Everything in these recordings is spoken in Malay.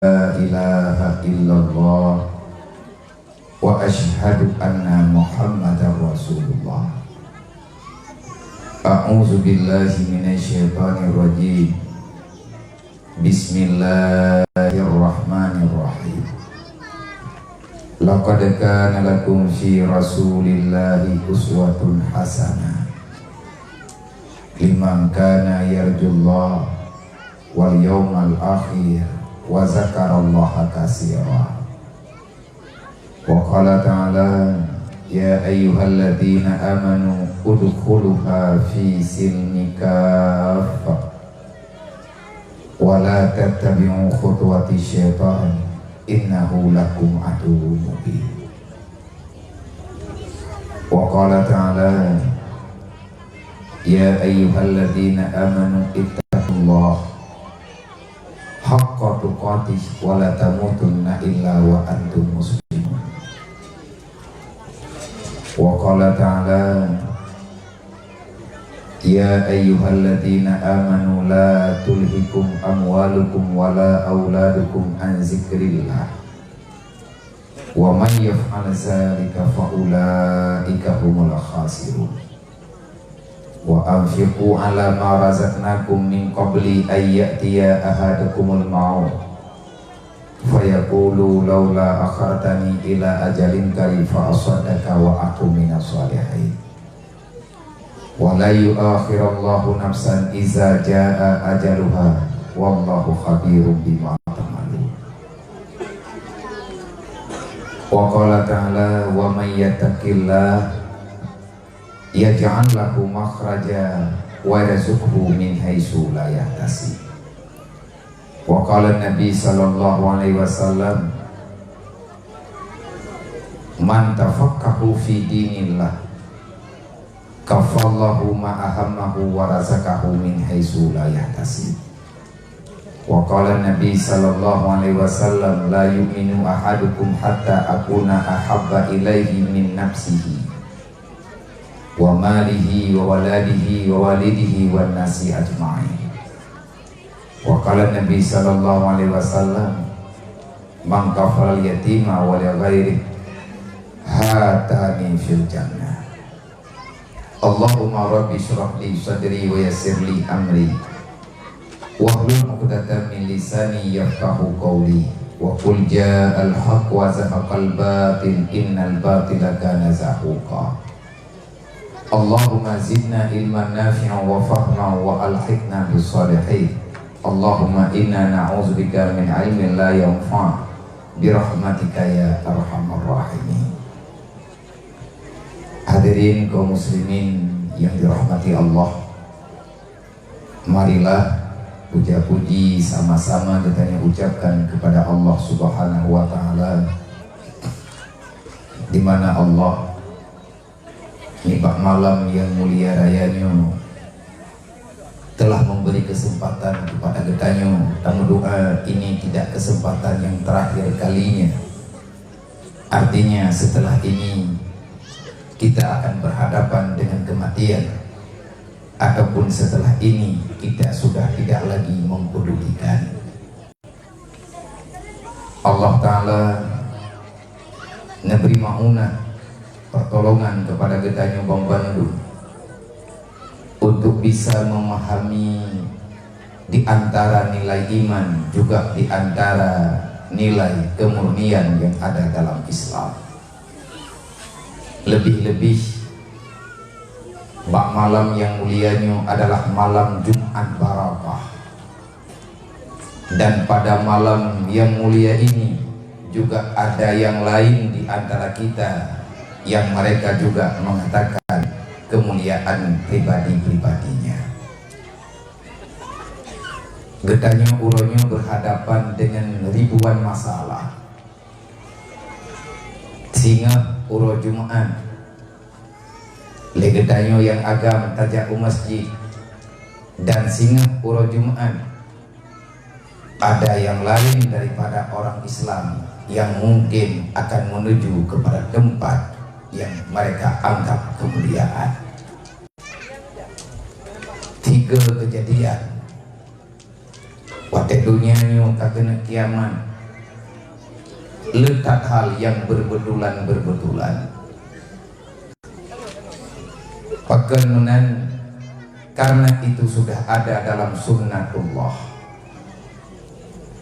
ilaha illallah wa ashhadu anna muhammadar rasulullah. A'udzu billahi minasyaitonir rajim. Bismillahirrahmanirrahim. Laqad kana lakum fi rasulillahi uswatun hasanah liman kana yarjullaha wal yawmal akhir wa zakarallaha katsira. Wa qala ta'ala ya ayyuhalladzina amanu udkhuluha fi silmi kaffah wa la tattabi'u khutuwati syaitan innahu lakum aduwwun mubin. Wa qala ta'ala ya ayyuhalladzina amanu ittaqullaha haqqa tuqatih wa la tamutunna illa wa antum muslimun. Wa qala ta'ala ya ayyuhalladzina amanu la tulhikum amwalukum wa la auladukum an zikrillah wa man yaf'al dzalika fa ulaika humul khasirun. Wa anfiqu ala ma razaqnakum min qabli ay ya'tiya ahadakumul maut fayaqulu laula akhartani ila ajalin qarib fa asaddaqa wa aqum minas shalihin. Wa la yu'akhirullahu nafsan iza jaa ajaluha wallahu khabirum bima ta'malun. Wa qala ta'ala wa may yattaqillah yaj'al lahu makhraja wa yarzuqhu min haitsu la yahtasib. Wa qala Nabi sallallahu alaihi wasallam man tafaqahu fi dinillah kafallahu ma ahammahu wa razaqahu min haitsu la yahtasib. Wa qala Nabi sallallahu alaihi wasallam la yu'minu ahadukum hatta akuna ahabba ilaihi min nafsihi wa malihi wa waladihi wa walidihi wa nasi ajma'in. Wa qala Nabi sallallahu alaihi wasallam man kafal yatima wa li ghairi hatani fil jannah. Allahumma rabbi shrah li sadri wa yassir li amri wahlul 'uqdatam min lisani yafqahu qawli wa qul ja'al haqq wa zahaqal batil innal batila kana zahuqa. Allahumma zidna ilman nafi'an wa fahman wa alhiqna bis salihin. Allahumma inna na'udzubika min ilmin la yanfa' bi rahmatika ya arhamar rahimin. Hadirin kaum muslimin yang dirahmati Allah, marilah puja-puji sama-sama kita ucapkan kepada Allah Subhanahu wa taala, di mana Allah nikmat malam yang mulia rayanya telah memberi kesempatan kepada getanya. Tamu doa ini tidak kesempatan yang terakhir kalinya. Artinya setelah ini kita akan berhadapan dengan kematian, ataupun setelah ini kita sudah tidak lagi mempedulikan. Allah Ta'ala memberi maunah pertolongan kepada getanya Bang Bandung untuk bisa memahami di antara nilai iman, juga di antara nilai kemurnian yang ada dalam Islam. Lebih-lebih bak malam yang mulianya adalah malam Jumat Barakah, dan pada malam yang mulia ini juga ada yang lain di antara kita yang mereka juga mengatakan kemuliaan pribadi-pribadinya. Getanya uronya berhadapan dengan ribuan masalah. Singa uro Jumat, legetanya yang agam tajak masjid, dan singa uro Jumat ada yang lain daripada orang Islam yang mungkin akan menuju kepada tempat yang mereka anggap kemuliaan. Tiga kejadian Watek dunia nyo kagena kiamat letak hal yang berbetulan-berbetulan. Pekenunan karena itu sudah ada dalam sunnatullah.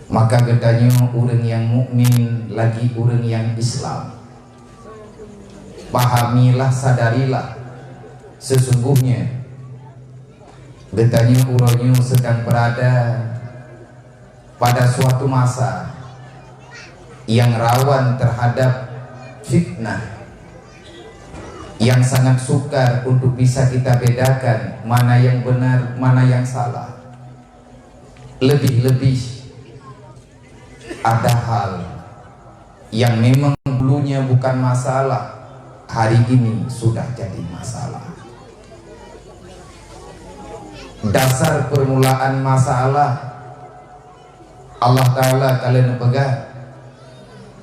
Maka gedanya orang yang mukmin lagi orang yang Islam, pahamilah, sadarilah sesungguhnya gedanya urangnya sedang berada pada suatu masa yang rawan terhadap fitnah, yang sangat sukar untuk bisa kita bedakan mana yang benar, mana yang salah. Lebih-lebih ada hal yang memang dulunya bukan masalah, hari ini sudah jadi masalah. Dasar permulaan masalah Allah Ta'ala kalian pegang.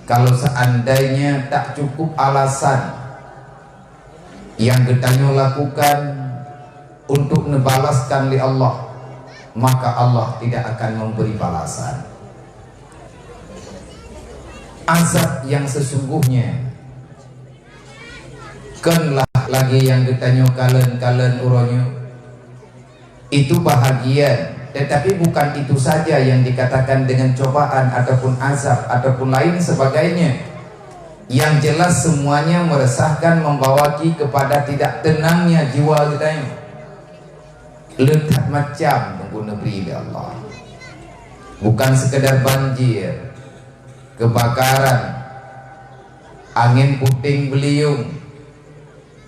Kalau seandainya tak cukup alasan yang kita lakukan untuk membalaskan li Allah, maka Allah tidak akan memberi balasan. Azab yang sesungguhnya kenlah lagi yang ditanya kalian uronyo itu bahagia, tetapi bukan itu saja yang dikatakan dengan cobaan ataupun azab ataupun lain sebagainya. Yang jelas semuanya meresahkan, membawa kepada tidak tenangnya jiwa kita. Letak macam tunggu negeri Allah, bukan sekedar banjir, kebakaran, angin puting beliung,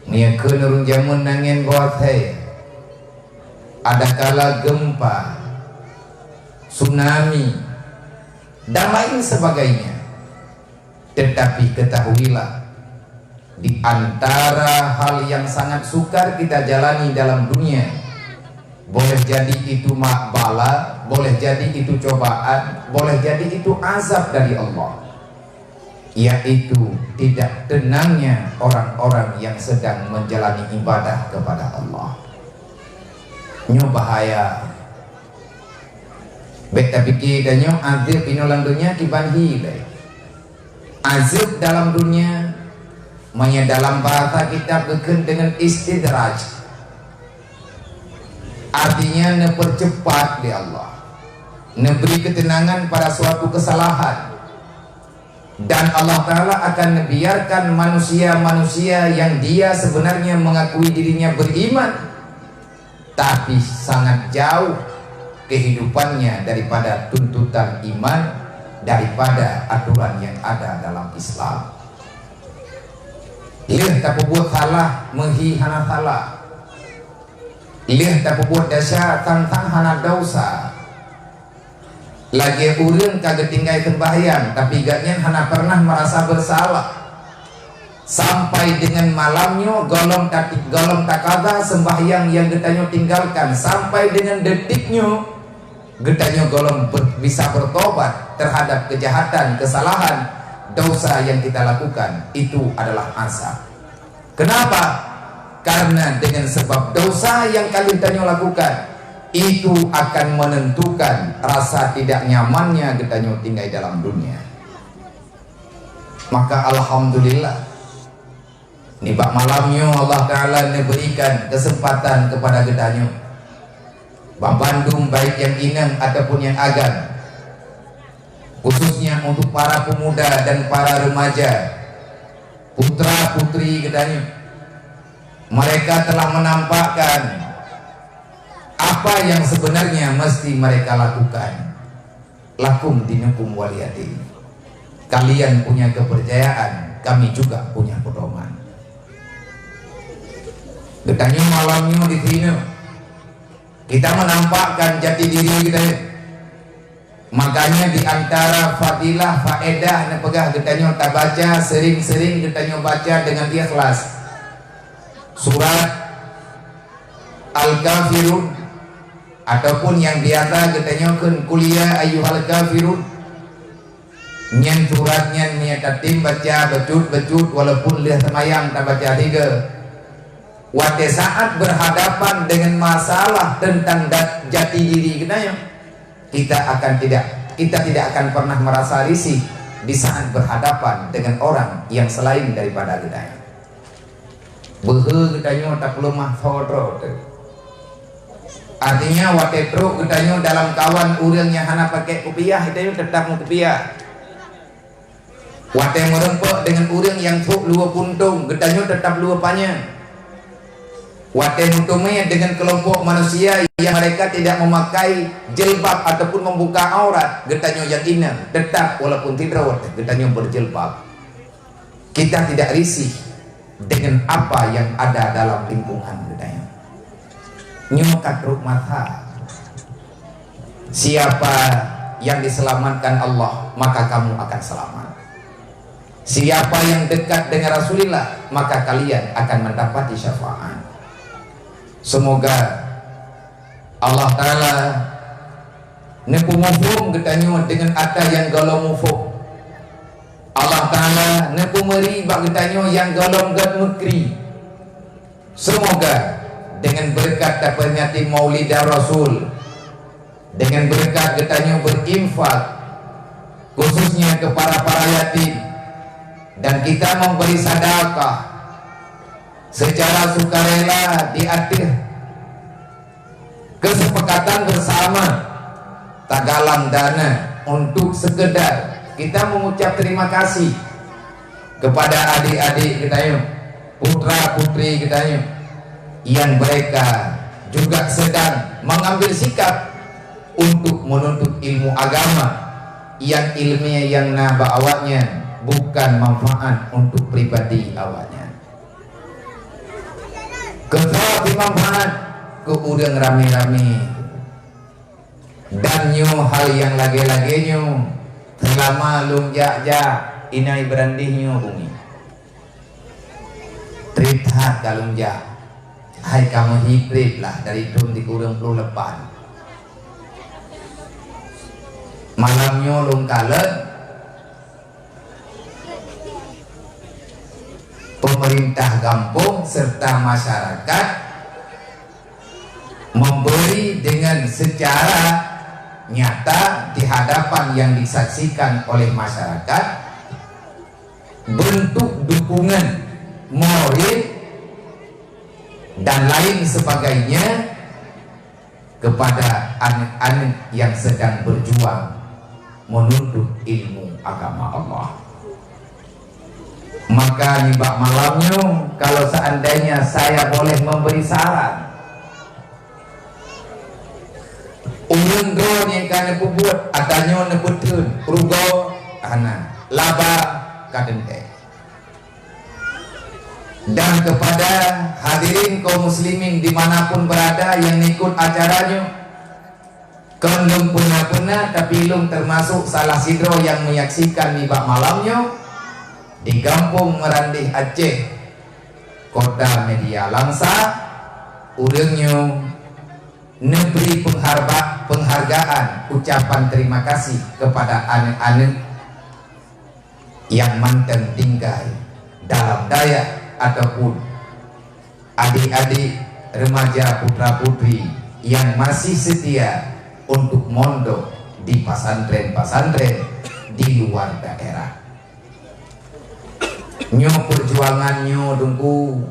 nia kenurun jamun angin bawah saya, ada kala gempa, tsunami dan lain sebagainya. Tetapi ketahuilah, di antara hal yang sangat sukar kita jalani dalam dunia, boleh jadi itu bala, boleh jadi itu cobaan, boleh jadi itu azab dari Allah, yaitu tidak tenangnya orang-orang yang sedang menjalani ibadah kepada Allah. Nyo bahaya. Beta pikir dan nyo azab pinolang dunia kiban hilai. Azab dalam dunia dalam bahasa kita berken dengan istidraj, artinya nepercepat di Allah, neberi ketenangan pada suatu kesalahan, dan Allah Ta'ala akan membiarkan manusia-manusia yang dia sebenarnya mengakui dirinya beriman, tapi sangat jauh kehidupannya daripada tuntutan iman, daripada aturan yang ada dalam Islam. Lihat tak buat salah menghina salah, lihat tak buat dasar tentang hana dosa. Lagi urun kagak tinggal sembahyang, tapi gaknya hana pernah merasa bersalah. Sampai dengan malamnya golong takada sembahyang yang getanya tinggalkan, sampai dengan detiknya getanya golong bisa bertobat terhadap kejahatan, kesalahan, dosa yang kita lakukan. Itu adalah azab. Kenapa? Karena dengan sebab dosa yang kalian tanya lakukan, itu akan menentukan rasa tidak nyamannya getanya tinggal dalam dunia. Maka alhamdulillah, nibak malamnya Allah Ta'ala memberikan kesempatan kepada getanya Bandung, baik yang inang ataupun yang agam, khususnya untuk para pemuda dan para remaja, putra putri gedanya, mereka telah menampakkan apa yang sebenarnya mesti mereka lakukan. Lakum dinukum waliyadin, kalian punya kepercayaan, kami juga punya pedoman. Gedanya malamnya di sini kita menampakkan jati diri kita. Makanya di antara fadilah, faedah yang pegah kita tak baca, sering-sering kita baca dengan ikhlas surat Al-Kafirun, ataupun yang biasa kita kuliah ayyuhal kafirun, nyen suratnya niat tim baca becut walaupun lihat semayang tak baca tiga. Pada saat berhadapan dengan masalah tentang jati diri kita tidak akan pernah merasa risih, di saat berhadapan dengan orang yang selain daripada gedanya. Behe gedanya tak lemah sodro. Artinya watetro gedanya dalam kawan urang yang hana pakai kopiah gedanya tetap mau kopiah. Wate merempok dengan urang yang sok lua puntung gedanya tetap lua panjang. Wate mutumnya dengan kelompok manusia yang mereka tidak memakai jilbab ataupun membuka aurat, getanya yang inang tetap walaupun tidak getanya berjilbab. Kita tidak risih dengan apa yang ada dalam lingkungan getanya. Nyukat ruk mata. Siapa yang diselamatkan Allah, maka kamu akan selamat. Siapa yang dekat dengan Rasulullah, maka kalian akan mendapati syafaat. Semoga Allah Ta'ala nepu mufum getanya dengan ada yang galau mufum. Allah Ta'ala nepu meri bak getanya yang galau gat mekri. Semoga dengan berkat dapatnya tim maulidah Rasul, dengan berkat getanya berinfak khususnya kepada para yatim, dan kita memberi sedekah secara sukarela di akhir kesepakatan bersama tagalang dana untuk sekedar kita mengucap terima kasih kepada adik-adik kita, putra putri kita yang mereka juga sedang mengambil sikap untuk menuntut ilmu agama yang ilmiah yang naba awaknya bukan manfaat untuk pribadi awaknya. Ketua manfaat ke urang rame-rame dan nyu hal yang lagi-lagi nyu selama lung jak-jak inai berandih nyu bumi trithat kalung jak hai kamu hibrid lah dari tun di kurang puluh lepan malamnya lung kalet pemerintah kampung serta masyarakat memberi dengan secara nyata di hadapan yang disaksikan oleh masyarakat bentuk dukungan moral dan lain sebagainya kepada anak-anak yang sedang berjuang menuntut ilmu agama Allah. Maka nibak malamnya kalau seandainya saya boleh memberi saran, ulun drone yang kena buat adanya nebutun rugo ana laba kadente. Dan kepada hadirin kaum muslimin dimanapun berada yang ikut acaranya, kelum puna-puna tapi lum termasuk salah sidro yang menyaksikan nibak malamnya di Kampung Merandih Aceh, Kota Media Langsa, urangnya negeri penghargaan ucapan terima kasih kepada anak-anak yang mantan tinggal dalam Dayak ataupun adik-adik remaja putra putri yang masih setia untuk mondok di pesantren-pesantren di luar daerah. Nyo perjuangan nyo dungku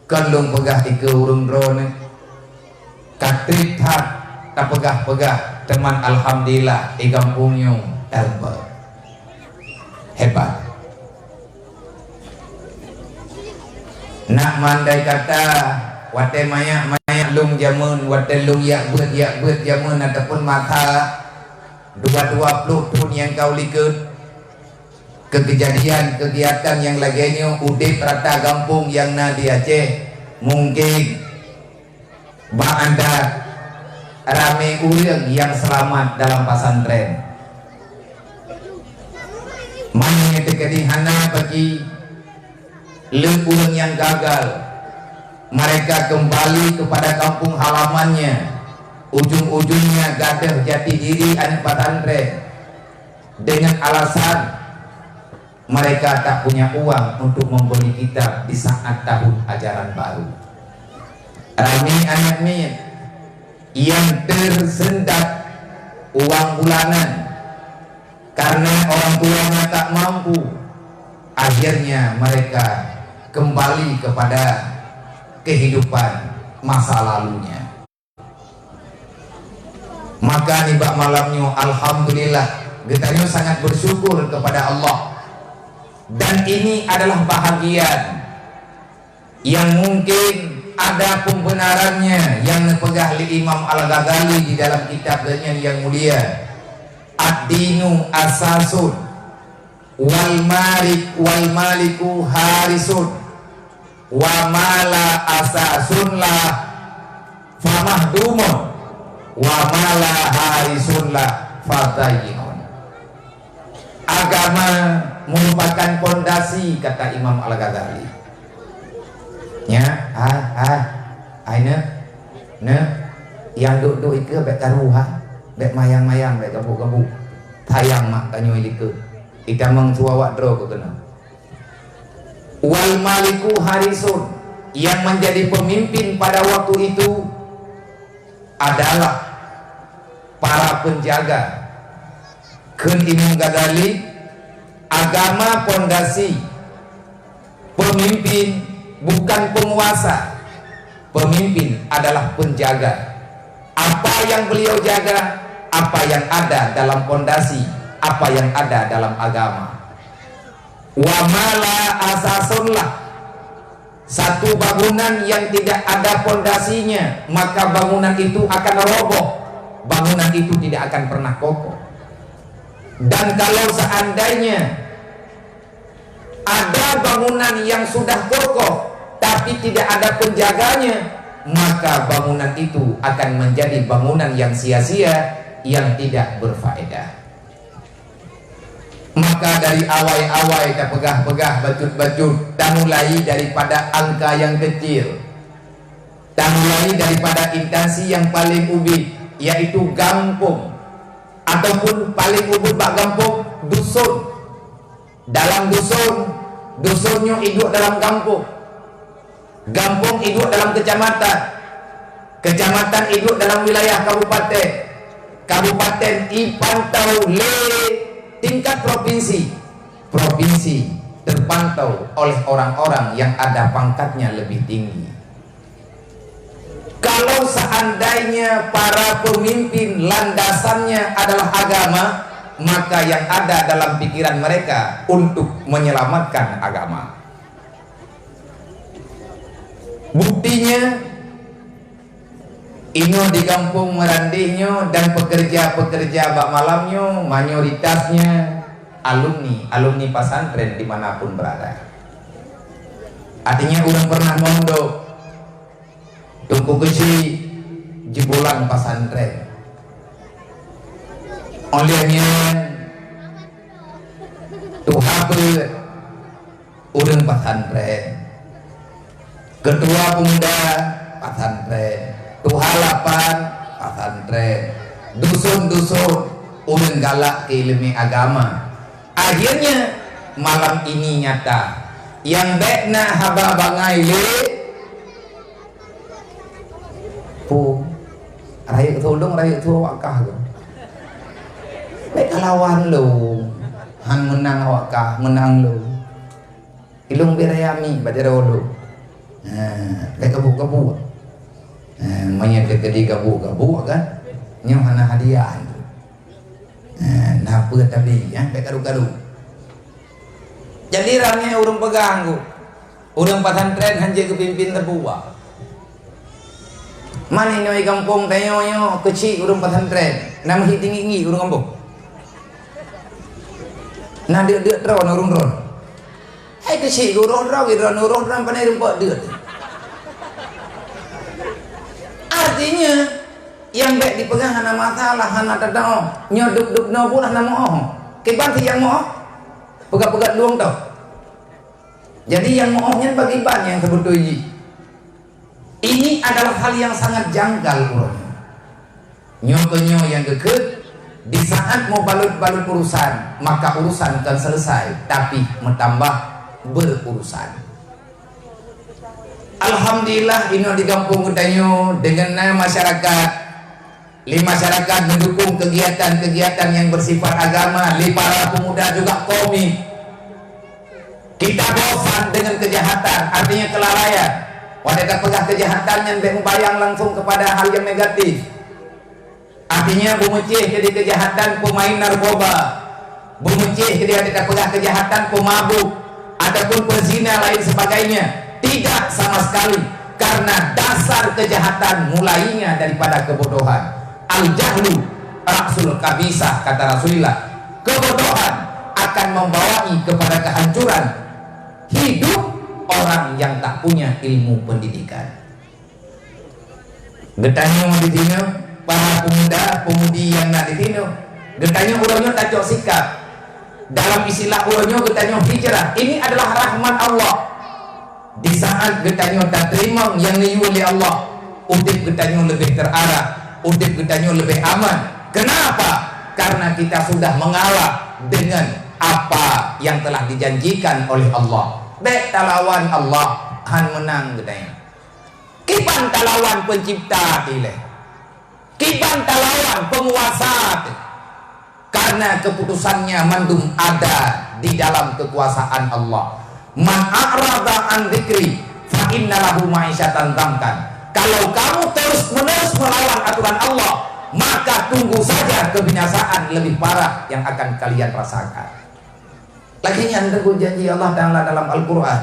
kandung pegah ike urung drone katrit hak tak pegah-pegah teman alhamdulillah di kampung nyo elba hebat nak mandai kata wate maya lung jamun wate lung yak bet jamun ataupun mata 22 pun yang kau likut kegiatan yang laginya udip rata kampung yang na di Aceh mungkin anda rame urang yang selamat dalam pesantren mana tekadi hana bagi urang yang gagal mereka kembali kepada kampung halamannya ujung-ujungnya gadah jati diri anak pesantren dengan alasan mereka tak punya uang untuk membeli kitab di saat tahun ajaran baru. Rame anaknya yang tersendat uang bulanan karena orang tuanya tak mampu. Akhirnya mereka kembali kepada kehidupan masa lalunya. Maka nibak malamnya alhamdulillah getanya sangat bersyukur kepada Allah. Dan ini adalah bahagian yang mungkin ada pembenarannya yang dipegah oleh Imam Al-Ghazali di dalam kitabnya yang mulia, Ad-Dinu Asasun wal maliku harisun wa mala asasun la famahdumun wa mala harisun la fatayinun. Agama merupakan pondasi, kata Imam Al-Ghazali. Ya, yang duk ike bek taruhan, bek mayang-mayang, bek gabu-gabu, tayang mak tanyo ike. Ika mengtua wadro ko kena. Wal maliku harisun, yang menjadi pemimpin pada waktu itu adalah para penjaga. Keun Imam Ghazali, agama pondasi, pemimpin bukan penguasa. Pemimpin adalah penjaga. Apa yang beliau jaga? Apa yang ada dalam pondasi, apa yang ada dalam agama. Wa mala asasunlah, satu bangunan yang tidak ada pondasinya, maka bangunan itu akan roboh. Bangunan itu tidak akan pernah kokoh. Dan kalau seandainya ada bangunan yang sudah kokoh tapi tidak ada penjaganya, maka bangunan itu akan menjadi bangunan yang sia-sia, yang tidak berfaedah. Maka dari awal-awal kita pegah-pegah bajut-bajut, kita mulai daripada angka yang kecil, kita mulai daripada instansi yang paling ubit, yaitu kampung, ataupun paling ubit bak kampung, dusun. Dalam dusun, dusunnya hidup dalam kampung, kampung hidup dalam kecamatan, kecamatan hidup dalam wilayah kabupaten, kabupaten dipantau le tingkat provinsi, provinsi terpantau oleh orang-orang yang ada pangkatnya lebih tinggi. Kalau seandainya para pemimpin landasannya adalah agama, maka yang ada dalam pikiran mereka untuk menyelamatkan agama. Buktinya, ino di kampung merandihnya dan pekerja-pekerja bak malamnya mayoritasnya alumni pesantren dimanapun berada. Artinya orang pernah mondok, tunggu kecil jebolan pesantren. Olehnya Tuhan orang pesantren, ketua pemuda pesantren, tuhalapan pesantren, dusun-dusun ulun galak ke ilmu agama. Akhirnya malam ini nyata yang bekna haba bangai le pu rayu tolong rayu tua wakah lo bek lawan lo han menang wakah menang lo ilung berayami badero lo bek kebu-kebu mainnya kedi gabu-gabu kan nyam hana hadiah napa tadi ya bek garu-garu. Jadi ramai orang pegang ku, orang pesantren hanya kepimpin terbuat. Mana nyoi kampung tayo kecil orang pesantren, nama tinggi orang kampung. Nah dia ron orang ron. Hai kecil orang pandai rumput dia. Artinya yang baik dipegang hana masalah hana tadao nyoduk no pula nama oh. Keban yang mau pegat-pegat luang tau. Jadi yang mohonnya bagi ban yang sebetulnya ini adalah hal yang sangat janggal urutnya. Nyokonyo yang deket di saat mau balut-balut urusan, maka urusan akan selesai, tapi bertambah berurusan. Alhamdulillah ini di kampung Udanyo dengan masyarakat Li masyarakat mendukung kegiatan-kegiatan yang bersifat agama, li para pemuda juga komit. Kita bosan dengan kejahatan, artinya kelalaian. Wanita pegah kejahatan yang membayang langsung kepada hal yang negatif. Artinya bumecih jadi kejahatan pemain narkoba, bumecih jadi wanita pegah kejahatan pemabuk, ataupun pezina lain sebagainya. Tidak sama sekali, karena dasar kejahatan mulainya daripada kebodohan. Al-jahlu raksul kabisah, kata Rasulullah. Kebodohan akan membawai kepada kehancuran hidup orang yang tak punya ilmu pendidikan. Getanya di sini para pemuda pemudi yang nak di sini, getanya urangnya tak cok sikap. Dalam istilah urangnya getanya hijrah. Ini adalah rahmat Allah. Di saat getanya tak terima yang niu oleh Allah, udip getanya lebih terarah, udip getanya lebih aman. Kenapa? Karena kita sudah mengalah dengan apa yang telah dijanjikan oleh Allah. Bek talawan Allah han menang getanya. Kiban talawan pencipta tile. Kiban talawan penguasa. Karena keputusannya mandum ada di dalam kekuasaan Allah. Man a'rada an dzikri fa inna lahu ma'isyatan dhankan. Kalau kamu terus-menerus melawan aturan Allah, maka tunggu saja kebinasaan lebih parah yang akan kalian rasakan. Lagi yang teguh janji Allah Ta'ala dalam Al-Quran.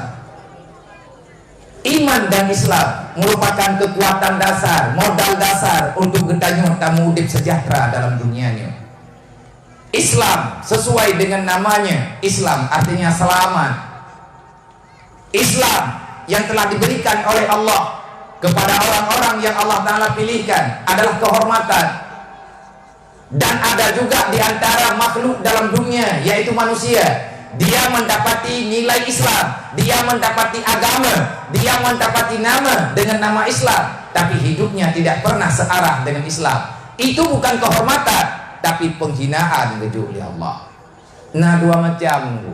Iman dan Islam merupakan kekuatan dasar, modal dasar untuk getanya tamu udip sejahtera dalam dunianya. Islam sesuai dengan namanya, Islam artinya selamat. Islam yang telah diberikan oleh Allah kepada orang-orang yang Allah Ta'ala pilihkan adalah kehormatan. Dan ada juga di antara makhluk dalam dunia, yaitu manusia, dia mendapati nilai Islam, dia mendapati agama, dia mendapati nama dengan nama Islam, tapi hidupnya tidak pernah searah dengan Islam. Itu bukan kehormatan, tapi penghinaan oleh Allah. Nah, dua macam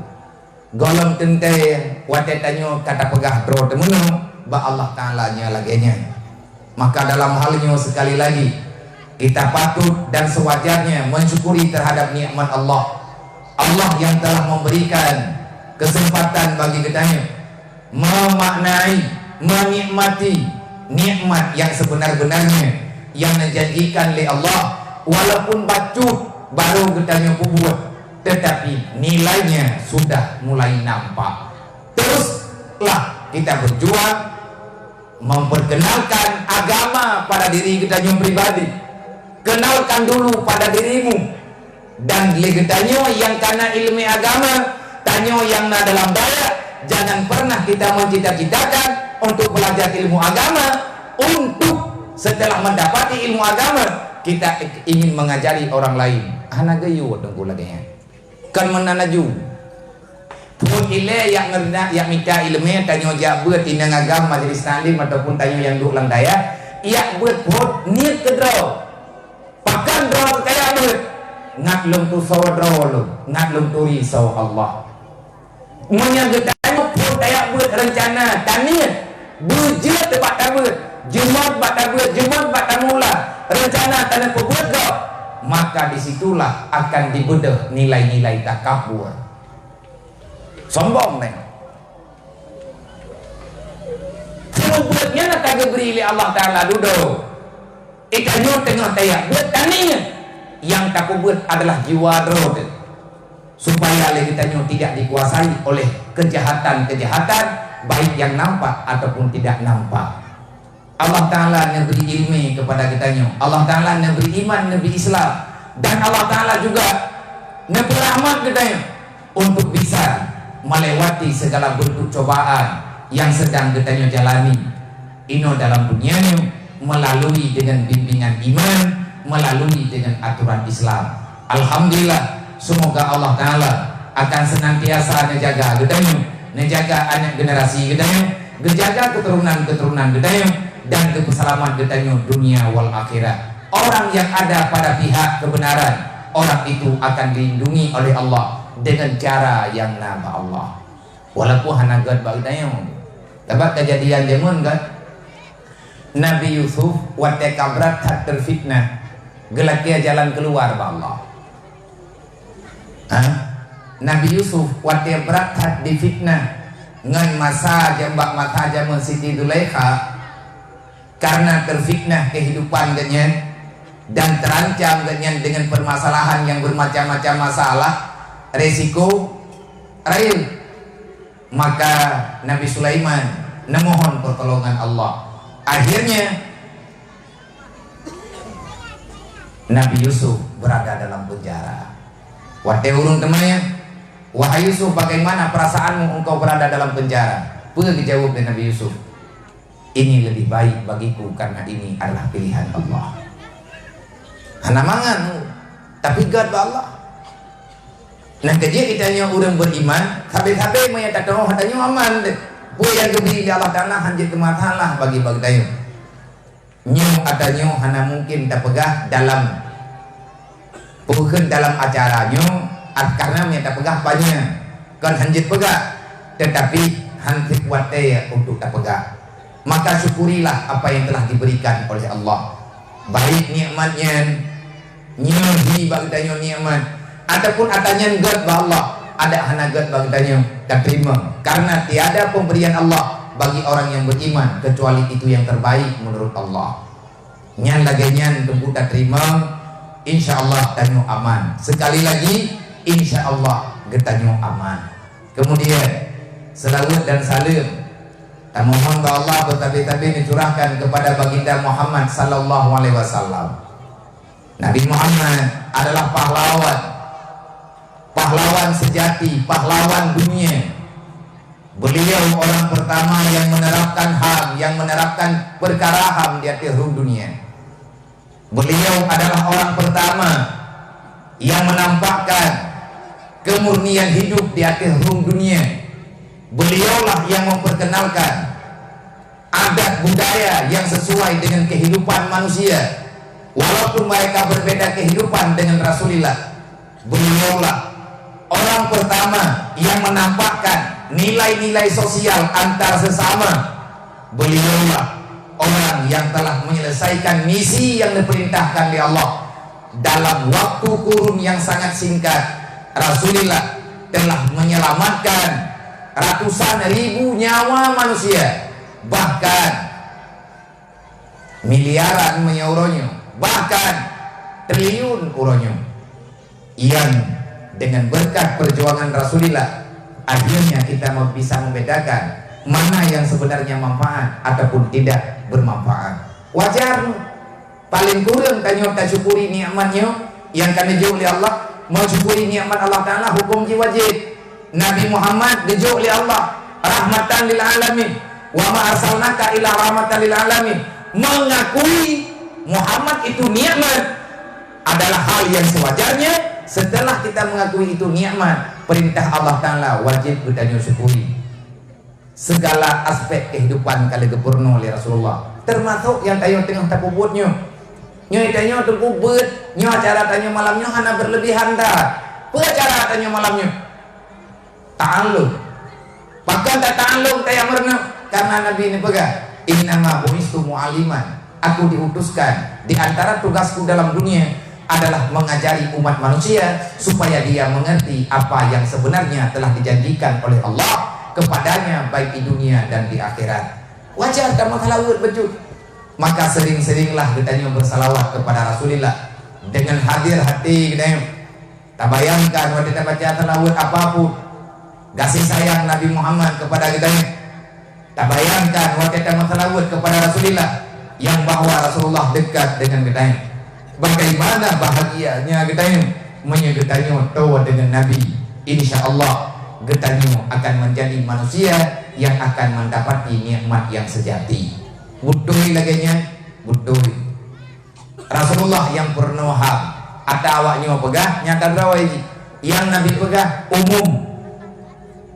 golong tente watetanyo kata pegah dro temenu ba Allah Ta'ala nya laginya. Maka dalam halnya sekali lagi kita patut dan sewajarnya mensyukuri terhadap nikmat Allah. Allah yang telah memberikan kesempatan bagi kita memaknai, menikmati nikmat yang sebenar-benarnya yang menjanjikan oleh Allah. Walaupun bacut baru kita buat, tetapi nilainya sudah mulai nampak. Teruslah kita berjuang memperkenalkan agama pada diri kita yang pribadi. Kenalkan dulu pada dirimu. Dan legetanyo yang karena ilmu agama, tanyo yang na dalam daya. Jangan pernah kita mencita-citakan untuk belajar ilmu agama, untuk setelah mendapati ilmu agama kita ingin mengajari orang lain. Anak gayu tunggu lagi ya. Kan menanaju. Pun ile yang ngerna yang minta ilmu tanyo ja buat tinang agama jadi salim ataupun tanyo yang duk lang daya, ia buat pot niat kedro. Pakan dro kaya buat ngat lum tu sawadro lu, ngat lum tu risau Allah. Menyagetanya pun daya buat rencana tanian bujur tempat tabut, jumat bat tabut, jumat bat tamula, rencana tanah perbuat kau, maka disitulah akan dibedah nilai-nilai takabur. Sombong nih. Sebuatnya nak kagak beri Allah Ta'ala duduk. Ikannya tengah tayak buat tanian. Yang tak buat adalah jiwa roh, supaya kitanya tidak dikuasai oleh kejahatan-kejahatan baik yang nampak ataupun tidak nampak. Allah Ta'ala memberi ilmu kepada kitanya, Allah Ta'ala memberi iman, memberi Islam, dan Allah Ta'ala juga memberi rahmat kitanya untuk bisa melewati segala bentuk cobaan yang sedang kitanya jalani ino dalam dunianya melalui dengan bimbingan iman, melalui dengan aturan Islam. Alhamdulillah, semoga Allah Ta'ala akan senantiasa menjaga gedanya, menjaga anak generasi gedanya, menjaga keturunan-keturunan gedanya, dan keselamatan gedanya dunia wal akhirat. Orang yang ada pada pihak kebenaran, orang itu akan dilindungi oleh Allah dengan cara yang nama Allah. Walaupun hanagat bagdanya. Dapat kejadian zaman kan Nabi Yusuf wate kabrat tak terfitnah Gelakia jalan keluar ba Allah. Nabi Yusuf watia berat di fitnah ngan masa jambak mata jaman Siti Zulaikha karena terfitnah kehidupan genyen dan terancam genyen dengan permasalahan yang bermacam-macam masalah resiko real. Maka Nabi Sulaiman memohon pertolongan Allah. Akhirnya Nabi Yusuf berada dalam penjara. Wahai urung temannya, wahai Yusuf, bagaimana perasaanmu engkau berada dalam penjara? Pergi jawab dari Nabi Yusuf, ini lebih baik bagiku karena ini adalah pilihan Allah. Hana mangan, tapi God Allah. Nah kerja kita yang orang beriman, sampai-sampai menyatakan oh hatanya aman deh. Yang kebiri Allah Ta'ala hanjir kematalah bagi tayo. Nyo adanya hana mungkin tak pegah dalam bukan dalam acaranya karena mereka pegah banyak kan hanjit pegah, tetapi hanjit wate untuk tak pegah. Maka syukurilah apa yang telah diberikan oleh Allah, baik nikmatnya nyohi bagdanya nikmat ataupun atanya God ba Allah ada hana God bagdanya tak terima, karena tiada pemberian Allah bagi orang yang beriman kecuali itu yang terbaik menurut Allah. Nyan laganya tunggu tak terima, insya Allah tanyo aman. Sekali lagi insya Allah getanyo aman. Kemudian selawat dan salam mohon bahwa Allah bertabi-tabi dicurahkan kepada baginda Muhammad sallallahu alaihi wasallam. Nabi Muhammad adalah pahlawan sejati, pahlawan dunia. Beliau orang pertama yang menerapkan HAM, yang menerapkan perkara HAM di atas dunia. Beliau adalah orang pertama yang menampakkan kemurnian hidup di atas dunia. Beliaulah yang memperkenalkan adat budaya yang sesuai dengan kehidupan manusia. Walaupun mereka berbeda kehidupan dengan Rasulullah, beliaulah orang pertama yang menampakkan nilai-nilai sosial antar sesama. Beliaulah orang yang telah menyelesaikan misi yang diperintahkan oleh Allah dalam waktu kurun yang sangat singkat. Rasulullah telah menyelamatkan ratusan ribu nyawa manusia, bahkan miliaran menyauronyo, bahkan triliun uronyo, yang dengan berkat perjuangan Rasulullah akhirnya kita bisa membedakan mana yang sebenarnya manfaat ataupun tidak bermanfaat. Wajar paling kurang tanyo tak syukuri nikmatnya yang kami jauh oleh Allah. Mau syukuri nikmat Allah Ta'ala hukum wajib. Nabi Muhammad dijauh oleh Allah rahmatan lil alamin, wa ma arsalnaka illa rahmatan lil alamin. Mengakui Muhammad itu nikmat adalah hal yang sewajarnya. Setelah kita mengakui itu nikmat, perintah Allah Ta'ala wajib kita syukuri. Segala aspek kehidupan kali gepurno oleh Rasulullah, termasuk yang tayo tengah takubutnya, nyo tayo takubut, nyo acara tayo malamnya hana berlebihan dah. Acara tayo malamnya ta'allum, bahkan tak ta'allum tayo merna, karena Nabi ini pegah innama bu'istu mu'aliman, aku diutuskan di antara tugasku dalam dunia adalah mengajari umat manusia supaya dia mengerti apa yang sebenarnya telah dijanjikan oleh Allah kepadanya baik di dunia dan di akhirat. Wajar dan makhlawut betul. Maka sering-seringlah kita bersalawat kepada Rasulullah dengan hadir hati kita. Tak bayangkan waktu kita baca salawat apapun, kasih sayang Nabi Muhammad kepada kita. Tak bayangkan waktu kita salawat kepada Rasulullah yang bahwa Rasulullah dekat dengan kita. Bagaimana bahagianya kita menyegetanya tahu dengan Nabi. Insya Allah getanyo akan menjadi manusia yang akan mendapati nikmat yang sejati. Butuh lagi butuh Rasulullah yang pernah ada awaknya pegah nyata berawai yang Nabi pegah umum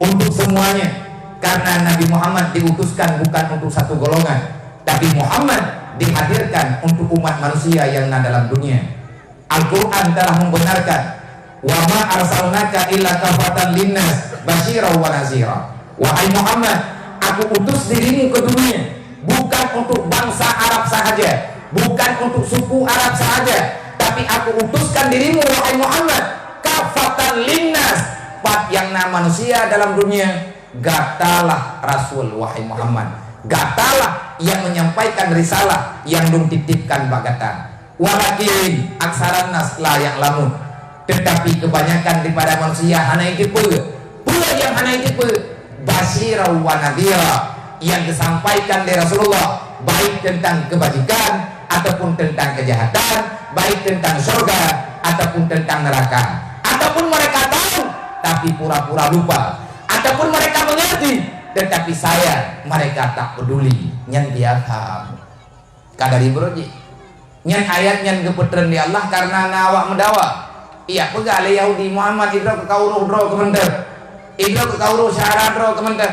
untuk semuanya, karena Nabi Muhammad diutuskan bukan untuk satu golongan, tapi Muhammad dihadirkan untuk umat manusia yang ada dalam dunia. Al-Quran telah membenarkan wa ma arsalnaka illa kafatan linnas basyira wa nazira. Wahai Muhammad, aku utus dirimu ke dunia bukan untuk bangsa Arab sahaja, bukan untuk suku Arab sahaja, tetapi aku utuskan dirimu wahai Muhammad kafatan linnas, pat yang nama manusia dalam dunia. Gatalah Rasul wahai Muhammad, gatalah yang menyampaikan risalah yang dong titipkan bagata. Walakin aksaran nas la yang lamun, tetapi kebanyakan daripada manusia hana itu pula yang hana itu basira wa nadhira, yang disampaikan dari Rasulullah baik tentang kebajikan ataupun tentang kejahatan, baik tentang surga ataupun tentang neraka. Ataupun mereka tahu tapi pura-pura lupa, ataupun mereka mengerti tetapi mereka tak peduli. Nyan biasa kadari broji nyan ayat nyan keputren di Allah karena nawak mendawa. Iya pegale Yahudi Muhammad idro ke kauruh dro kementer, idro ke kauruh syara dro kementer,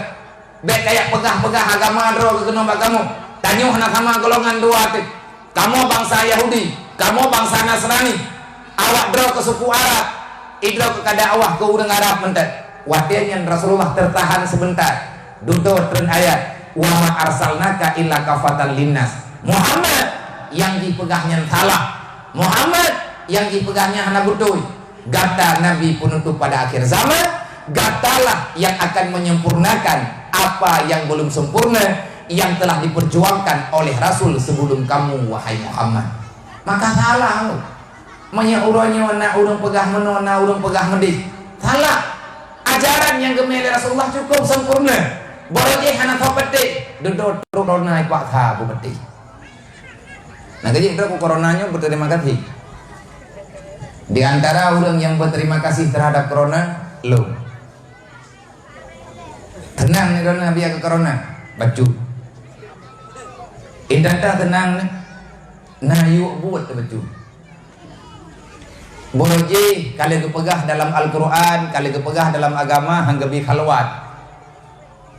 bek kayak pegah-pegah agama dro ke kenomba kamu tanyuh na sama golongan dua tip. Kamu bangsa Yahudi, kamu bangsa Nasrani, awak dro ke suku Arab, idro ke kada awah ke urang Arab menter. Watian Rasulullah tertahan sebentar. Duduk tren ayat wa ma arsalnaka illa kafatan linnas. Muhammad yang dipegahnya salah, Muhammad yang dipegahnya hana betul. Gata Nabi penutup pada akhir zaman, gatalah yang akan menyempurnakan apa yang belum sempurna, yang telah diperjuangkan oleh Rasul sebelum kamu wahai Muhammad. Maka salah menyaurannya na urang pegah menona urang pegah medih. Salah. Ajaran yang gemele Rasulullah cukup sempurna. Boleh hana topete duduk corona pak tha bu peti. Nah jadi itu coronanya berterima kasih. Di antara orang yang berterima kasih terhadap corona lo. Tenang nih corona biar ke corona baju. Indata tenang nih. Nah yuk buat baju. Boroji kali kepegah dalam Al-Quran, kali kepegah dalam agama hanggabi khalwat.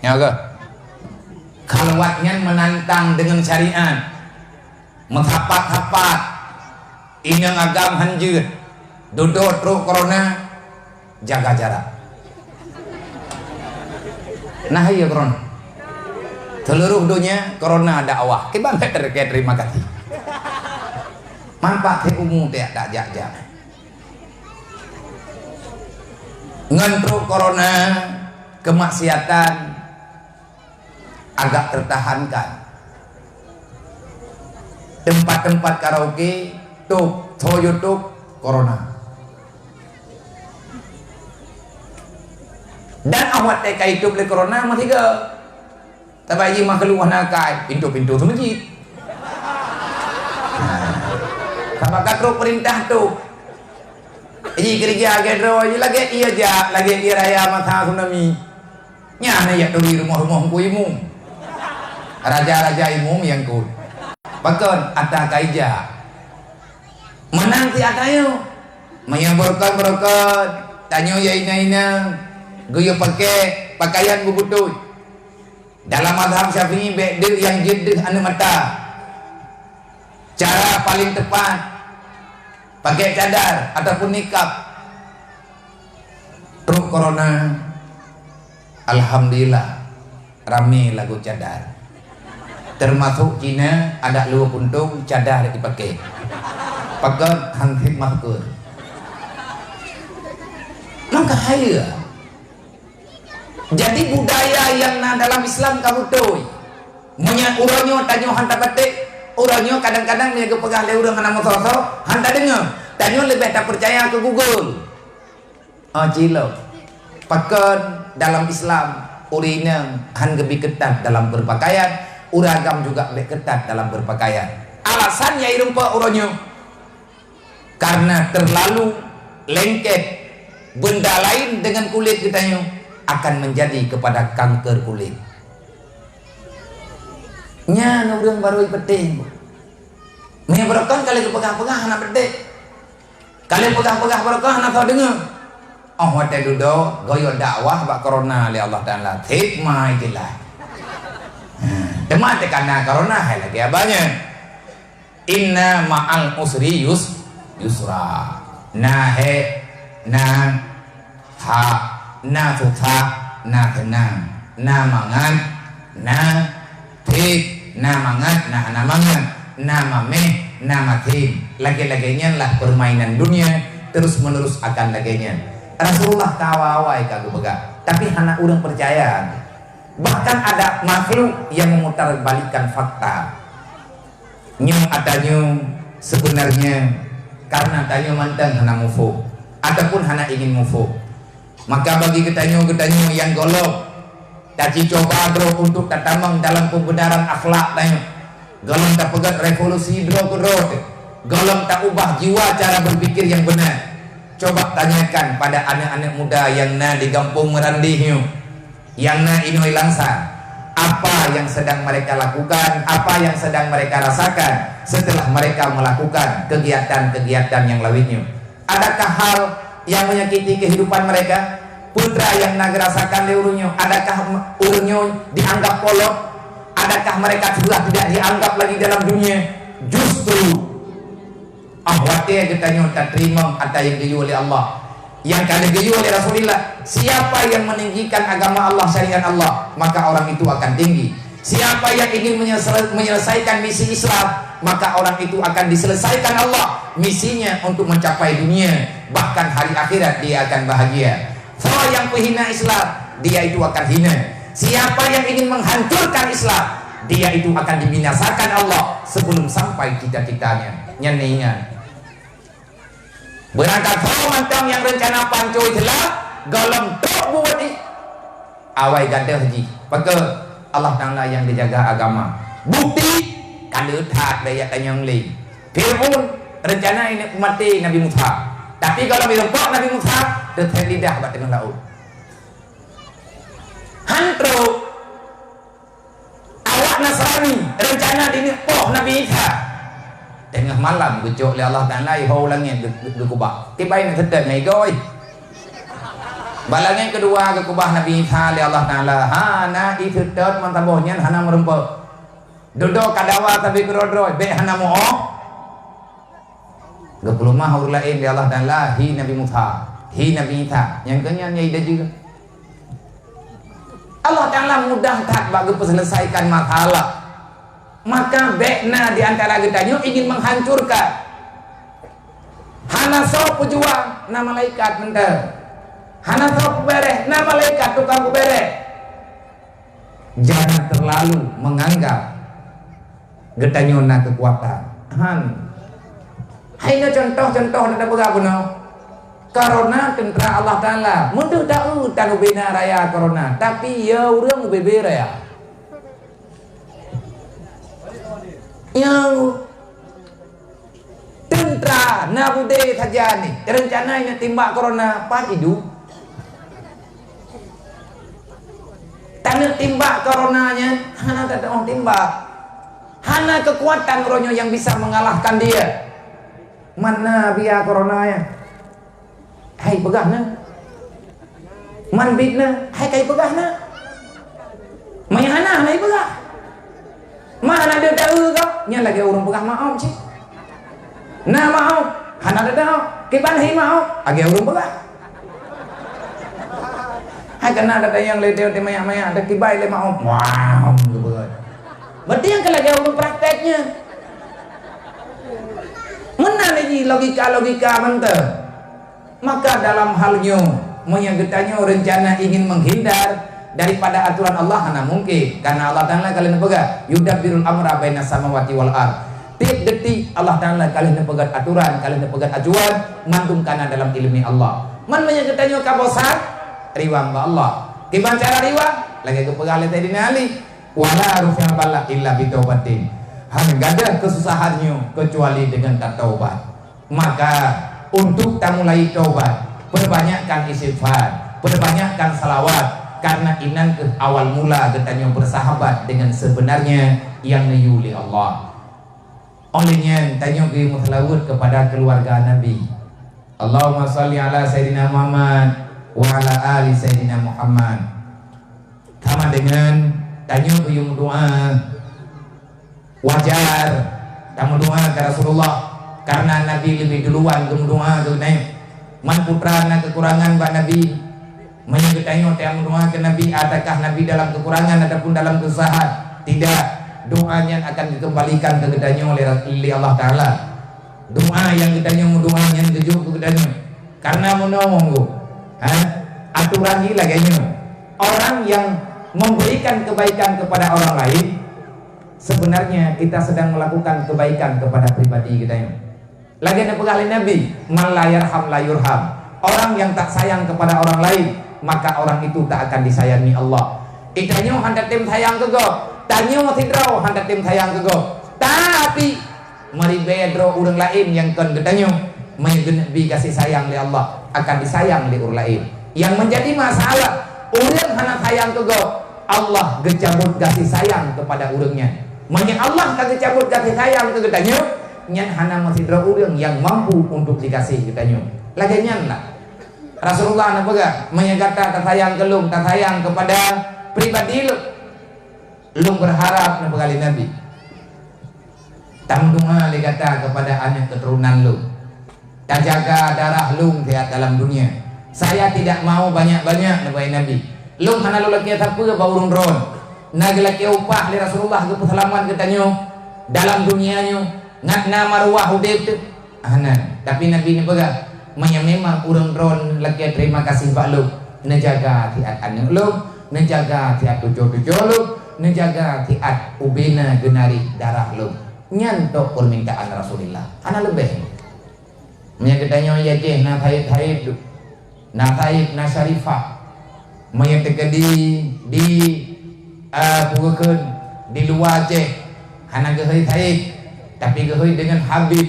Ya ke? Khalwatnya menantang dengan syariat, menghapat-hapat, inang agam hanjir, duduk truk corona, jaga jarak. Nah iya corona, seluruh dunia corona dakwah. Kita terima kasih. Manfaat umum tak jaga. Ngantruk corona kemaksiatan agak tertahankan. Tempat-tempat karaoke tuk YouTube corona. Dan awak teka itu beli corona masih ke tabayi mah keluar nakai pintu-pintu tu masjid. Sama katruk perintah tu. Iji kerja gedro lagi iya ja lagi di raya mata tsunami nyana ya tuli rumah-rumah ku imum raja-raja imum yang ku bakon ata kaija menang ti atayo menyamborkan berokot tanyo ya ina guyo pakai pakaian bubutuy dalam mazhab Syafi'i beda yang jedeh anu mata cara paling tepat pakai cadar ataupun nikab. Truk corona alhamdulillah rame lagu cadar, termasuk Cina ada luar puntung cadar dipakai pakai hansip masker. Maka haya jadi budaya yang dalam Islam kamu tuh punya uranyo tanyo hantar batik. Orangnya kadang-kadang dia kepegah le urang kana motor hantar dengar. Tanyo lebih tak percaya ke Google. Cilo. Pakai dalam Islam urina han lebih ketat dalam berpakaian, uragam juga lebih ketat dalam berpakaian. Alasannya irumpa orangnya karena terlalu lengket benda lain dengan kulit kitanya akan menjadi kepada kanker kulit. Nya urang baru penting. Nih berokah kali kepegah-pegah anak bedek. Kali pegah-pegah berokah anak kau dengar. Oh wate duduk goyo dakwah bak corona li Allah Taala. Hikmah itulah. Teman karena corona hai lagi abanya. Inna ma'al usri yusra. Nahe na ha na sukha na tenang na mangan na tik na mangan na mangan nama meh, nama tim. Lagi-laginya lah permainan dunia terus menerus akan laginya. Rasulullah kawawai kagak begak. Tapi anak orang percaya. Bahkan ada makhluk yang memutarbalikkan fakta. Nyum atanya sebenarnya karena tanya mantan hana mufo ataupun hana ingin mufo. Maka bagi ketanyo yang golok taci coba bro untuk tatamang dalam pembenaran akhlak tanya. Golong tak pegat revolusi bro golong tak ubah jiwa cara berpikir yang benar. Coba tanyakan pada anak-anak muda yang na di kampung merandihnya, yang na inoi langsa, apa yang sedang mereka lakukan, apa yang sedang mereka rasakan setelah mereka melakukan kegiatan-kegiatan yang lainnya. Adakah hal yang menyakiti kehidupan mereka? Putra yang nagerasakan leurunyo, adakah urunyo dianggap kolot? Adakah mereka sudah tidak dianggap lagi dalam dunia? Justru ahwatnya kita tak terima atau yang diyu oleh Allah, yang kali diyu oleh Rasulullah. Siapa yang meninggikan agama Allah, syariat Allah, maka orang itu akan tinggi. Siapa yang ingin menyelesaikan misi Islam, maka orang itu akan diselesaikan Allah misinya untuk mencapai dunia, bahkan hari akhirat dia akan bahagia. Orang yang menghina Islam, dia itu akan hina. Siapa yang ingin menghancurkan Islam, dia itu akan dibinasakan Allah sebelum sampai cita-citanya. Nyeningan berangkat mantang yang rencana panco itulah golong tok buat awai gadah haji. Maka Allah Ta'ala yang dijaga agama. Bukti kalau tak daya tanyang li. Fir'aun rencana ini mati Nabi Musa. Tapi kalau dirempok Nabi Musa tetap lidah buat tengah laut. Hantro awak Nasrani rencana dinipoh Nabi Isa. Tengah malam gecok oleh Allah Ta'ala ihau langit gekubah. Tiba-tiba sedang naik goi. Balangnya kedua gekubah Nabi Isa oleh Allah Ta'ala. Hana itu tet mantabohnya hana merempok. Duduk kadawa tapi kerodroy. Be hana mo'oh. Gepulumah huruf lain oleh Allah Ta'ala. Hi Nabi Musa, hi Nabi Isa. Yang kenyang nyaidah juga. Allah Ta'ala mudah tak bagi selesaikan masalah. Maka bekna di antara kita ingin menghancurkan. Hana sok pejuang na malaikat mental. Hana sok bereh na malaikat tukang bereh. Jangan terlalu menganggap getanyo na kekuatan. Hai na contoh-contoh na berapa no? Corona tentera Allah Ta'ala. Mudah tahu tanu bina raya corona. Tapi ya urang bebe raya. Yang tentera nabude saja nih rencananya timbak corona pas hidup tanah timbak coronanya hana tak mau timbak hana kekuatan ronyo yang bisa mengalahkan dia. Mana biar coronanya hai pegahna man bitna hai kai pegahna mayana hai pegah. Mana ada tahu kau? Nya lagi orang pegah mau sih. Nah mau, hana ada tahu. Kiban hi mau, agi orang pegah. Hai kena ada yang ledeo di maya-maya ada kibai le mau. Wow, berarti yang lagi orang prakteknya. Mana lagi logika mentah. Maka dalam halnya menyagetannya rencana ingin menghindar daripada aturan Allah hana mungkin karena Allah Ta'ala kalian pegang yudabbirul amra baina samawati wal ard. Tiap detik Allah Ta'ala kalian pegang aturan, kalian pegang ajuan mantung kana dalam ilmu Allah. Man menyagetannya kabosan riwang ba Allah. Tiba cara riwang lagi kepegang le tadi ali wala rufi'a bala illa bitaubatin. Hanya ada kesusahannya kecuali dengan taubat. Maka untuk kita mulai taubat, perbanyakkan istighfar, perbanyakkan salawat. Karena inan ke awal mula getanya bersahabat dengan sebenarnya yang nayuli Allah. Olehnya tanya ke mutlawud kepada keluarga Nabi. Allahumma salli ala Sayyidina Muhammad wa ala ali Sayyidina Muhammad. Sama dengan tanya ke yung doa wajar kamu doa ke Rasulullah karena Nabi lebih duluan kamu doa ke Nabi. Man putra na kekurangan Mbak Nabi menyebutkannya yang mendoakan Nabi, adakah Nabi dalam kekurangan ataupun dalam kesusahan? Tidak. doanya akan dikembalikan ke gedanya oleh Allah Ta'ala. Doa yang gedanya doanya tujuh ke gedanya karena menolong aturan gila kayaknya orang yang memberikan kebaikan kepada orang lain sebenarnya kita sedang melakukan kebaikan kepada pribadi kita ini. Lagi ada pegawai Nabi, man la yarham la yurham. Orang yang tak sayang kepada orang lain, maka orang itu tak akan disayangi Allah. Ikannya hendak tim sayang ke go, tanya mau tidrau hendak tim sayang ke go. Tapi mari bedro orang lain yang kan gedanya mengenapi kasih sayang oleh Allah akan disayang oleh orang lain. Yang menjadi masalah orang hendak sayang ke go, Allah gecabut kasih sayang kepada orangnya. Manya Allah kasih cabut kasih sayang ke gedanya, nyan hana masih orang yang mampu untuk dikasih gedanya. Lagi nyan lah. Rasulullah nak pegang, menyatakan tak sayang ke lum, tak sayang kepada pribadi lu. Lum berharap nak pegali Nabi. Tanggungan dia kata kepada anak keturunan lu. Tak jaga darah lum sehat dalam dunia. Saya tidak mau banyak-banyak nak Nabi. Lum hana lu laki siapa baurun ron. Naga laki upah li Rasulullah ke persalaman katanya dalam dunianya ngat nama ruah udip tu tapi Nabi ni pegang memang urang ron laki terima kasih pak lu nejaga tiat anak lu nejaga tiat tujuh-tujuh lu nejaga tiat ubena genari darah lu nyantok permintaan Rasulullah anak lebih menyakitanya ya je na taib na syarifah menyatakan di pugakeun di luar je hana geuheui taib tapi geuheui dengan Habib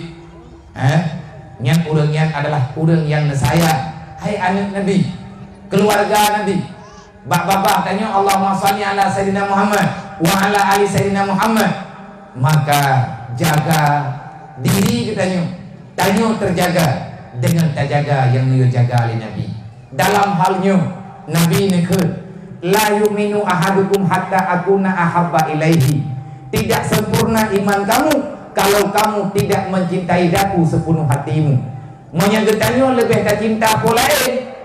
nyan urang nyan adalah urang yang saya hai anak Nabi keluarga Nabi bak-babak tanya Allahumma shalli ala sayyidina Muhammad wa ala ali sayyidina Muhammad maka jaga diri katanya tanya terjaga dengan terjaga yang dia jaga oleh Nabi dalam halnya Nabi nekeun la yu'minu ahadukum hatta akuna ahabba ilaihi. Tidak sempurna iman kamu kalau kamu tidak mencintai daku sepenuh hatimu. Menyagetannya lebih tak cinta pula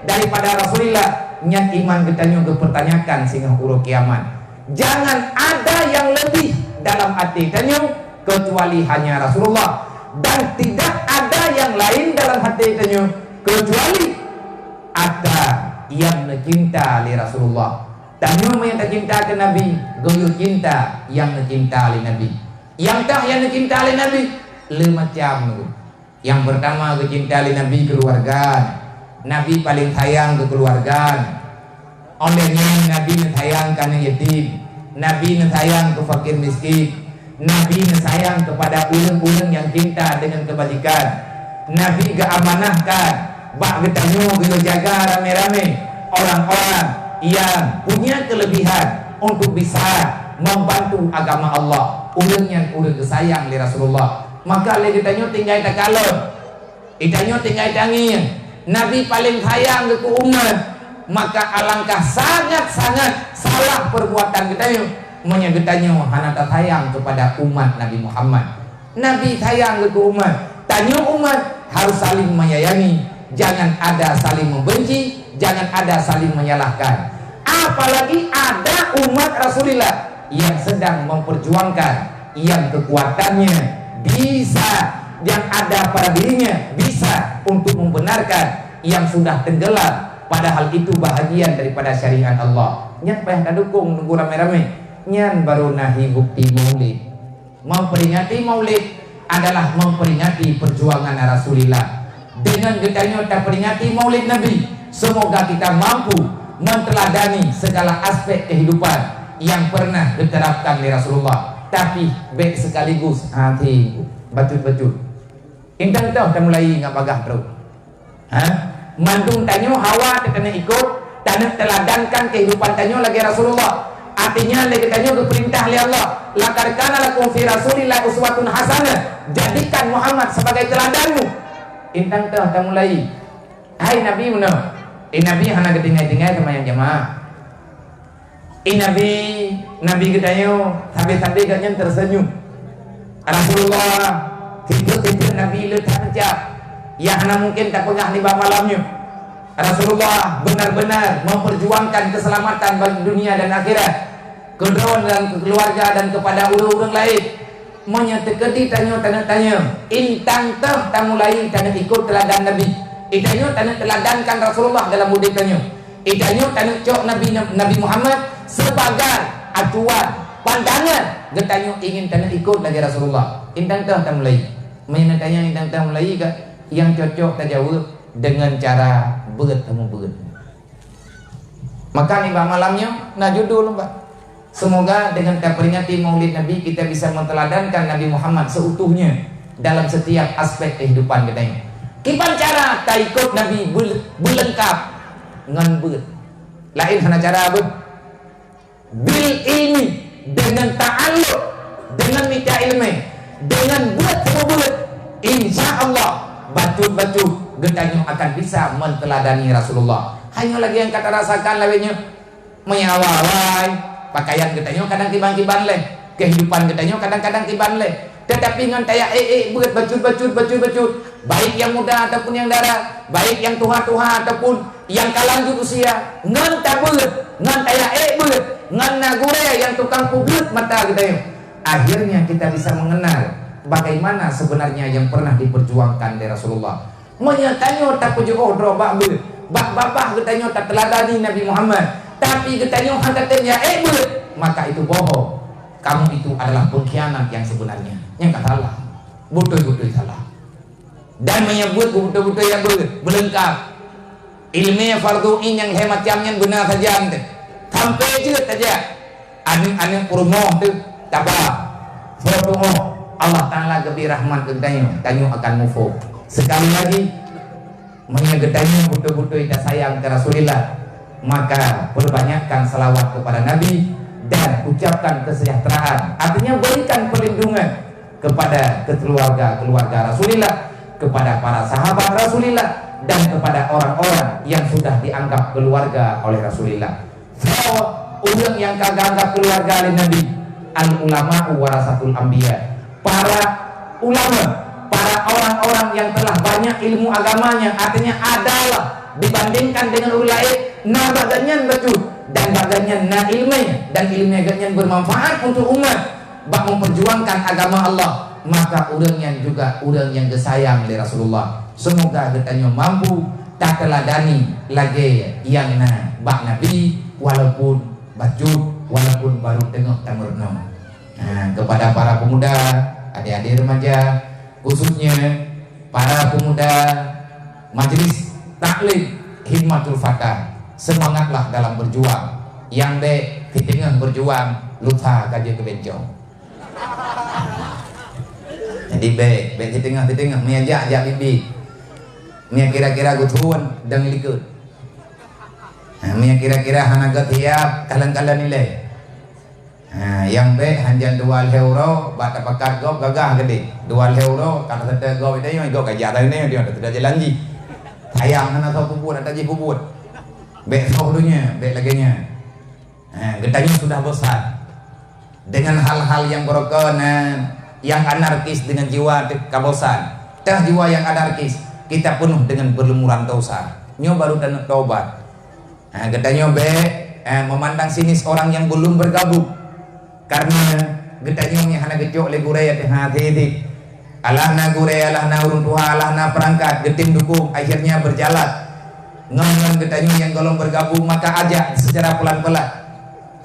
daripada Rasulullah. Nyat iman getanyo dipertanyakan sehingga huruf kiamat. Jangan ada yang lebih dalam hati getanyo kecuali hanya Rasulullah dan tidak ada yang lain dalam hati getanyo kecuali ada yang mencinta li Rasulullah. Tanyo yang tak cinta ke Nabi, goyo cinta yang mencinta li Nabi. Yang tak yang mencinta li Nabi, le macam. Yang pertama kecinta li Nabi keluarga. Nabi paling sayang ke keluarga. Olehnya Nabi sayang karena yatim. Nabi sayang ke fakir miskin. Nabi sayang kepada ulun-ulun yang cinta dengan kebajikan. Nabi keamanahkan. Bak getanyo goyo jaga rame-rame orang-orang yang punya kelebihan untuk bisa membantu agama Allah. Ulun yang ulun kesayang li Rasulullah. Maka le ditanya tinggal tak kalon. Ditanya tinggal tangin. Nabi paling sayang ke umat. Maka alangkah sangat-sangat salah perbuatan kita menyebutnya hana tak sayang kepada umat Nabi Muhammad. Nabi sayang ke umat. Tanya umat harus saling menyayangi. Jangan ada saling membenci, jangan ada saling menyalahkan. Apalagi ada umat Rasulullah yang sedang memperjuangkan, yang kekuatannya bisa, yang ada pada dirinya bisa untuk membenarkan yang sudah tenggelam. Padahal itu bahagian daripada syariat Allah. Nyan payah dukung nunggu rame-rame. Nyan baru nahi bukti maulid. Memperingati maulid adalah memperingati perjuangan Rasulullah. Dengan getahnya kita peringati maulid Nabi, semoga kita mampu menteladani segala aspek kehidupan yang pernah diterapkan oleh Rasulullah. Tapi baik sekaligus hati bacut-bacut. Intang tahu kita mulai ngapagah terus. Mandung tanyo hawa kena ikut, tanah teladankan kehidupan tanyo lagi Rasulullah. Artinya lagi tanyo keperintah oleh Allah. Laqad kana lakum fi Rasulillah uswatun hasanah. Jadikan Muhammad sebagai teladanmu. Intang tahu kita mulai. Hai Nabi mana? Nabi hana ketinggal-tinggal sama yang jamaah. Nabi katanya sampai-sampai katanya tersenyum. Rasulullah tidur Nabi letak kejap. Ya hana mungkin tak pengah di malamnya. Rasulullah benar-benar memperjuangkan keselamatan bagi dunia dan akhirat. kedron dan keluarga dan kepada orang-orang lain menyetekedi tanya intang teh tamu lain tanah ikut teladan Nabi itanyo tanah teladankan Rasulullah dalam mudik tanyo itanyo tanah cok Nabi Muhammad sebagai acuan pandangan getanyo ingin tanah ikut lagi Rasulullah intang teh tamu lain menyenangkannya intang teh mulai yang cocok tajawab dengan cara berat kamu berat maka nih Pak malamnya nah judul Pak semoga dengan kita peringati maulid Nabi kita bisa menteladankan Nabi Muhammad seutuhnya dalam setiap aspek kehidupan kita ini. Kipan cara kita ikut Nabi belengkap ngan beut. Lain hana cara beut. Bil ilmi dengan ta'alluq dengan mita ilmi dengan buat semua buat insya Allah batu-batu getanyo akan bisa menteladani Rasulullah. Hanya lagi yang kata rasakan lainnya menyawawai pakaian getanyo kadang tiban-tiban leh kehidupan getanyo kadang-kadang tiban leh tetapi ngan taya buat bacut baik yang muda ataupun yang darah baik yang tua-tua ataupun yang kalanjut usia ngan tabut ngan taya buat ngan nagure yang tukang publik mata getanyo akhirnya kita bisa mengenal bagaimana sebenarnya yang pernah diperjuangkan dari Rasulullah menyatanyo tak pujuk odro bak-babah getanyo tak teladani Nabi Muhammad tapi getanyo hantatnya maka itu bohong kamu itu adalah pengkhianat yang sebenarnya yang katalah butuh-butuh salah dan menyebut butuh-butuh yang belengkap ilmiah fardu'in yang hemat jamnya benar saja sampai juga saja aneh-aneh purmoh itu tabah fardu'oh Allah Ta'ala kebi rahmat getanyo akan mufo sekali lagi menyegetanyo butuh-butuh kita sayang ke Rasulullah maka perbanyakkan salawat kepada Nabi dan ucapkan kesejahteraan artinya berikan perlindungan kepada keluarga Rasulullah kepada para sahabat Rasulullah dan kepada orang-orang yang sudah dianggap keluarga oleh Rasulullah so orang yang kagak anggap keluarga oleh Nabi al ulama warasatul anbiya para ulama para orang-orang yang telah banyak ilmu agamanya artinya adalah dibandingkan dengan ulama nah baganyan betul dan baganyan nah ilmunya dan ilmunya ganyan bermanfaat untuk umat bak memperjuangkan agama Allah maka urangnya juga urang yang gesayang dari Rasulullah semoga kita mampu tak teladani lagi yang bak Nabi walaupun bacut walaupun baru tengok tamurno kepada para pemuda adik-adik remaja khususnya para pemuda majelis taklim himmatul fatah semangatlah dalam berjuang yang di tengah berjuang lupa kaji kebencong jadi di tengah miajak bibi mia kira-kira gutuan dan likut mia kira-kira hanagat hiap kalan-kalan nilai yang hanjan 2 euro bata pakat go gagah gede 2 euro kata tete go itu yang go kajaran ini dia tidak jalan ji sayang hana tahu kubur ada ji kubur dulunya laginya getahnya sudah bosan dengan hal-hal yang berkenan yang anarkis dengan jiwa kabosan jiwa yang anarkis kita penuh dengan berlumuran dosa nyo baru dan tobat getahnya memandang sinis orang yang belum bergabung karena getahnya hana gecok le guraya teh hati alahna guraya alahna urun tuha alahna perangkat getim dukung akhirnya berjalan ngan getanyo yang golong bergabung maka ajak secara pelan-pelan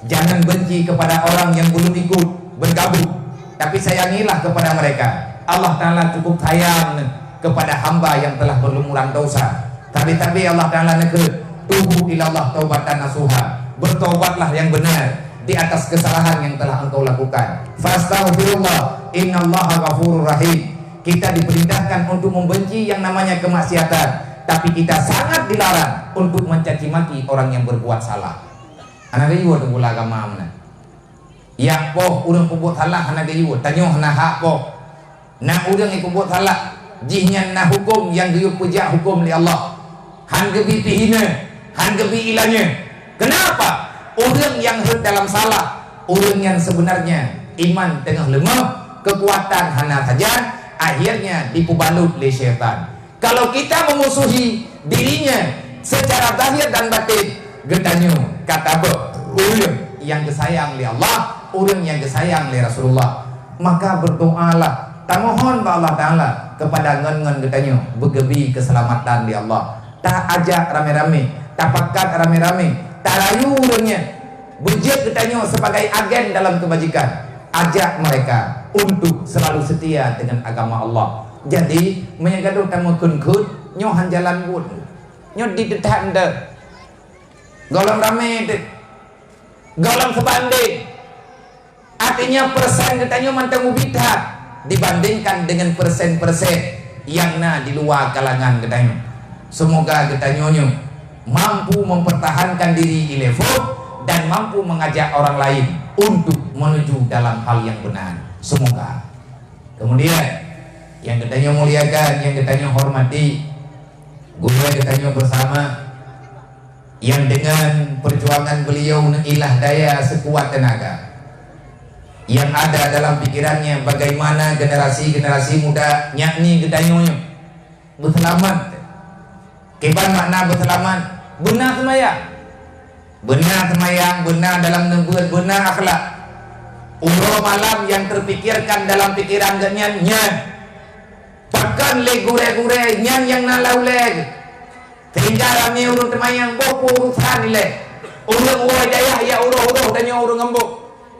jangan benci kepada orang yang belum ikut bergabung tapi sayangilah kepada mereka Allah Ta'ala cukup sayang kepada hamba yang telah berlumuran dosa tapi Allah Ta'ala neke tubu ilallah taubatan nasuha bertobatlah yang benar di atas kesalahan yang telah engkau lakukan fastaghfirullah innallaha ghafurur rahim kita diperintahkan untuk membenci yang namanya kemaksiatan tapi kita sangat dilarang untuk mencaci maki orang yang berbuat salah. Anak gayuh tu gula agama mana? Ya poh urang berbuat salah anak gayuh, tanyo hana hak poh. Nah urang yang berbuat salah, jihnya na hukum yang gayuh puja hukum li Allah. Han gebi pihina, han gebi ilanya. Kenapa? Urang yang dalam salah, urang yang sebenarnya iman tengah lemah, kekuatan hana saja, akhirnya dipubalut oleh syaitan. Kalau kita memusuhi dirinya secara zahir dan batin, getanyo kata yang kesayang oleh Allah, orang yang kesayang oleh Rasulullah. Maka berdoalah, tak mohon ba Allah Ta'ala kepada ngen-ngen katanya bergebi keselamatan di Allah. Tak ajak rame-rame, tak pakat rame-rame, tak rayu orangnya bejek katanya sebagai agen dalam kebajikan. Ajak mereka untuk selalu setia dengan agama Allah. Jadi menyagaduh tamu kun-kun nyohan jalan pun nyoh di detak anda golong rame dek, golong sebanding. Artinya persen katanya mantang ubita dibandingkan dengan persen-persen yang di luar kalangan katanya. Semoga katanya mampu mempertahankan diri level dan mampu mengajak orang lain untuk menuju dalam hal yang benar. Semoga. Kemudian yang katanya muliakan, yang katanya hormati, gue katanya bersama yang dengan perjuangan beliau ilah daya sekuat tenaga yang ada dalam pikirannya bagaimana generasi-generasi muda yakni katanya berselamat. Keban makna berselamat, benar semayang, benar semayang, benar dalam nebuat, benar akhlak. Umroh malam yang terpikirkan dalam pikiran nyan pakan le gure-gure nyan yang nalauleg sehingga rame urung temayang bopo urusan le urung uai dayah ya uruh tanya urung ngembuk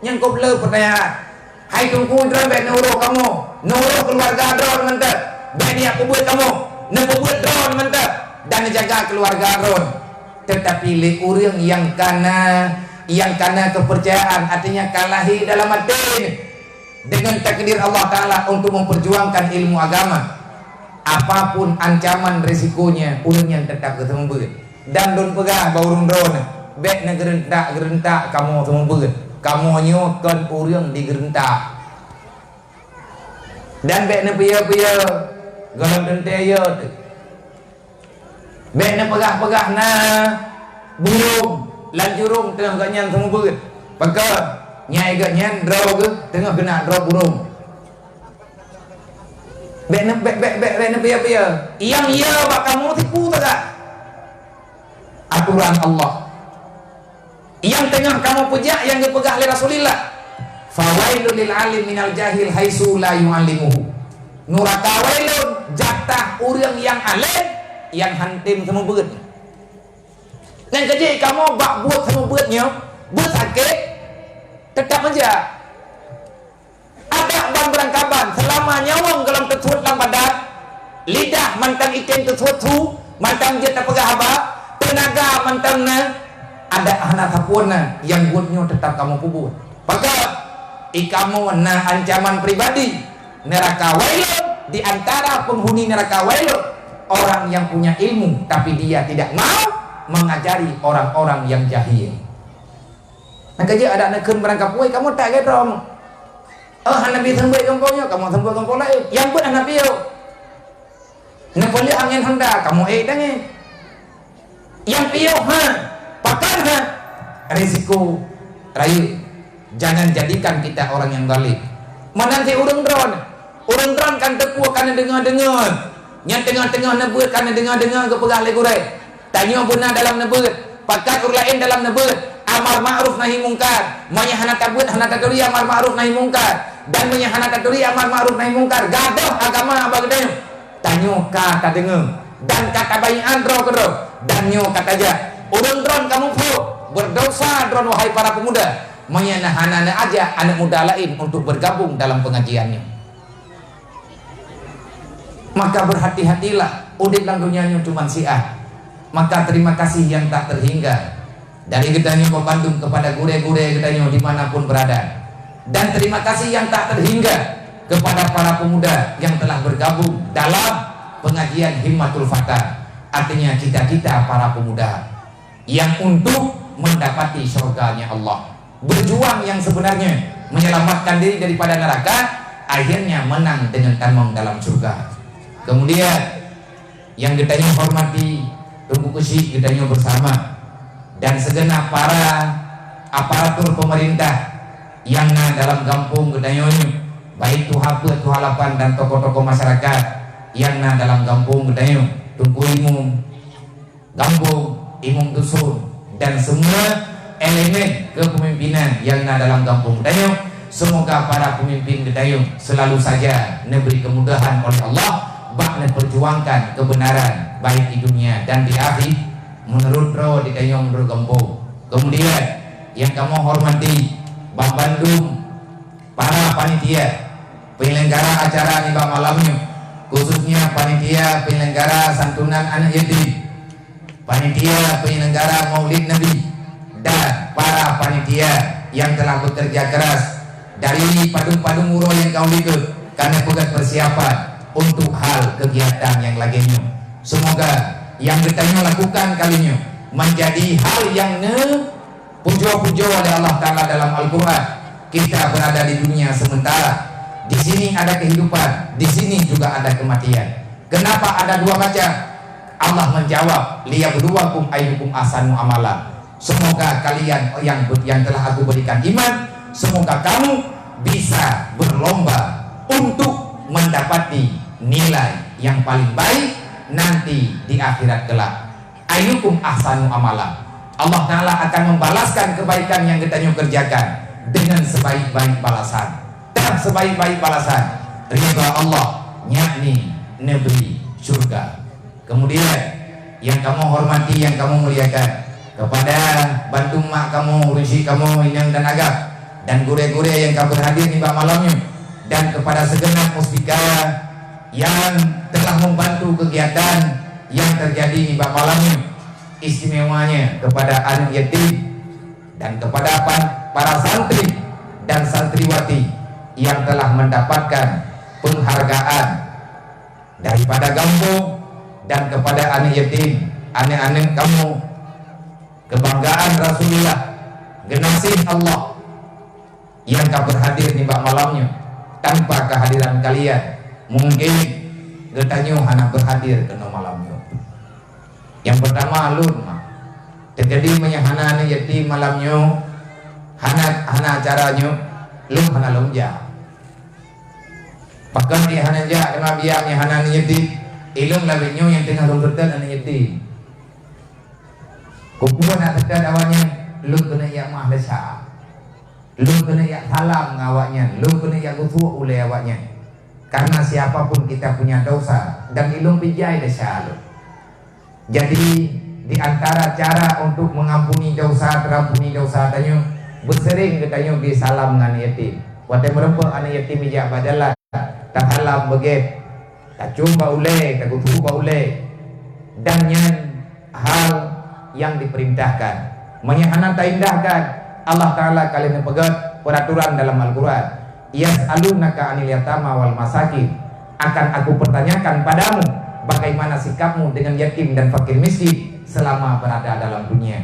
yang kau bela pertanyaan hai tungku dron bet uruh kamu uruh keluarga dron mentah bet ni aku buat kamu buat dron mentah dan jaga keluarga dron. Tetapi le urang yang kana kepercayaan, artinya kalahi dalam hati dengan takdir Allah Ta'ala untuk memperjuangkan ilmu agama. Apapun ancaman risikonya, urang yang tetap ketemu beut. Dan don pegah baurung drone, bet na gerentak kamu ketemu beut. Kamu nyokon urang digerentak. Dan bet na piya-piya golong dentaya. Bet na pegah-pegah na burung lanjurung tengah ganyan semua beut. Maka nyai ganyan draw ke tengah kena draw burung. Bet piya-piya. Yang iya bak kamu tipu tak? Aturan Allah. Yang tengah kamu pejak yang dipegah oleh Rasulullah. Fawailul lil alim minal jahil haitsu la yu'allimuhu. Nuraka wailun jatah urang yang alim yang hantim semua beut. Dan kerja kamu bak buat semua beutnya, buat sakit, tetap aja. Ada ban berangkaban selama nyawang dalam tersebut dalam badan, lidah mantan ikan tersebut tu, mantan dia tak pegah apa, tenaga mantan ada anak sapuna yang buatnya tetap kamu kubur. Maka ikamu ancaman pribadi neraka wailun di antara penghuni neraka wailun orang yang punya ilmu tapi dia tidak mau mengajari orang-orang yang jahil. Nak kerja ada nak kun berangkap woi kamu tak gedong. Nabi sembah kampungnya kamu sembah kampung lain. Yang pun Nabi yo. Nak boleh angin hendak kamu dangi. Yang piyo pakan risiko rayu. Jangan jadikan kita orang yang zalim. Mana si urang drone kan tepu kan dengar-dengar. Yang tengah-tengah nebeut kan dengar-dengar ke pegah legure. Tanya benar dalam nebeut, pakat urang lain dalam nebeut, amar ma'ruf nahi mungkar, menyahana tabut hana taturi amar ma'ruf nahi mungkar, dan menyahana taturi amar ma'ruf nahi mungkar. Gadah agama apa gedenya? Tanyo ka dengar, dan kata bayian dro kedro, dan nyo kata aja. Urang dron kamu pu berdosa dron wahai para pemuda, menyahana aja anak muda lain untuk bergabung dalam pengajiannya. Maka berhati-hatilah, udip lang dunianya cuma siah. Maka terima kasih yang tak terhingga dari kitanya ke Bandung kepada gure-gure kitanya dimanapun berada, dan terima kasih yang tak terhingga kepada para pemuda yang telah bergabung dalam pengajian Himmatul Fatah. Artinya kita para pemuda yang untuk mendapati surganya Allah, berjuang yang sebenarnya menyelamatkan diri daripada neraka, akhirnya menang dengan tamang dalam surga. Kemudian yang kitanya hormati tunggu kesih kitanya bersama dan segenap para aparatur pemerintah yang dalam kampung kitanya baik tuhapeut tuhalapan dan tokoh-tokoh masyarakat yang dalam kampung kitanya tunggu imum kampung imum dusun dan semua elemen kepemimpinan yang ada dalam kampung Gedayung. Semoga para pemimpin Gedayung selalu saja diberi kemudahan oleh Allah bak perjuangkan kebenaran baik di dunia dan di akhirat menurut Ro di Gedayung bergembung. Kemudian yang kamu hormati Bang Bandung, para panitia penyelenggara acara nibak malamnya, khususnya panitia penyelenggara santunan anak yatim, panitia penyelenggara Maulid Nabi, dan para panitia yang telah bekerja keras dari padung-padung muro yang kau ikut karena pegat persiapan untuk hal kegiatan yang lainnya. Semoga yang kita lakukan kalinya menjadi hal yang pujo-pujo oleh Allah Ta'ala dalam Al-Quran. Kita berada di dunia sementara, di sini ada kehidupan, di sini juga ada kematian. Kenapa ada dua macam? Allah menjawab, liyabluwakum ayyukum ahsanu amala. Semoga kalian yang telah aku berikan iman, semoga kamu bisa berlomba untuk mendapati nilai yang paling baik nanti di akhirat kelak. Ayyukum ahsanu amala. Allah Ta'ala akan membalaskan kebaikan yang kita kerjakan dengan sebaik-baik balasan. Dan sebaik-baik balasan ridha Allah, yakni negeri surga. Kemudian yang kamu hormati, yang kamu muliakan, kepada bantu mak kamu, rusi kamu, inang dan agak, dan gure-gure yang kamu berhadir di malamnya, dan kepada segenap muspika yang telah membantu kegiatan yang terjadi di malamnya, istimewanya kepada anak yatim dan kepada para santri dan santriwati yang telah mendapatkan penghargaan daripada kampung, dan kepada anak yatim, anak-anak kamu, kebanggaan Rasulullah, generasi Allah yang kau berhadir di malamnya. Tanpa kehadiran kalian mungkin getanyo hana berhadir ke malamnya. Yang pertama alun terjadi menyahana anak yatim malamnya, hana acaranya lu hana lonja. Bahkan dia hana ja lima biang yang hana anak yatim ilung labinyo yang tengah lombertan anak yatim. Kupuan nak tekan awaknya, lu kena yang mah lesa, lu kena yang salam ngawaknya, lu kena yang kutu oleh awaknya. Karena siapapun kita punya dosa dan ilung pijai lesa lu. Jadi di antara cara untuk mengampuni dosa, terampuni dosa tanya, bersering katanya di salam dengan yatim. Wadah merempa anak yatim ijak badalah, tak halam beget, tak cuma oleh, tak kutu oleh, dan yang hal yang diperintahkan, menyahana tak indahkan. Allah Ta'ala kalian pegat peraturan dalam Al-Quran, yas'alunaka anil yatama wal masakin, akan aku pertanyakan padamu bagaimana sikapmu dengan yatim dan fakir miskin selama berada dalam dunia.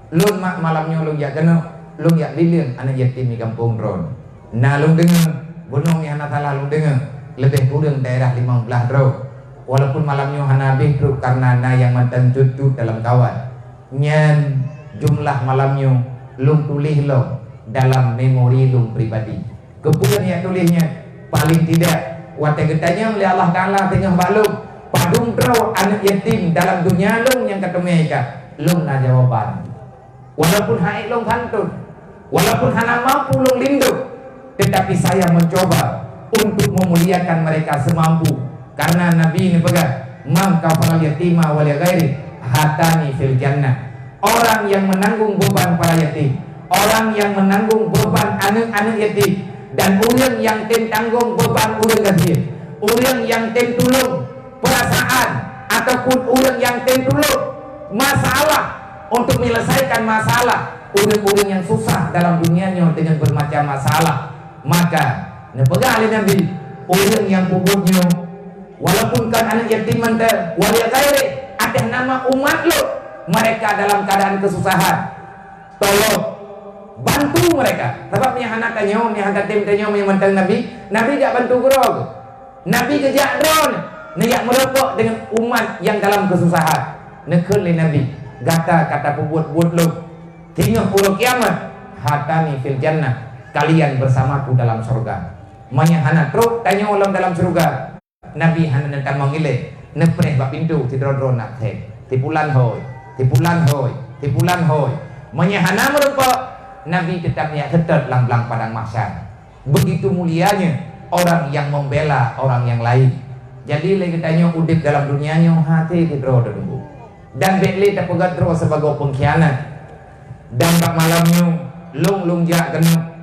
Lun mak malamnya lu ya kena, lu ya lilin anak yatim di kampung Ron. Nah lu dengar, gunung yang anak salah lu dengar, lebih kurang daerah 15 Ron. Walaupun malamnya hana bihru karena na yang mantan cucu dalam kawan. Nyan jumlah malamnya lung tulis lo dalam memori lung pribadi. Kemudian yang tulisnya paling tidak wate getanya oleh Allah Ta'ala tengah balung padung draw anak yatim dalam dunia lung yang ketemu mereka lung na jawaban. Walaupun haik lung hantun, walaupun hana mampu lung lindung, tetapi saya mencoba untuk memuliakan mereka semampu. Karena Nabi ini pegang man kafal yatima wal ghairi hatani fil jannah. Orang yang menanggung beban para yatim, orang yang menanggung beban anak-anak yatim, dan orang yang tanggung beban orang kafir, orang yang tolong perasaan ataupun orang yang tolong masalah untuk menyelesaikan masalah orang-orang yang susah dalam dunianya dengan bermacam masalah. Maka pegang oleh Nabi orang yang puputnya walaupun kan anak yatim mantar wali ghairi atas nama umat lo, mereka dalam keadaan kesusahan, tolong bantu mereka. Sebab yang anak tanya, yang anak tim tanya, yang mantan Nabi gak bantu gerog, Nabi kejak drone, nak merokok dengan umat yang dalam kesusahan. Nekul Nabi, kata pubut lo, tinggal pulau kiamat, hatani fil jannah, kalian bersamaku dalam surga. Manya truk tanya ulang dalam surga. Nabi hana nanti mengilih, nepre bak pintu tidro nak he, tipulan hoy, menyahana merupa Nabi tetap niat tetap lang-lang padang mahsyar. Begitu mulianya orang yang membela orang yang lain. Jadi lagi tanya udip dalam dunianya hati kita dulu. Dan bekli tak pegat terus sebagai pengkhianat. Dan bak malamnya lung jak kena.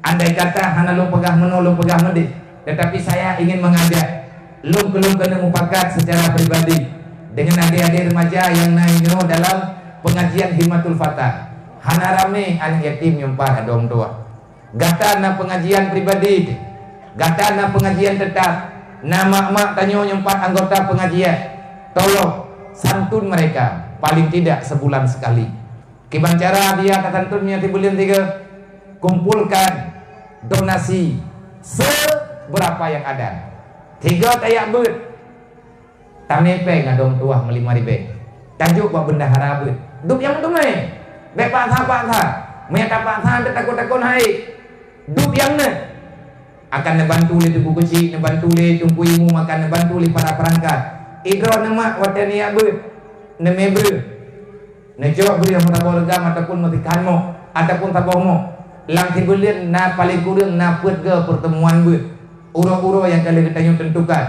Andai kata hana lung pegah menolong pegah medis. Tetapi saya ingin mengajak lung kena mufakat secara pribadi dengan adik-adik remaja yang naik dalam pengajian Himmatul Fatah. Hana rame anak yatim nyumpah adong tua. Gata na pengajian pribadi, gata na pengajian tetap. Nama mak tanya nyumpah anggota pengajian. Tolong santun mereka paling tidak sebulan sekali. Kiban cara dia kata santunnya di bulan 3 kumpulkan donasi seberapa yang ada. 3 tayak bet. Tamepe ngadong tuah melima ribe. Tajuk buat bendahara bet. Dup yang tu mai. Bek pak tha. Mereka pak tha takut-takut hai. Dup yang ne akan nebantu le tubuh kecil, nebantu le tungku imu makan, nebantu le para perangkat. Idro nama watani abut, nemebre. Nejok beri yang tabor legam ataupun matikanmu ataupun tabormu. Lang tibulian na paling kurang na put ke pertemuan bu. Uro-uro yang kalian ditanya tentukan.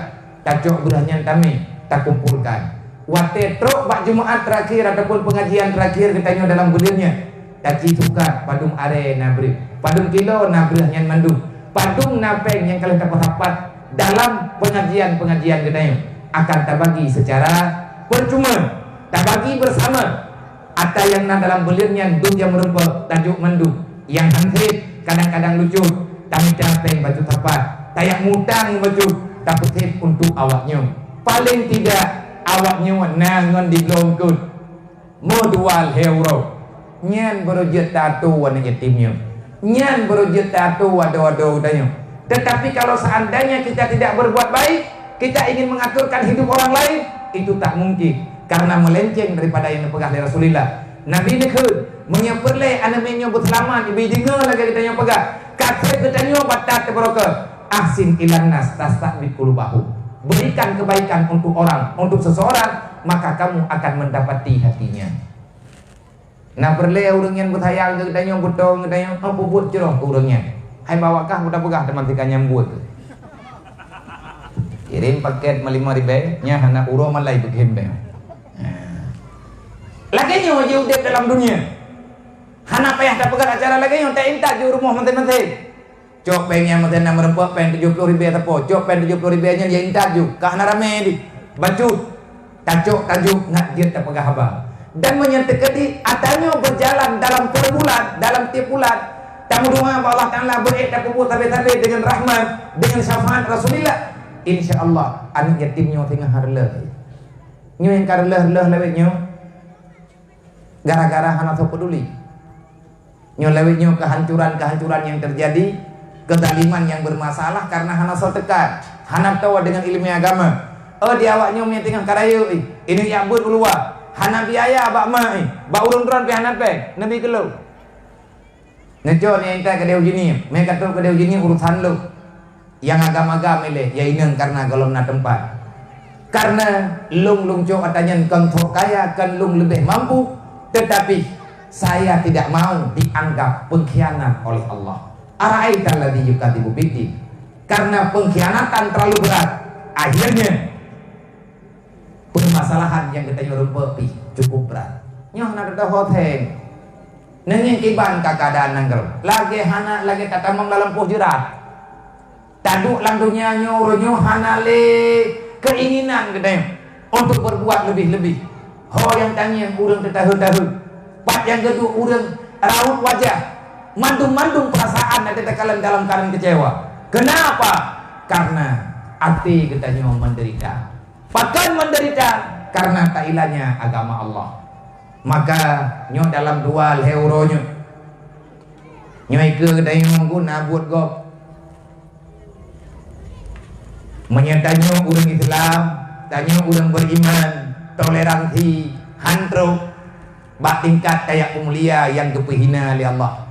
Tajok berahnya kami tak kumpulkan. Wate truk bak Jumaat terakhir ataupun pengajian terakhir ditanya dalam bulannya. Taci tukar padum are nabri. Padum kilo nabri yang mandu. Padum napeng yang kalian dapat dalam pengajian ditanya akan terbagi secara percuma, terbagi bersama. Atau yang dalam bulannya dunia merupa tajuk mandu. Yang hansip kadang-kadang lucu. Kami capeng baju tapat. Tayak mutang baju tapi untuk awaknya. Paling tidak awaknya nangon di longkut modual hero nyan berujud tatu wana yatimnya, nyan berujud tatu wado-wado tanya. Tetapi kalau seandainya kita tidak berbuat baik, kita ingin mengaturkan hidup orang lain, itu tak mungkin karena melenceng daripada yang dipegang oleh Rasulullah. Nabi nekut menyeperle anaknya berselamat ibu dengar lagi kita yang pegang kata katanya batat keberokah ahsin ilan nas tastabid qulubahu. Berikan kebaikan untuk orang, untuk seseorang, maka kamu akan mendapati hatinya. Nah perle orang yang bertayang katanya butong katanya apa buat cerah orangnya. Hai bawakah udah pegah teman tikannya buat. Kirim paket 5.000 nya hana uro malai begim be. Lagi nyo je udep dalam dunia. Hana payah tak pegang acara lagi nyo tak intak je rumah menteri-menteri. Cok pengnya meten nama rempok peng 70.000 tapo. Cok peng 70.000 nya dia intak ju. Kah na rame di. Bacut. Tajuk nak dia tak pegah haba. Dan menyatakan di atanya berjalan dalam per bulan, dalam tiap bulan. Tamu doa Allah Taala beri tak kubur tabe-tabe dengan rahmat, dengan syafaat Rasulullah. Insyaallah anak yatimnya tengah harleh. Nyo yang karleh lewetnya gara-gara hana tak peduli. Nyo lewetnya kehancuran yang terjadi, kezaliman yang bermasalah karena hana so tekan, hana tahu dengan ilmu agama. Di awaknya yang tengah karayu ini yang buat ulua. Hana biaya abak mai, ba urun-urun pe hana pe, nabi kelo. Nejo ni entai kadeu jini, me kata kadeu jini urusan lu. Yang agama-agama le, ya ineng karena golong na tempat. Karena lung cok katanya kang kaya kan lung lebih mampu, tetapi saya tidak mau dianggap pengkhianat oleh Allah. Ara'aita alladzi yukadzibu bid. Karena pengkhianatan terlalu berat, akhirnya permasalahan yang kita nyuruh cukup berat. Nyoh nak ada hotel, nengin kiban kakadaan nangger. Lagi hana lagi kata mong dalam jerat. Taduk lang dunia nyo hana le keinginan kita untuk berbuat lebih-lebih. Ho yang tanya urang tertahu-tahu. Pat yang kedua urang raut wajah, mandung-mandung perasaan ada tekalan dalam keadaan kecewa. Kenapa? Karena hati kita nyo menderita. Bahkan menderita karena tailanya agama Allah. Maka nyo dalam dua euro nyo ke dayu guna buat gop menyatanya orang Islam, tanya orang beriman, toleransi, hantro, bak tingkat kayak mulia yang kepehina oleh Allah.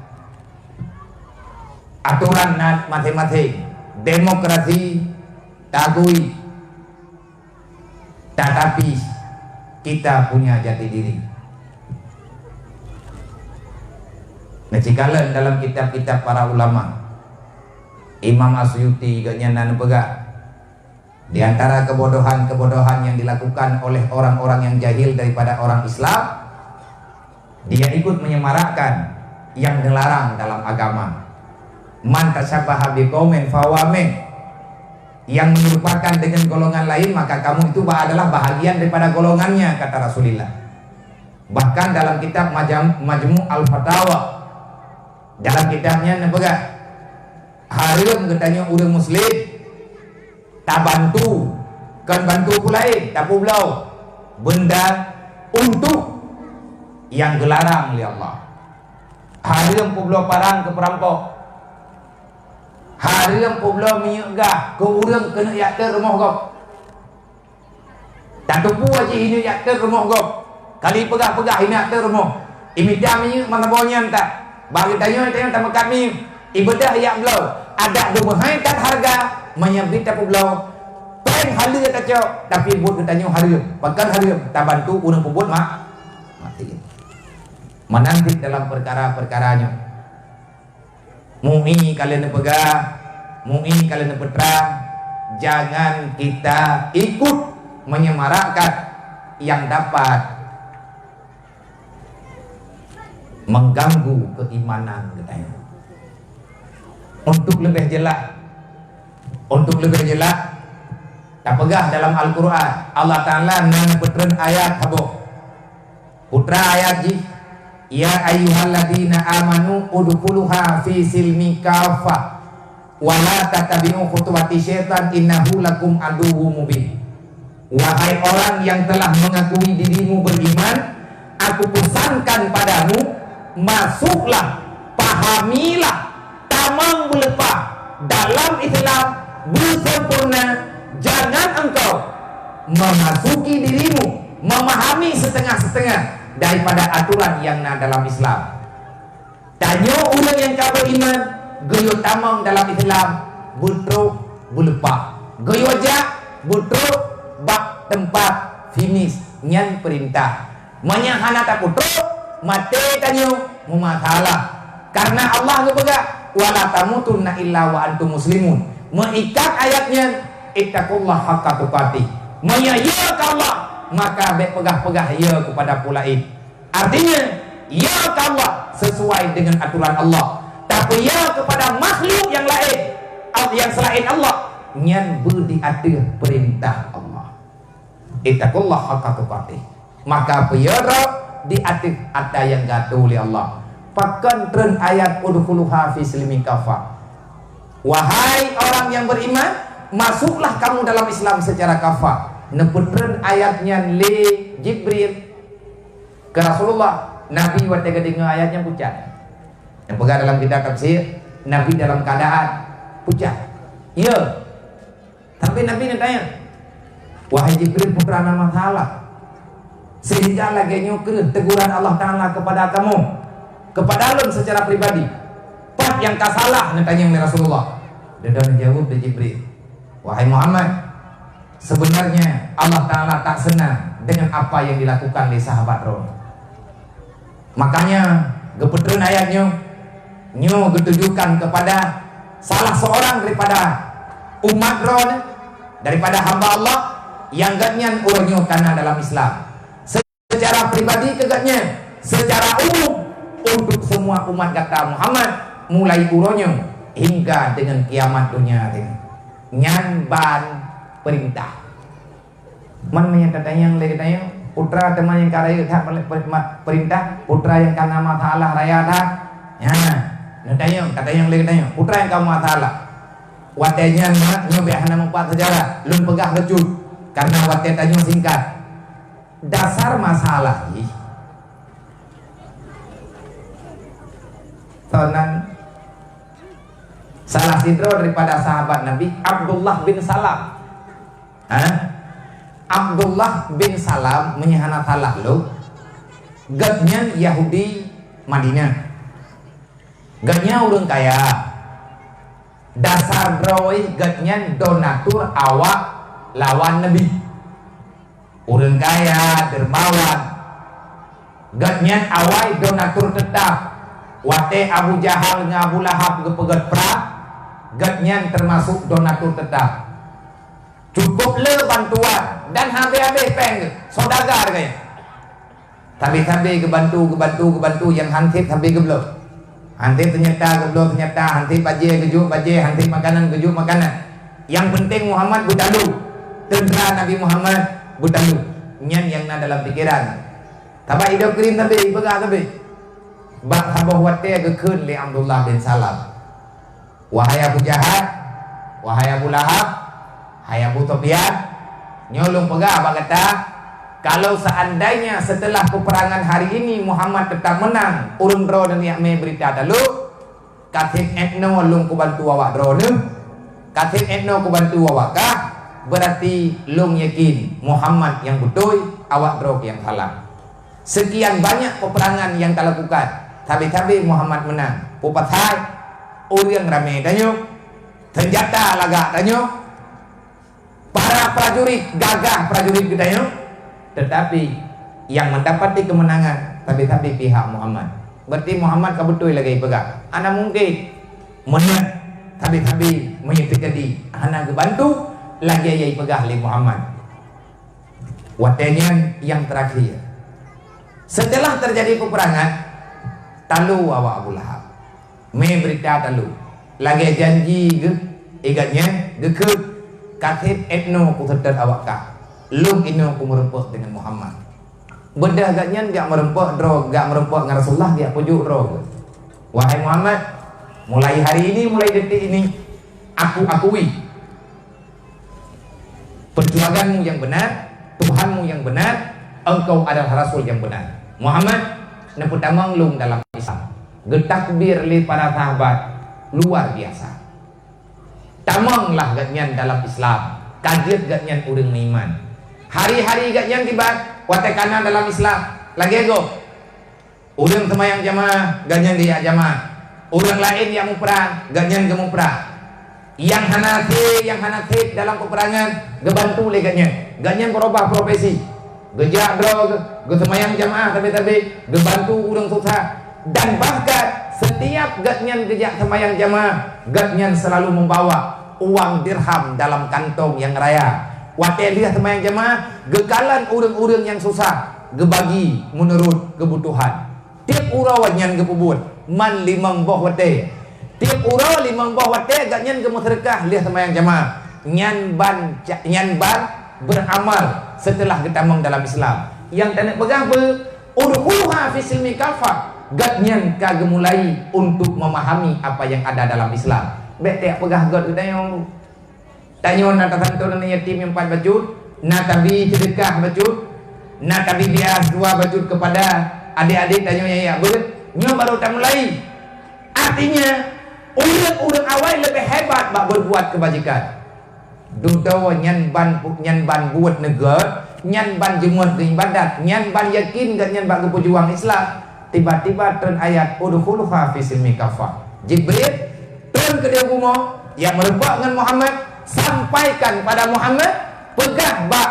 Aturan masing-masing, demokrasi, takui. Tetapi kita punya jati diri. Ngecikalan dalam kitab-kitab para ulama, Imam Asyuti gaknya nan pegak di antara kebodohan-kebodohan yang dilakukan oleh orang-orang yang jahil daripada orang Islam, dia ikut menyemarakkan yang dilarang dalam agama. Man tasyabaha biqaumin fahuwa min, yang menyerupakan dengan golongan lain maka kamu itu adalah bahagian daripada golongannya, kata Rasulullah. Bahkan dalam kitab Majmu' al-Fatawa, dalam kitabnya nampak harum katanya orang muslim tak bantu, kan bantu pulai tak pulau benda untuk yang dilarang oleh Allah. Harum pulau parang ke perampok, harum pulau menyegah ke orang kena yakter rumah kau, tak tupu aja ini yakter rumah kau, kali pegah-pegah ini yakter rumah imita minyak mana bonyan tak bagi tanya sama kami ibadah yang belau ada dumahaikan harga menyebut tak belau pen halu tak cok tapi buat tanya halu bahkan halu tak bantu urang pebut mak mati menanti dalam perkara-perkaranya. Mui kalian pegang, mui kalian peterang, jangan kita ikut menyemarakkan yang dapat mengganggu keimanan katanya. Untuk lebih jelas, tak pegah dalam Al-Quran Allah Ta'ala nang putran ayat habo putra ayat ji ya ayyuhalladzina amanu udkhuluha fi silmi kafah wa la tattabi'u khutuwati syaitan innahu lakum aduwwum mubin. Wahai orang yang telah mengakui dirimu beriman, aku pesankan padamu, masuklah, pahamilah, tamam bulepah dalam Islam bersempurna. Jangan engkau memasuki dirimu, memahami setengah-setengah daripada aturan yang ada dalam Islam. Tanya orang yang kau beriman, goyo tamam dalam Islam, butruk bulepah, goyo jak butruk bak tempat finish nyan perintah. Menyahana tak putruk mate tanyo mumasalah. Karena Allah ngepegang wala tamutunna illa wa antum muslimun. Mengikat ayatnya ittaqullah haqqa tuqatih. Menyayat Allah maka pegah-pegah ya kepada pulaid. Artinya ya ke Allah sesuai dengan aturan Allah, tapi ya kepada makhluk yang lain yang selain Allah nyan berdiatur perintah Allah. Ittaqullah haqqa tuqatih. Maka piyara diatur ada yang gatu oleh Allah. Pakan tren ayat udkhuluha fi silmi kafah. Wahai orang yang beriman, masuklah kamu dalam Islam secara kafah. Neputren ayatnya li Jibril ke Rasulullah. Nabi waktu dengar ayatnya pucat. Yang pegang dalam kitab tafsir, Nabi dalam keadaan pucat. Ya. Tapi Nabi tanya, wahai Jibril putra nama salah, sehingga lagi nyukur teguran Allah Ta'ala kepada kamu, kepada alun secara pribadi. Pak yang tak salah, tanya oleh Rasulullah. Dia menjawab dari Jibril, wahai Muhammad, sebenarnya Allah Ta'ala tak senang dengan apa yang dilakukan oleh sahabat Rom. Makanya gepetren ayatnya nyo ditujukan kepada salah seorang daripada umat Rom, daripada hamba Allah yang gatnya urangnya karena dalam Islam secara pribadi kegatnya, secara umum untuk semua umat kata Muhammad mulai urangnya hingga dengan kiamat dunia nyan ban perintah. Mana yang katanya yang lagi tanya putra teman yang karaya perintah, putra yang karena masalah raya dah. Ya, katanya yang lagi tanya putra yang kamu masalah. Watenya nyobe hana mempat sejarah, lun pegah lecut karena wate tanya singkat. Dasar masalah ini tonan salah sidro daripada sahabat Nabi Abdullah bin Salam. Abdullah bin Salam menyahana salah lo gatnya Yahudi Madinah, gatnya orang kaya, dasar droi gatnya donatur awak lawan Nabi, orang kaya dermawan, gatnya awai donatur tetap Wate Abu Jahal dengan Abu Lahab kepegat perang, gatnyan termasuk donatur tetap. Cukup le bantuan dan habis-habis peng saudagar kaya. Tapi kebantu yang hantip habis ke belum. Hantip ternyata ke belum ternyata, hantip baje kejuk baje, hantip makanan kejuk makanan. Yang penting Muhammad butalu. Tentera Nabi Muhammad butalu. Nyan yang na dalam pikiran. Tapi hidup krim tapi pegah tapi. Bak habah wate gekun li Abdullah bin Salam. Wahai Abu Jahal, wahai Abu Lahab, hai Abu Sufyan, nyolong pegah abang kata, kalau seandainya setelah peperangan hari ini Muhammad tetap menang, urun dro dan yakme berita dalu, katin etno lung ku bantu awak dro ne, katin etno ku bantu awak kah, berarti lung yakin Muhammad yang betul, awak dro yang salah. Sekian banyak peperangan yang kita lakukan, tapi Muhammad menang. Pupathai, orang ramai danyo, senjata lagak danyo, para prajurit gagah prajurit danyo, tetapi yang mendapati kemenangan tapi pihak Muhammad. Berarti Muhammad kebetul lagi pegang. Ana mungkin menang tapi menyetujui. Ana kebantu lagi ayai pegang oleh Muhammad. Watenya yang terakhir. Setelah terjadi peperangan, talu awak Abu Lahab. Me berita talu. Lagi janji igatnya gekut katib etno ku terdet awak kah. Lung ino ku merempuk dengan Muhammad. Benda agaknya gak merempuk dro, gak merempuk dengan Rasulullah dia pujuk dro. Wahai Muhammad, mulai hari ini, mulai detik ini, aku akui perjuanganmu yang benar, Tuhanmu yang benar, engkau adalah Rasul yang benar. Muhammad neput tamang lung dalam Islam. Getakbir li para sahabat luar biasa. Tamanglah gatnyan dalam Islam. Kaget gatnyan urang iman. Hari-hari gatnyan tiba watekana dalam Islam. Lagi go. Urang semayang jamaah, gatnyan dia jamaah. Urang lain yang mau perang, gatnyan ke mau perang. Yang hanati dalam peperangan gebantu le gatnyan. Gatnyan berubah profesi. Gejak dro, semayang jamaah tapi gebantu urang susah. Dan bahkan setiap gatnyan gejak semayang jamaah, gatnyan selalu membawa uang dirham dalam kantong yang raya. Wate lihat semayang jamaah, gekalan urang-urang yang susah, gebagi menurut kebutuhan. Tiap urau gatnyan gepubut, man limang boh wate. Tiap urau limang boh wate gatnyan gemusrekah lihat semayang jamaah. Nyan ban beramal setelah getamang dalam Islam. Yang tak nak pegang apa? Udkhuluha fi silmi kafah. Gatnyan kagak mulai untuk memahami apa yang ada dalam Islam. Betek pegah gat tanya nak tanto dan yatim yang 4 bajut, nak tabi sedekah bajut, nak tabi dia 2 bajut kepada adik-adik tanya ya bet, nyo baru tak mulai. Artinya urang awal lebih hebat bak berbuat kebajikan. Dudawa nyan ban buat negara, nyan ban jemut ke ibadat, nyan ban yakin dan nyan bak berjuang Islam. Tiba-tiba turun ayat udkhuluha fi silmi kafah. Jibril turun ke dia rumah yang merebak dengan Muhammad, sampaikan pada Muhammad pegah bak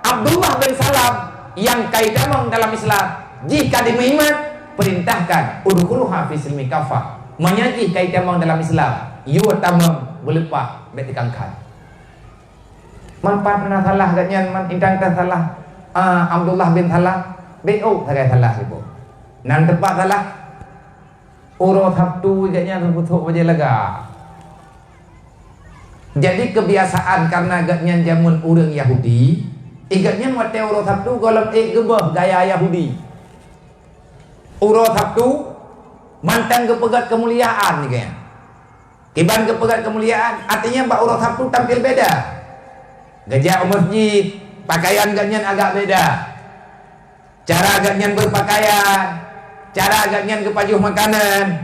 Abdullah bin Salam yang kaidamang dalam Islam. Jika dimaiman, perintahkan udkhuluha fi silmi kafah, menyaji kaidamang dalam Islam. Yu tamam berlepak betikangkan. Manfaat mana salah gatnyan man intang salah Abdullah bin Salam BO sagai salah ibu. Nan tepat salah uro Sabtu gatnya rubutuk baje lega. Jadi kebiasaan karena gatnya jamun urang Yahudi, igatnya mate uro Sabtu golem gebah gaya Yahudi. Uro Sabtu mantan kepegat kemuliaan nih kayaknya. Kiban kepegat kemuliaan artinya mbak uro Sabtu tampil beda. Gajah masjid, pakaian gatnya agak beda. Cara gatnya berpakaian, cara agaknya kepajuh makanan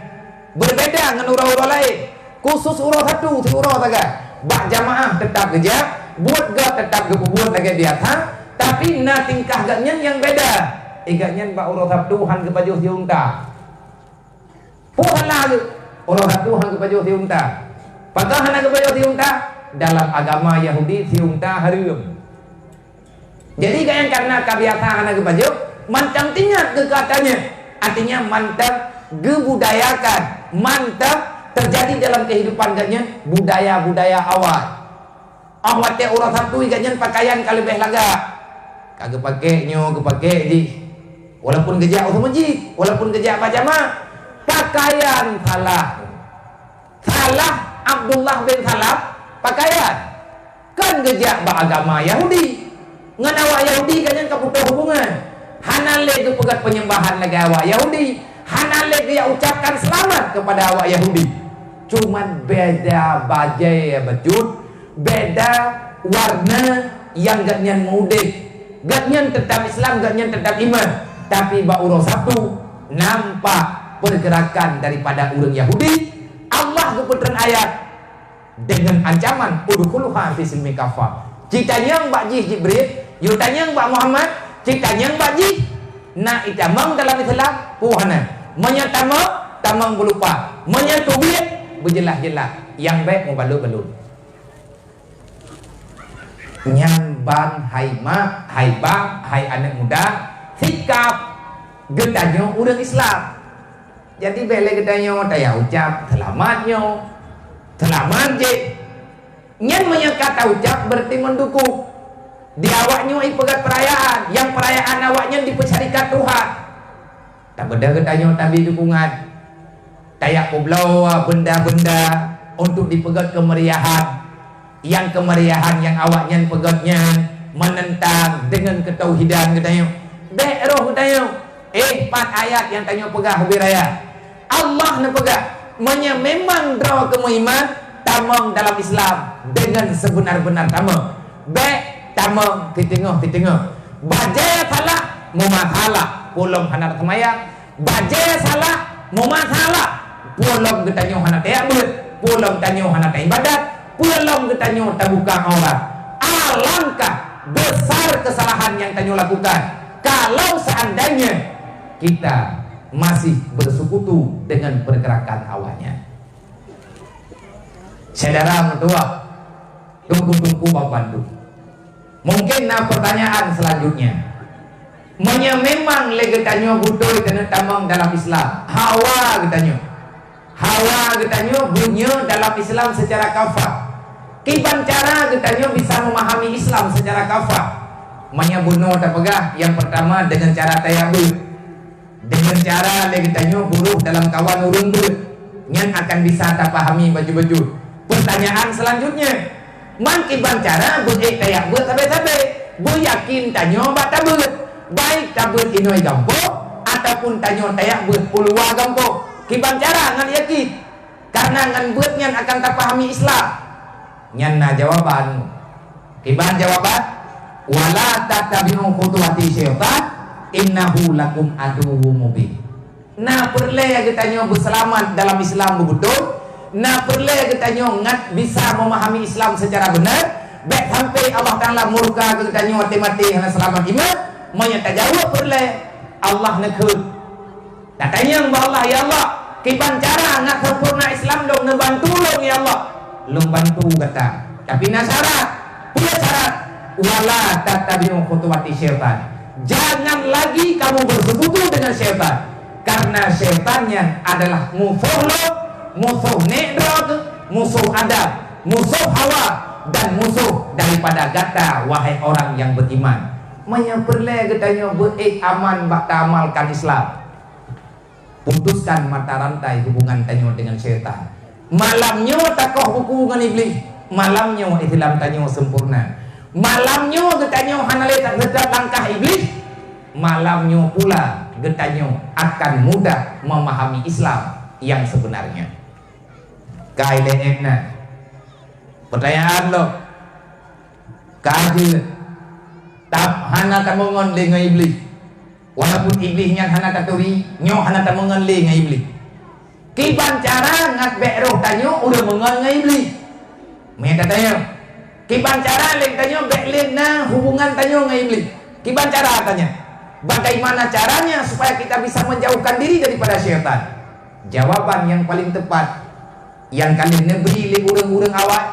berbeda dengan urau-urau lain. Khusus urau satu, si urau taga bak jamaah tetap kerja, buat gak tetap kebuat taga biasa, tapi na tingkah agaknya yang beda. Igaknya bak urau satu han kepajuh si unta. Puhan lagi urau satu han kepajuh si unta. Apakah han kepajuh si unta? Dalam agama Yahudi si unta haram. Jadi karena kebiasaan kepajuh, macam tinggal ke katanya. Artinya mantap gebudayakan, mantap terjadi dalam kehidupan ganyan budaya-budaya awal. Awal te orang satu ganyan pakaian kalau lebih laga. Kagak pakai nyo, pakai di. Walaupun gejak usah masjid, walaupun gejak pajama, pakaian salah. Salah Abdullah bin Salam pakaian. Kan gejak beragama Yahudi. Ngan awak Yahudi ganyan keputus hubungan. Hanale ke pegat penyembahan lagi awak Yahudi. Hanale dia ucapkan selamat kepada awak Yahudi. Cuman beda bajai bejut, beda warna yang ganyan mudik. Ganyan tetap Islam, ganyan tetap iman. Tapi ba'uro satu nampak pergerakan daripada orang Yahudi. Allah keputusan ayat dengan ancaman udkhuluha fi silmi kafah. Citanya Mbak Jibril, yutanya Mbak Muhammad, citanya Mbak Ji. Nak itamang dalam Islam puhana. Menyatama tamang belupa. Menyatubit berjelas-jelas. Yang baik mau balut-balut. Nyambang hai mak, hai bang, hai anak muda, sikap getanya orang Islam. Jadi bela getanya taya ucap selamatnya, selamat je. Nyan menyangka ucap berarti mendukung. Di awaknya ipegat perayaan, yang perayaan awaknya dipecarikan Tuhan. Tak beda getanya tapi dukungan. Tayak poblau benda-benda untuk dipegat kemeriahan. Yang kemeriahan yang awaknya pegatnya menentang dengan ketauhidan katanya. Beroh katanya. Pat ayat yang tanya pegah hubi raya. Allah nak pegah. Memang draw keiman tamang dalam Islam dengan sebenar-benar tamang. Tamang titengah. Bajai salah mumasalah pulang hanar semaya. Bajai salah mumasalah pulang ketanya hanar tayabut. Pulang tanya hanar ibadat. Pulang ketanya terbuka aurat. Alangkah besar kesalahan yang tanya lakukan kalau seandainya kita masih bersekutu dengan pergerakan awalnya. Saudara mertua, tunggu Bapak Bandung. Mungkin pertanyaan selanjutnya. Memang legetanya butuh kena tamang dalam Islam. Hawa getanya bunyi dalam Islam secara kafah. Kiban cara getanya bisa memahami Islam secara kafah. Bunuh tak pegah. Yang pertama dengan cara tayabut. Dengan cara legetanya buruh dalam kawan urun yang akan bisa tak pahami baju-baju. Pertanyaan selanjutnya, kiban cara buat tayabut sabe-sabe. Bu yakin tanya batabut. Baik tabut inoi gampo ataupun tanya tayabut puluh gampo. Kiban cara ngan yakin. Karena ngan buat yang akan tak pahami Islam. Nyana jawaban. Kiban jawaban. Wala tattabi'u khutuwati syaitan innahu lakum aduwwum mubin. Nah perle kita berselamat dalam Islam betul. Nah perle kita ngat bisa memahami Islam secara benar. Baik sampai Allah Taala murka kita mati-mati hanya selamat iman. Menyata jawab perle Allah nekut. Katanya Allah ya Allah. Kiban cara ngat sempurna Islam dong ngebantu long ya Allah. Long bantu kata. Tapi syarat. Punya syarat. Wala tattabi'u khutuwati syaitan. Jangan lagi kamu bersekutu dengan syaitan. Karena syaitannya adalah musuh lo, musuh nedrog, musuh adab, musuh hawa, dan musuh daripada gata wahai orang yang beriman. Menyempurle katanya aman bakta amalkan Islam. Putuskan mata rantai hubungan tanyo dengan syaitan. Malamnya takoh hubungan iblis. Malamnya Islam tanyo sempurna. Malamnya katanya hanale tak sedap langkah iblis. Malamnya pula katanya akan mudah memahami Islam yang sebenarnya. Kailena. Pertanyaan lo. Kaji tap hana tamongon le ngai iblis. Walaupun iblisnya hana taturi, nyo hana tamongon le ngai iblis. Kiban cara ngat beroh tanyo udah mengon ngai iblis. Mereka tanya kiban cara leng tanya beklen na hubungan tanya dengan iblis. Kiban cara tanya bagaimana caranya supaya kita bisa menjauhkan diri daripada syaitan. Jawaban yang paling tepat yang kalian negeri le urang-urang awak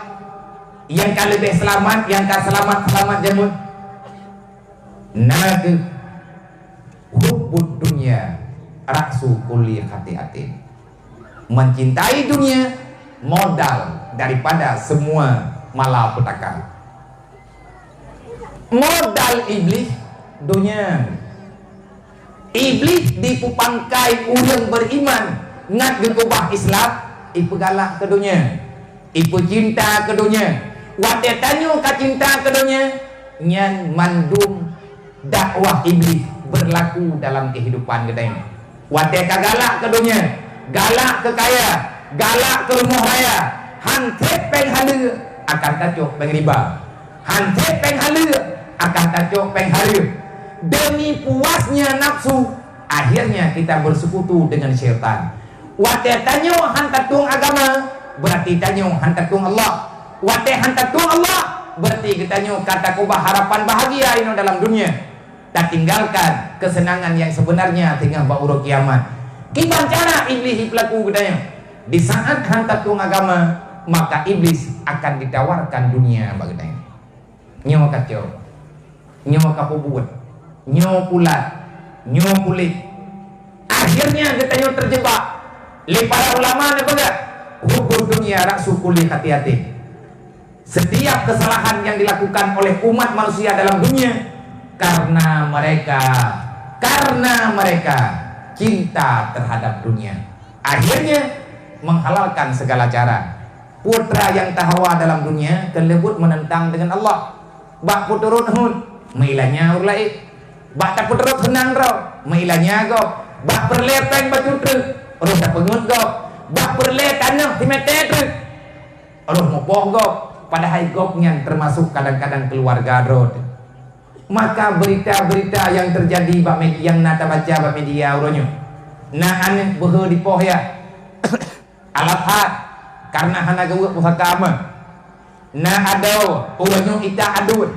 yang kalian lebih selamat, yang kalian selamat jamun hubbud dunya raksu kulli khati'atin. Mencintai dunia modal daripada semua malapetaka. Modal iblis dunia. Iblis dipupangkai urang beriman ngat gekubah Islam, ipu galak ke dunia, ipu cinta ke dunia. Wate tanyo ka cinta ke dunia, nyan mandum dakwah iblis berlaku dalam kehidupan kita ini. Wate ka galak ke dunia, galak ke kaya, galak ke rumah raya, hantet peng halu akan kacok peng riba, hantet peng halu akan kacok peng halu. Demi puasnya nafsu, akhirnya kita bersekutu dengan syaitan. Wate tanyo hantatung agama, berarti tanyo hantatung Allah. Wate hantatung Allah, berarti kita nyo kata kubah harapan bahagia ini dalam dunia. Tak tinggalkan kesenangan yang sebenarnya tinggal bauro kiamat. Gimana cara iblis pelaku gedanya? Di saat hantatung agama, maka iblis akan ditawarkan dunia bagadanya. Nyo kacau, nyo kapubut, nyo pulat, nyo kulit. Akhirnya kita nyo terjebak. Para ulama ni bagat hukum dunia raksu kulli hati-hati. Setiap kesalahan yang dilakukan oleh umat manusia dalam dunia karena mereka cinta terhadap dunia, akhirnya menghalalkan segala cara. Putra yang tahawa dalam dunia kelebut menentang dengan Allah. Bak puturut hun mailanya urlai, bak tak puturut henang ro mailanya go, bak perlepeng bacutru orang tak pengut go, bak perle tanah timetet orang mopoh go. Padahal gopnya termasuk kadang-kadang keluarga road. Maka berita-berita yang terjadi yang nata baca bak media uronyo. Nah aneh behe di poh ya. Alahat karena hana gawe pusaka ama. Nah adau uronyo ita adun.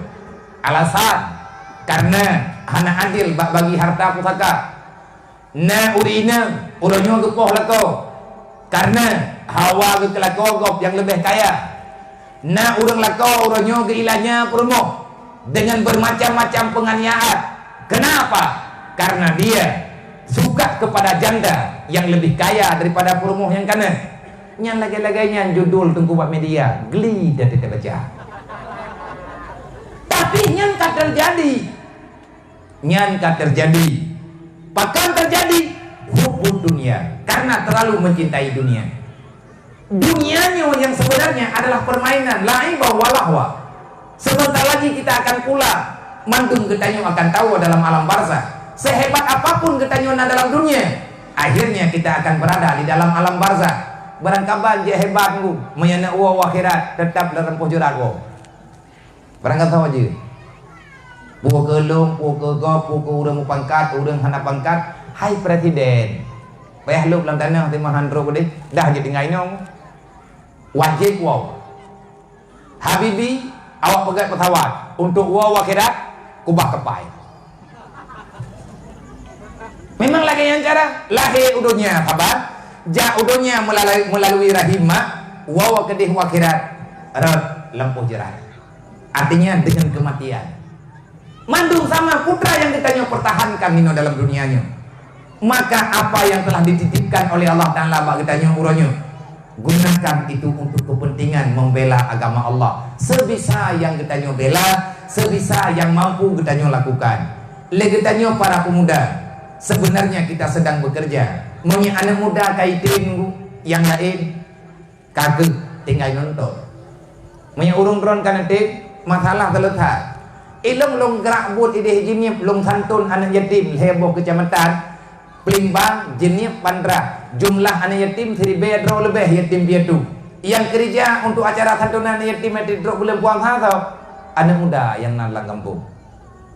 Alasan karena hana adil bak bagi harta pusaka. Nah urina uronyo gepoh lako. Karena hawa ke kelako gop yang lebih kaya. Nah urang lakau uronyo keilanya promo dengan bermacam-macam penganiayaan. Kenapa? Karena dia suka kepada janda yang lebih kaya daripada promo yang kanan. Yang lagi-laginya judul tunggu buat media geli dan tidak baca. Tapi yang tak terjadi. Bahkan terjadi hubung dunia karena terlalu mencintai dunia. Dunianya yang sebenarnya adalah permainan laibah walahwa. Sebentar lagi kita akan pula mandung getanyo akan tahu dalam alam barzah. Sehebat apapun getanyo dalam dunia, akhirnya kita akan berada di dalam alam barzah. Barangkabar je hebatku menyana uang akhirat tetap dalam pojoran ko. Barangkali tahu aja. Puak kelung, puak kegop, puak urang pangkat, urang hana pangkat. Hai presiden, payah lu dalam tanah timahan roh deh. Dah jadi ngainong. Wajib wow Habibi awak pegat petawat untuk wow akhirat kubah kepai. Memang lagi yang cara lahir udunya sabar ja udunya melalui rahimah wow kedih akhirat rot lempuh jerat. Artinya dengan kematian mandung sama putra yang ditanya pertahankan nino dalam dunianya. Maka apa yang telah dititipkan oleh Allah Ta'ala bagi ditanya uronyo, gunakan itu untuk kepentingan membela agama Allah. Sebisa yang kita bela, sebisa yang mampu kita lakukan. Legetanyo para pemuda, sebenarnya kita sedang bekerja. Maunya anak muda kaitin yang lain, kagak tinggal nonton. Maunya urung dron kanatin, masalah terletak. Ilong long gerak buat ide jinip long santun anak yatim heboh kecamatan. Pelimbang jenip pandra jumlah anak yatim 1000 lebih yatim piatu yang kerja untuk acara santunan yatim belum buang atau anak muda yang nalang kampung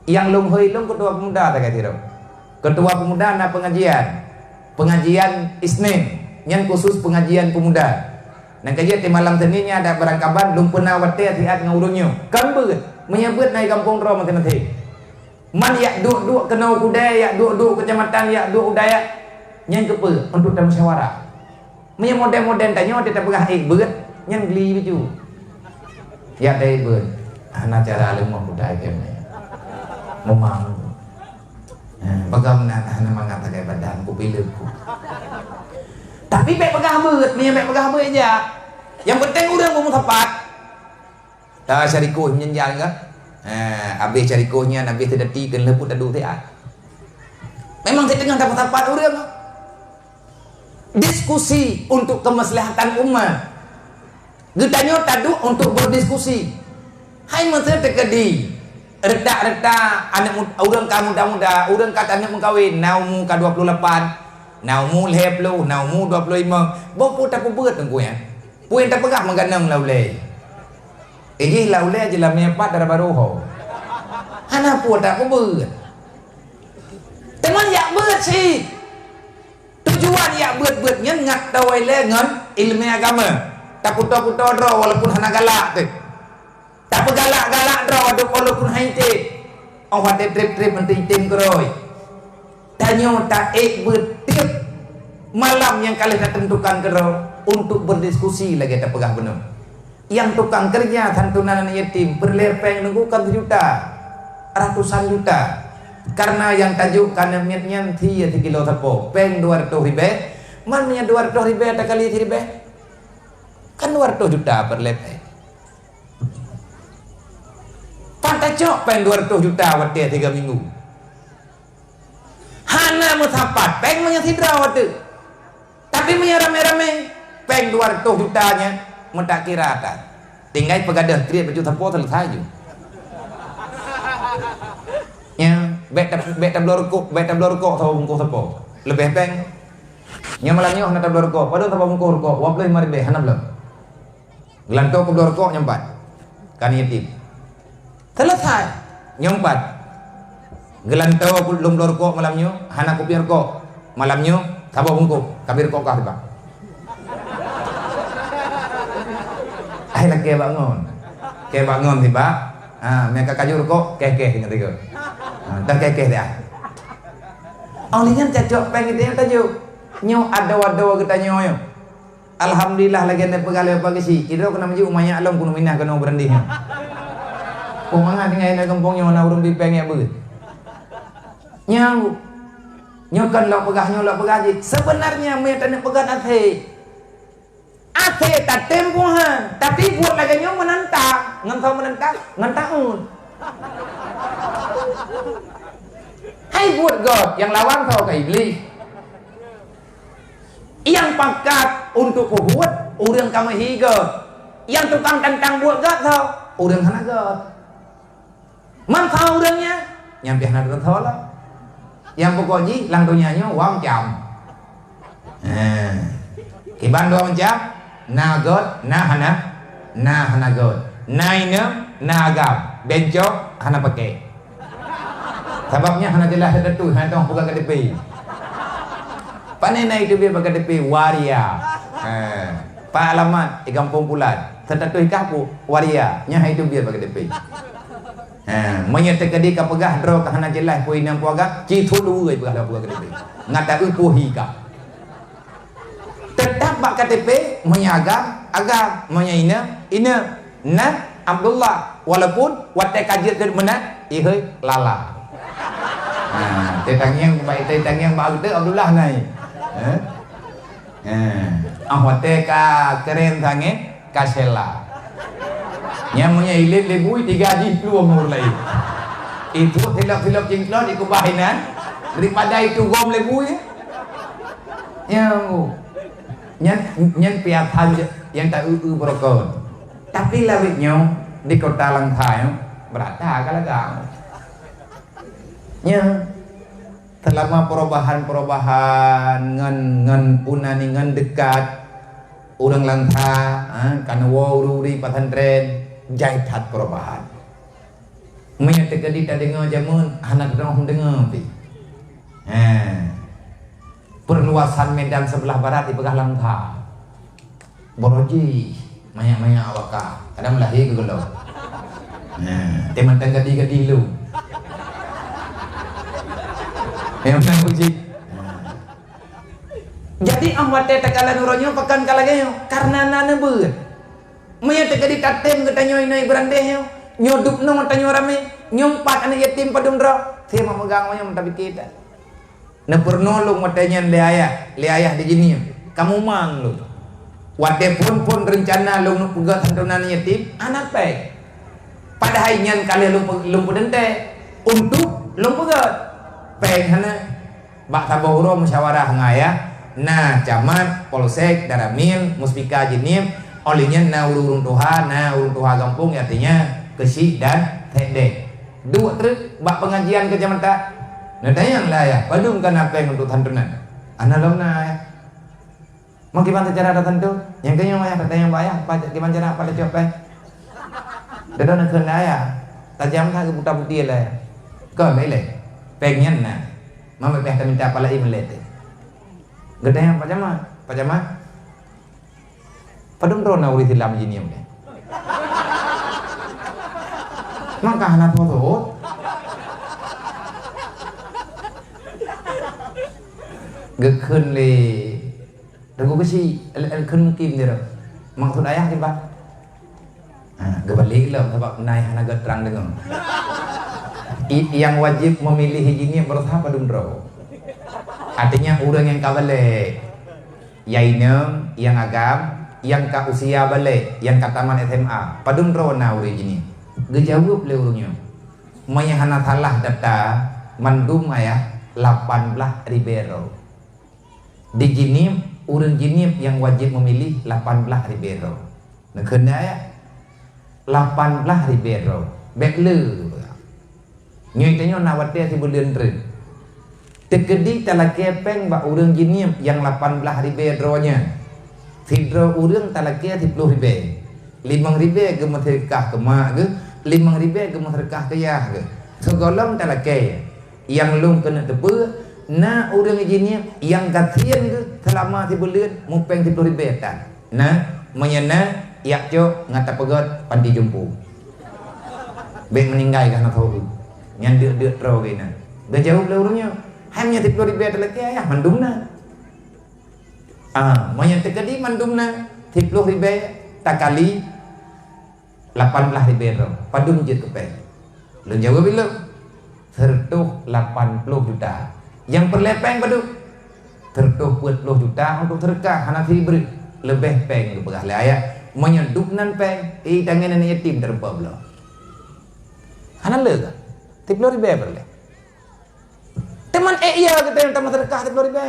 yang long ketua pemuda tak kira ketua pemuda na pengajian Isnin yang khusus pengajian pemuda dan kajian di malam Seninnya ada barangkaban belum pernah wate hati-hati ngurunyo kan menyebut naik kampung roh nanti man yak duk kenau kudai yak duk kecamatan yak duk udaya yang kepe untuk dalam musyawarah punya model-model tanya dia tak pegah beut yang beli baju ya dari beut anak cara alim mau budaya kemana memang Pegang hana mangata kayak badan ku pilihku. Tapi baik pegang beut, punya baik pegang beut aja. Yang penting udah ngomong tepat. Dah cari kuh menjenjal enggak? Habis cari kuhnya, habis terdetikan leput adu teat. Memang di tengah tepat-tepat udah diskusi untuk kemaslahatan umat. Getanya tadu untuk berdiskusi. Hai menteri terkedi. Redak-redak anak orang kamu muda-muda, orang kata anak mengkawin, naumu ka 28, naumu 20, naumu 25. Bopo tak beut engko ya. Puin tak pegah mengganang laulai. Ini laulai aja lah mepat darah baruho. Hana pu tak beut. Teman yak beut sih. Tujuan yak beut-beutnya ngat tawai le ngan ilmu agama. Tak puto-puto dro walaupun hana galak tu. Tak bergalak-galak dah ada walaupun haite. Awak trip-trip nanti tim keroi. Tanya tak bertiap malam yang kalian nak tentukan keroi untuk berdiskusi lagi tak pegah benar. Yang tukang kerja santunan yatim berlepeng nunggukan juta, ratusan juta. Karena yang tajuk karena niatnya 3 kilo tapo, peng 200 ribu. Mana 200 ribu tak kali ribu? Kan 200 juta berlepeng. Pantai cok peng 200 juta waktu 3 minggu. Hana musapat peng menyatidra waktu. Tapi punya rame-rame peng 200 jutanya mentak kira kan. Tinggal pegadah kriat baju tapo selesai je. Ya, bet tablor rokok tahu bungkus tapo. Lebih peng. Nya malamnya hana tablor rokok, padahal tapo bungkus rokok 25 ribu hana belum. Gelanto ke rokok nyempat. Kan yatim. Selesai nyempat gelantau belum rokok malamnya hana kopi rokok malamnya sabah bungkuk kabir rokok kah tiba akhirnya ke bangun tiba mereka kaju rokok kekeh ingat itu dan kekeh dia awalnya cacok pengen dia tajuk nyo ada kita nyoyo alhamdulillah lagi anda pegalai pagi sih kira kena maju umanya alam kuno minah kena berendihnya kumangan dengan anak kampungnya mana urung bipeng ya beut. Nyokan lo pegah je. Sebenarnya mereka nak pegang ate. Ate tak tempuhan, tapi buat lagi nyo menentang, ngentahun. Hai buat God yang lawan kau ke iblis. Yang pakat untuk buat urang kamu higa. Yang tukang tentang buat God kau urang hana God. Man tahu orangnya nyampe hana orang tahu lah. Yang pokoknya langtunya wang jam. Kiban dua macam na God na hana God na ina na agam bencok hana pakai. Sebabnya hana jelas ada tu hana tong buka KTP. Panena itu biar buka KTP waria. Pak alamat di Kampung Pulat. Tertentu ikapu waria nya itu biar buka KTP. Menyatakan dia pegah draw ke hana jelas poin yang puaga citu dulu pegah dah puaga KTP ngata upuhi ka tetap bak KTP menyagam agam menyaina ina na Abdullah walaupun watai kajir ke mana ihoi lala tetang yang baik tetang yang bagus tu Abdullah nai watai ka keren sange kasela nyamunya ilit lebui 3 haji keluar umur lain itu hilap-hilap jengklot di kebahinan daripada itu gom lebui nyan piat hal yang tak berokon tapi lawitnya di kota Langkai berata kalagang selama perubahan ngan punani ngan dekat orang Langka karena wuri pesantren jahitat perubahan. Menyatakan kita dengar jamun anak orang dengar pi. Perluasan medan sebelah barat di Pegah Langka. Boroji maya-maya awaka. Kadang lahir ke gelau. Teman gadi-gadi lu. Yang puji. Jadi ahwate tekalan uronyo pakan kalagyo karena nana beut. Maya tekadi tatem kita nyoy berandeh nyoduk no tanyo rame nyompat anak yatim padung ro Dia memegang punya mentah kita. Na pernolong matanya le ayah di sini. Kamu mang lu. Wate pun rencana lu pegat hantunan yatim anak baik. Padahal nyan kali lu pedente untuk lu pegat. Peng hana bak tabahuro musyawarah ngaya. Nah, camat, polsek, daramil, muspika jinim, olinya na urung tuha kampung artinya kesik dan tendek. Dua terus bak pengajian ke kecamatan. Nah, tanya lah ya, padung kan apa yang untuk hantunan. Anak lo na ya. Mau gimana cara datang tu? Yang kayaknya ayah katanya bayar, gimana cara apa lecok eh? Dia nak kena ya. Tajam tak ke buta putih lah. Kau ni le, pengen na. Mama peh minta apa lagi melete. Gede yang pajama. Padung drone uri silam jiniam ni. Maka anak tu. Gekun le. Dagu kasi kun mungkin dia. Maksud ayah di bah. Gebalik lah sebab naik anak getrang dengan. Yang wajib memilih ini berusaha padung draw. Artinya orang yang kabale, yainem, yang agam, yang ka usia balik, yang ka taman SMA, padung draw na uri ini. Gejawab le urungnya. Maya hana salah data mandum ayah 18 ribero. Di jinim, urang jinim yang wajib memilih 18 ribero. Nah kena ya 18 ribero. Bekle. Nyuitanya nawatnya si bulan rin. Tekedi tala kepeng ba urang jinim yang 18 ribero-nya. Sidro urang tala ke 10 ribe. 5 ribe ke masyarakat ke mak ke, 5 ribe ke masyarakat ke yah ke. Segolong tala ke. Yang lung kena tepe na urang jinim yang gatian ke selama 3 bulan mupeng 10 ribe tak. Nah, menyana yak jo ngata pegot panti jumpu. Bek meninggal kan tahu. Yang dia terau kena. Dah jauh lah urangnya. Hanya 10 ribe lagi ayah mandumna. Manya tekadi mandumna 10 ribe tak kali 18 ribe ro. Padum je tu pe. Lu jawab bila? Tertuh 80 juta. Yang perlepeng padu. Tertuh 40 juta untuk terkah hana beri lebih peng lu pegah le ayah. Manya duknan peng tangan ni yatim terpa belo. Hana lega. 10 ribe berle. Teman iya kita yang teman terkah 10 ribe.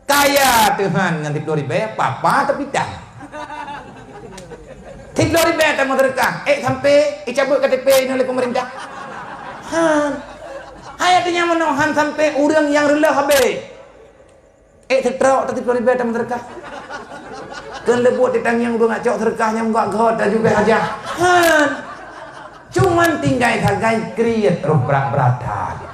Kaya Tuhan dengan 10 ribe papa tapi dah. 10 ribe teman terkah. Sampai cabut KTP ini oleh pemerintah. Hayatnya menohan sampai orang yang rela habis. Terterok 10 ribe teman terkah. Kan lebut di tangan orang ngacok terkahnya enggak god dan juga aja. Cuman tinggal hargai kriat roh berat-beratan.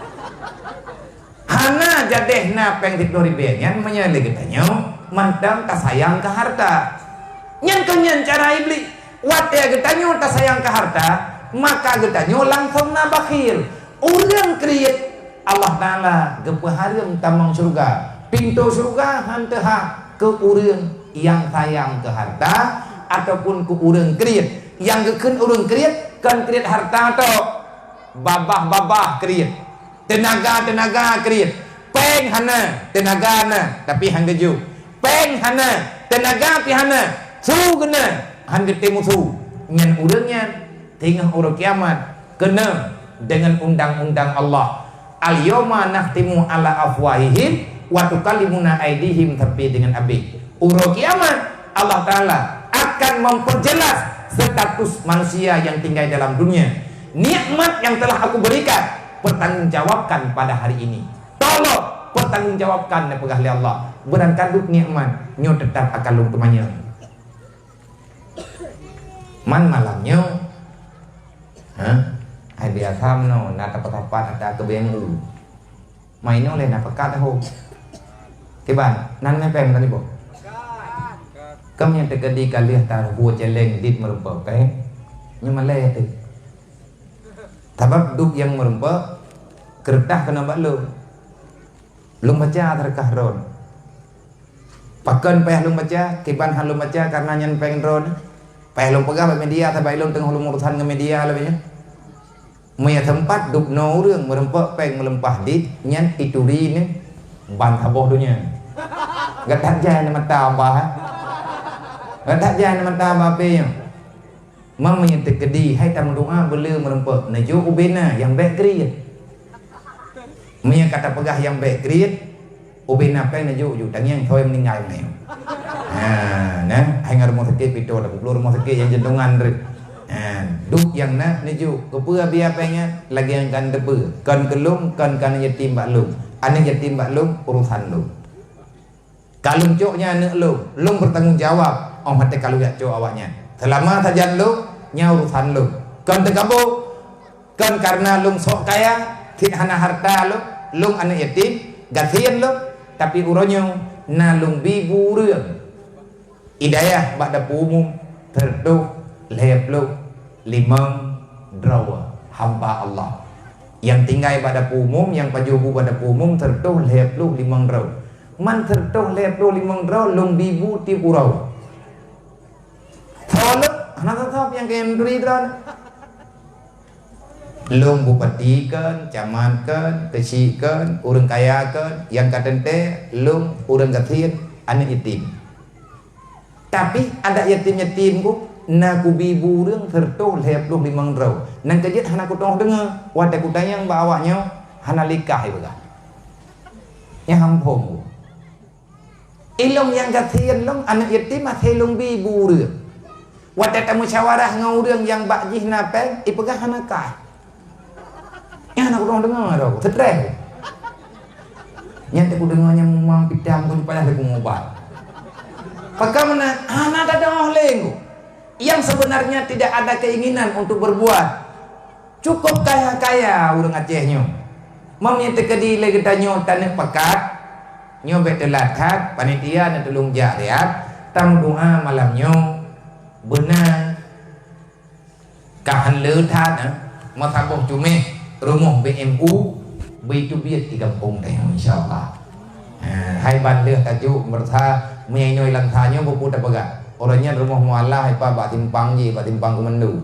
Hana jadeh na peng 10 ribe nyan menyalih kitanya mandang tak sayang ke harta. Nyan kenyan cara iblis. Wate kitanya tak sayang ke harta, maka kitanya langsung na bakhil. Orang kriat Allah Ta'ala gepahareum tamang surga. Pintu surga hantaha ke orang yang sayang ke harta ataupun ke orang kriat. Yang geken orang kriat kan kriat harta atau babah-babah kriat. Tenaga kriat. Peng hana tenaga na tapi hang geju. Peng hana tenaga pi hana. Su kena hang gete musuh. Ngan urangnya tengah urang kiamat kena dengan undang-undang Allah. Al-yawma nahtimu ala afwahihim wa tukallimuna aydihim tapi dengan abi. Urang kiamat Allah Ta'ala akan memperjelas status manusia yang tinggal dalam dunia. Nikmat yang telah aku berikan pertanggungjawabkan pada hari ini. Tolong pertanggungjawabkan pegah oleh Allah. Berangkaduk nikmat nyo tetap akan lumtumanya. Man malamnya hai biasa no na tapat-tapat ada ke BMU. Maino le na pekat ho. Kiban nan me pem tadi bo. Kamu yang terjadi kali tar huo celeng dit merumpa pe. Nyo male tu. Sebab duk yang merumpa kertas kena bak lu. Lung baca terkah ron. Pakan payah lung baca, kiban halum baca karena nyen peng ron. Payah lung pegah media tapi lung tengah lung urusan ke media lebihnya. Maya tempat duk no urang merempak peng melempah dit nyan ituri ni ban taboh dunia. Gak tak jalan mata apa. Gak tak jalan mata apa pe. Mama yang terkedi hai tam doa bela merempak najo ubena yang baik kriat. Maya kata pegah yang baik kriat ubena peng najo ju tangyang thôi meninggal ni. Nah, hai ngar rumah sakit pito dah puluh rumah sakit yang jantungan tu. Duk yang nak najo kepua biar pengnya lagi yang kan debu kan kelum kan yatim baklum. Anak yatim baklum urusan lu. Kalung coknya anak lu bertanggung jawab. Om hati kalau ya cok awaknya. Selama saja lu nya urusan lu. Kan tergabung kan karena lu sok kaya, tidak hana harta lu anak yatim, gasian lu, tapi uronyo nalung bibu reung. Hidayah pada umum tertuh lep lu limang drawa hamba Allah. Yang tinggal pada umum, yang pajubu pada umum tertuh lep lu limang draw. Man tertuh lep lu limang draw lung bibu ti urau. Tolak anak tetap yang kenduri dran. Lung bupati kan, camat kan, kecil kan, urang kaya kan, yang katente lung urang gatian anak yatim. Tapi ada yatim-yatim ku na ku bibu reung tertuh lep lu limang draw. Nang kejit hana ku tong dengar, wadah ku tanyang ba awaknya hana likah ibaga. Nya hampung. Ilung yang gatian lung anak yatim mah lung bibu reung. Wadah ta musyawarah ngau reung yang bakjih na peng ipegah hana kah. Nya hana ku tong dengar dah ku stres. Nya ku dengar nya mang pidam ku payah ku ngobat. Bagaimana anak ada oleh yang sebenarnya tidak ada keinginan untuk berbuat, cukup kaya-kaya orang Acehnya. Mamnya terkedi lagi tanya tanah pekat, nyobek telat kat, panitia dan tolong jariat, tam doa malamnya benar kahan letat, masaboh cumi rumah BMU, begitu biar di kampung teh, insyaallah. Hai bandel tajuk merta menyoi lantanyo buku tak pegat. Orangnya rumah muallah hai pa bak timpang je, bak timpang kemendu.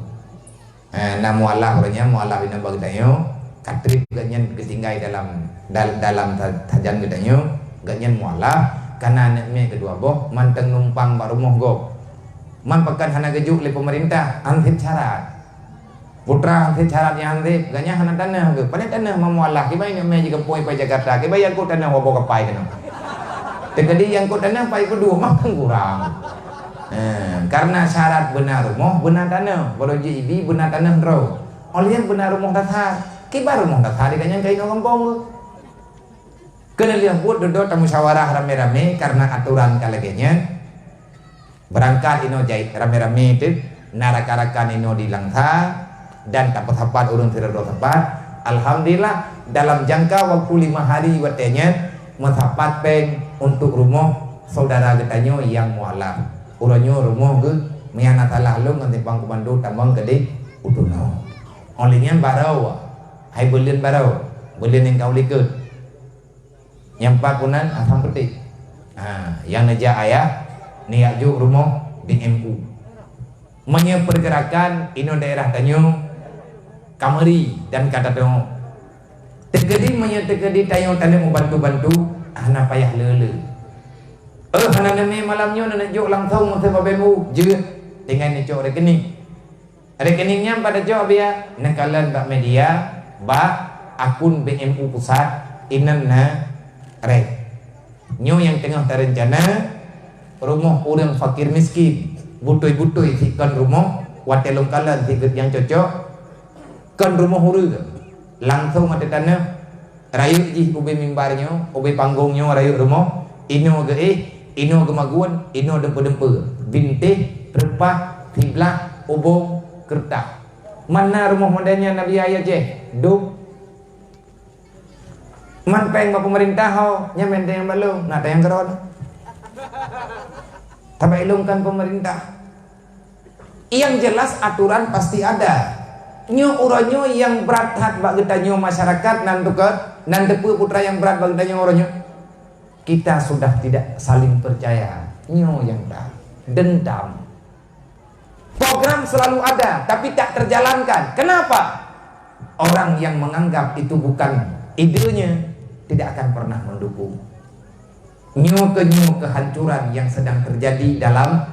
Nah muallah orangnya muallah bina bag tanyo, katrip ganyan ketinggai dalam tajan gedanyo, ganyan muallah karena anaknya kedua boh manteng numpang bak rumah go. Man pekan hana gejuk le pemerintah antip syarat. Putra antip syarat yang antip ganyan hana tanah ke. Paling tanah muallah kibai me jika poi pa Jakarta, kibai aku tanah wabok kapai kana. Tegadi yang kau tanah pai kedua makan kurang. Karena syarat benar rumah benar tanah, baru JIB benar tanah draw. Olian benar rumah dasar, kibar rumah dasar dikanya kain orang kampung. Kena lihat buat dodot musyawarah rame-rame karena aturan kalagenya. Berangkat ino jahit rame-rame itu, narak-arakan ino di langsa dan tapat-tapat urung tidak tepat. Alhamdulillah dalam jangka waktu 5 hari watenya matapat peng untuk rumah saudara getanyo yang mualaf. Uranyo rumah ke miana talah lu nganti pang komando tambang gede utuno. Olehnya barau, hai belian barau, belian yang kau likut. Yang pakunan asam petik. Yang neja ayah niat juk rumah BMU. Menye pergerakan ino daerah tanyo Kamari dan kata tanyo tegedi menyetegedi tayo tanda membantu-bantu hana payah lele. Hana neme malamnya nak jok langsung masa babemu je dengan ni jok rekening. Rekeningnya pada jok biar nakalan bak media bak akun BMU pusat inan na rek. Nyo yang tengah terencana rumah orang fakir miskin butoi-butoi sikan rumah watelong kalan sikit yang cocok kan rumah huru langsung ada tanah rayu ji ube mimbarnya ube panggungnya rayu rumah ino ge ino gemaguan ino dempe-dempe bintih repah tiblah obong kertas mana rumah modanya Nabi ayah je duk man peng pemerintah ho nyamen yang belum nak yang keron tapi ilungkan pemerintah yang jelas aturan pasti ada. Nyo uranyo yang berat hat bak getanyo masyarakat nan tuker nan depu putra yang berat bak getanyo uranyo kita sudah tidak saling percaya nyo yang berat dendam program selalu ada tapi tak terjalankan kenapa Orang yang menganggap itu bukan idenya tidak akan pernah mendukung. Nyo kehancuran yang sedang terjadi dalam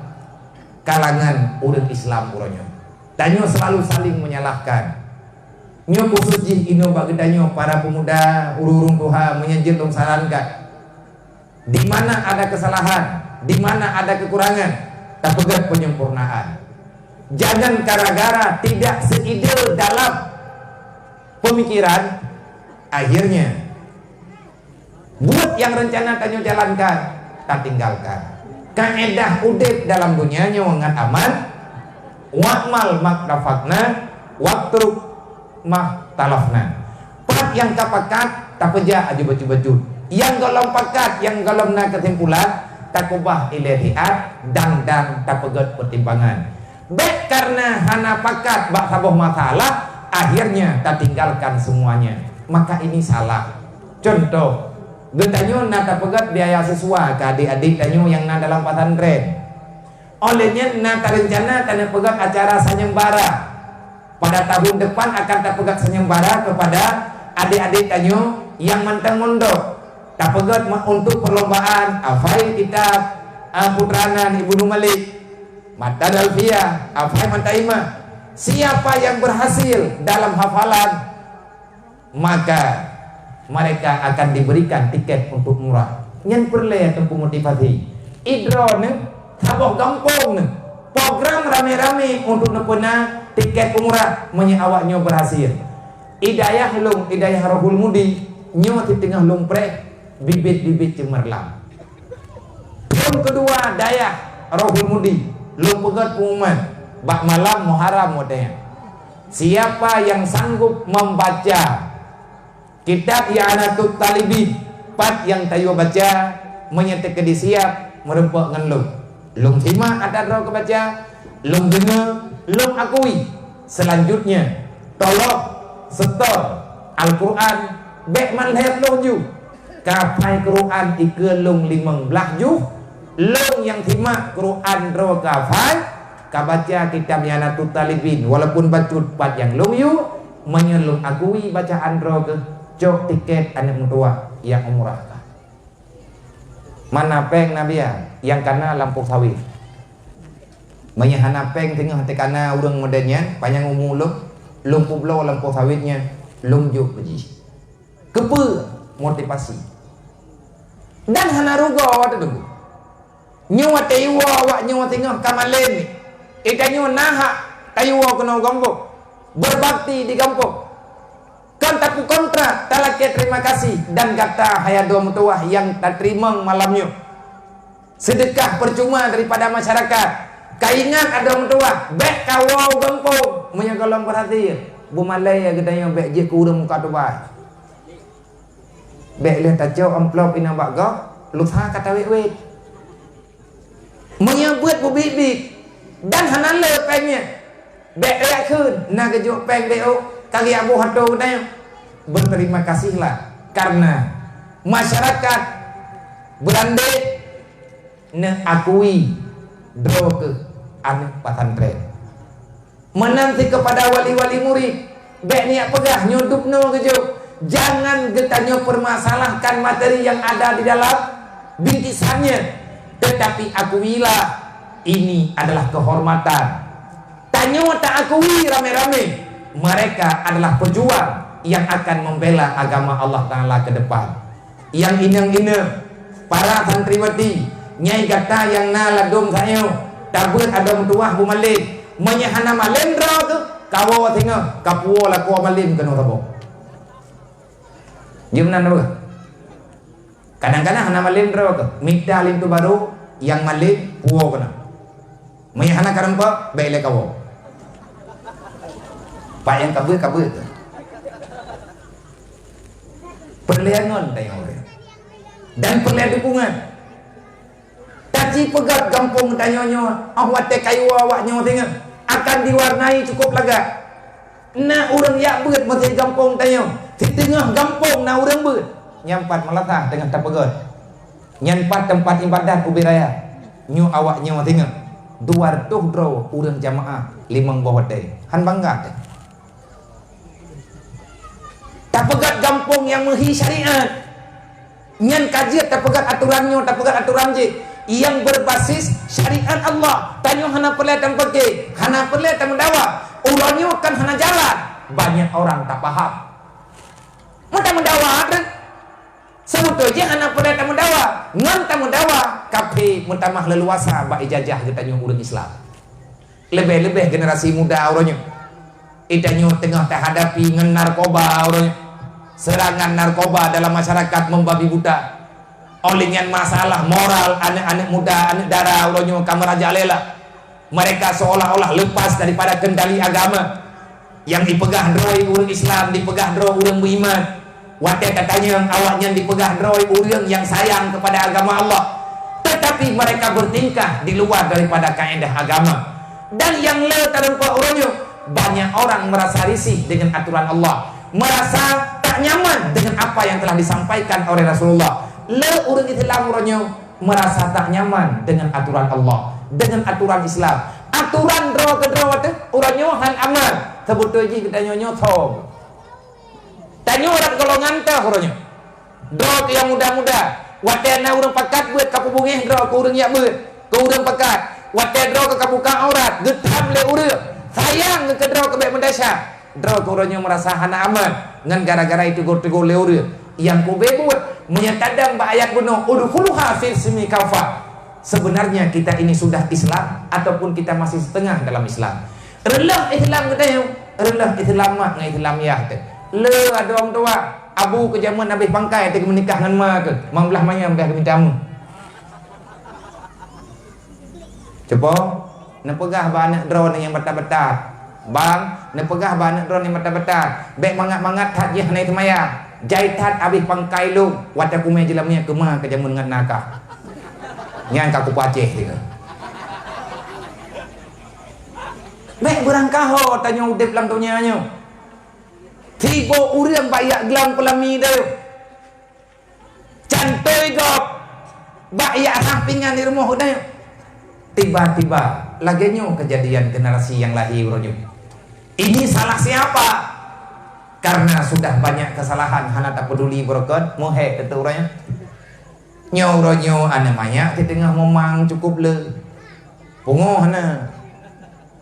kalangan urang Islam uronyo. Danyo selalu saling menyalahkan. Nyo khusus jih ino bagi danyo para pemuda urung Tuhan menyenjil sarankan. Di mana ada kesalahan, di mana ada kekurangan, tak pegat penyempurnaan. Jangan gara-gara tidak seidil dalam pemikiran, akhirnya buat yang rencana tanyo jalankan, tak tinggalkan. Kaedah udip dalam dunia nyawangan aman, wa'mal maktafakna, waktu mahtalafna. Pat yang kapakat, tak peja aja baju-baju. Yang golong pakat, yang golong na kesimpulan, tak kubah ilatiat, dan tak pegat pertimbangan. Baik karena hana pakat bak sabuh masalah, akhirnya tak tinggalkan semuanya. Maka ini salah. Contoh, gentanyo nata pegat biaya siswa ke adik-adik tanyo yang na dalam pesantren. Olehnya nata rencana tanah pegat acara sanyembara. Pada tahun depan akan tak pegat sanyembara kepada adik-adik tanyo yang mantang mondok. Tak pegat untuk perlombaan afai kitab putranan Ibnu Malik, Mata Dalfia, afai Mantaima. Siapa yang berhasil dalam hafalan, maka mereka akan diberikan tiket untuk murah. Yang perlu tempuh motivasi. Idrone, saboh gampang, program rame-rame untuk nepena tiket murah, awaknya berhasil. Idayah lung, idayah rohul mudi, nyo di tengah lung pre, bibit-bibit cemerlang. Yang kedua, dayah rohul mudi, lung pegat pengumuman. Bak malam Muharram modenya. Siapa yang sanggup membaca kitab I'anatul Talibin, pat yang tayo baca menyatakan siap merempok ngan lung terima ada roh kebaca, lung dengar, lung akui. Selanjutnya tolong setor Al-Quran bek manhet lung ju kapai Quran ike lung 15 ju, lung yang terima Quran roh kapai kabaca kitab I'anatul Talibin walaupun bacut pat yang lung yu menyelung akui bacaan roh ke jok tiket anak mutua yang umrah. Mana peng nabi yang kana lampu sawit menyahana peng tengah tekana urang modenya panjang umuluk lung publo lampu sawitnya lung juk beji kepe motivasi dan hana rugo awak tu nyawa teiwa awak nyawa tengah kamalen ikanyo naha teiwa kena gambok berbakti di kampung kan taku kontrak talake terima kasih dan kata hayado mutuah yang tak terima malamnya sedekah percuma daripada masyarakat kaingan ada mutuah bek kawau gampung menyakolong perhati bu malai ya gedanya bek je kurang muka tu bah bek lihat tajo amplop ina bakgo lutha kata wek menyambut bu bibik dan hanale pengnya bek reak kun na kejuk peng beo kaki abu hado gedanya berterima kasihlah karena masyarakat berandai akui dro ke anak pesantren menanti kepada wali-wali murid bek niat pegah nyudup no kejuk jangan getanyo permasalahkan materi yang ada di dalam bintisannya, tetapi akuilah ini adalah kehormatan. Tanyo tak akui rame-rame mereka adalah pejuang yang akan membela agama Allah Ta'ala ke depan. Yang inang-ina para santriwati nyai kata yang naladum sayo tabut adom tuah bu malik menyahana malendra ke kawa tengah kapuo la kuwa malim kena rabo gimana tu kadang-kadang hana malendra ke mikta lim tu baru yang malim puo kena menyahana karempa bele kawo pak yang kabut perliangan tayang dan perlian dukungan taji pegat kampung tanyonyo awak te kayu awak nyo tengok akan diwarnai cukup laga na urang yak beut mesti kampung tanyo di tengah kampung na urang beut nyampat melatah dengan tapegot nyampat tempat ibadat ubi raya nyu awak nyo tengok 200 dro urang jamaah limang bawah teh han bangga teh tak pegat gampung yang mehi syariat, nyan kajiat tak pegat aturannya, tak pegat aturan je yang berbasis syariat Allah. Tanya hana perlihatkan pergi, hana perlihatkan mendawa, ulanya kan hana jalan. Banyak orang tak paham. Mudah mendawa kan? Sebetulnya hana perlihatkan mendawa, ngan tak mendawa, kafe mutamah leluasa bak ijazah kita tanya orang Islam. Lebih-lebih generasi muda orangnya. Idanyo tengah tak hadapi ngan narkoba orangnya. Serangan narkoba dalam masyarakat membabi buta. Olehnya masalah moral anak-anak muda, anak dara orangnya kameraja lela. Mereka seolah-olah lepas daripada kendali agama. Yang dipegah droi orang Islam, dipegah droi orang beriman. Wadah katanya awaknya dipegah droi orang yang sayang kepada agama Allah. Tetapi mereka bertingkah di luar daripada kaedah agama. Dan yang le terempat orangnya, banyak orang merasa risih dengan aturan Allah, merasa tak nyaman dengan apa yang telah disampaikan oleh Rasulullah. Le orang Islam orangnya merasa tak nyaman dengan aturan Allah, dengan aturan Islam. Aturan draw ke draw tu orangnya hal amal. Sebetulnya kita nyonya thom. Tanya orang golongan teh orangnya. Draw ke yang muda-muda. Watena orang pakat buat kapu bungeh draw ke orang yak buat. Ke orang pakat. Watena draw ke kabuka aurat. Getam le orang. Sayang ke draw ke baik mendasar. Draw ke orangnya merasa hana aman. Ngan gara-gara itu gor-gor le orang. Yang ku bebut menyatadang ba ayat bunuh udkhuluha fil simi kafa. Sebenarnya kita ini sudah Islam ataupun kita masih setengah dalam Islam. Relah Islam kita yo, relah Islam mak ngai Islamiyah tu. Le ada orang tua abu ke zaman habis pangkai tu menikah dengan mak ke. Mang belah mayam ke mintamu. Coba nak pegah ba anak drone yang betat-betat. Bang, nak pegah ba anak drone yang betat-betat. Baik mangat-mangat tak je naik semaya. Jaitat habis pangkai lu, wadah kumai jelamnya kemah ke zaman dengan nakah. Nyan kaku paceh dia. Baik berangkaho tanya udip lang tunyanya. Tiba urang bayak gelang pelami dah. Cantoi gop. Bayak sampingan di rumah dah. Tiba-tiba laginya kejadian generasi yang lahir rojo. Ini salah siapa? Karena sudah banyak kesalahan hana tak peduli berkat mohe kata orangnya. Nyo anak banyak di tengah memang cukup le. Pungo hana.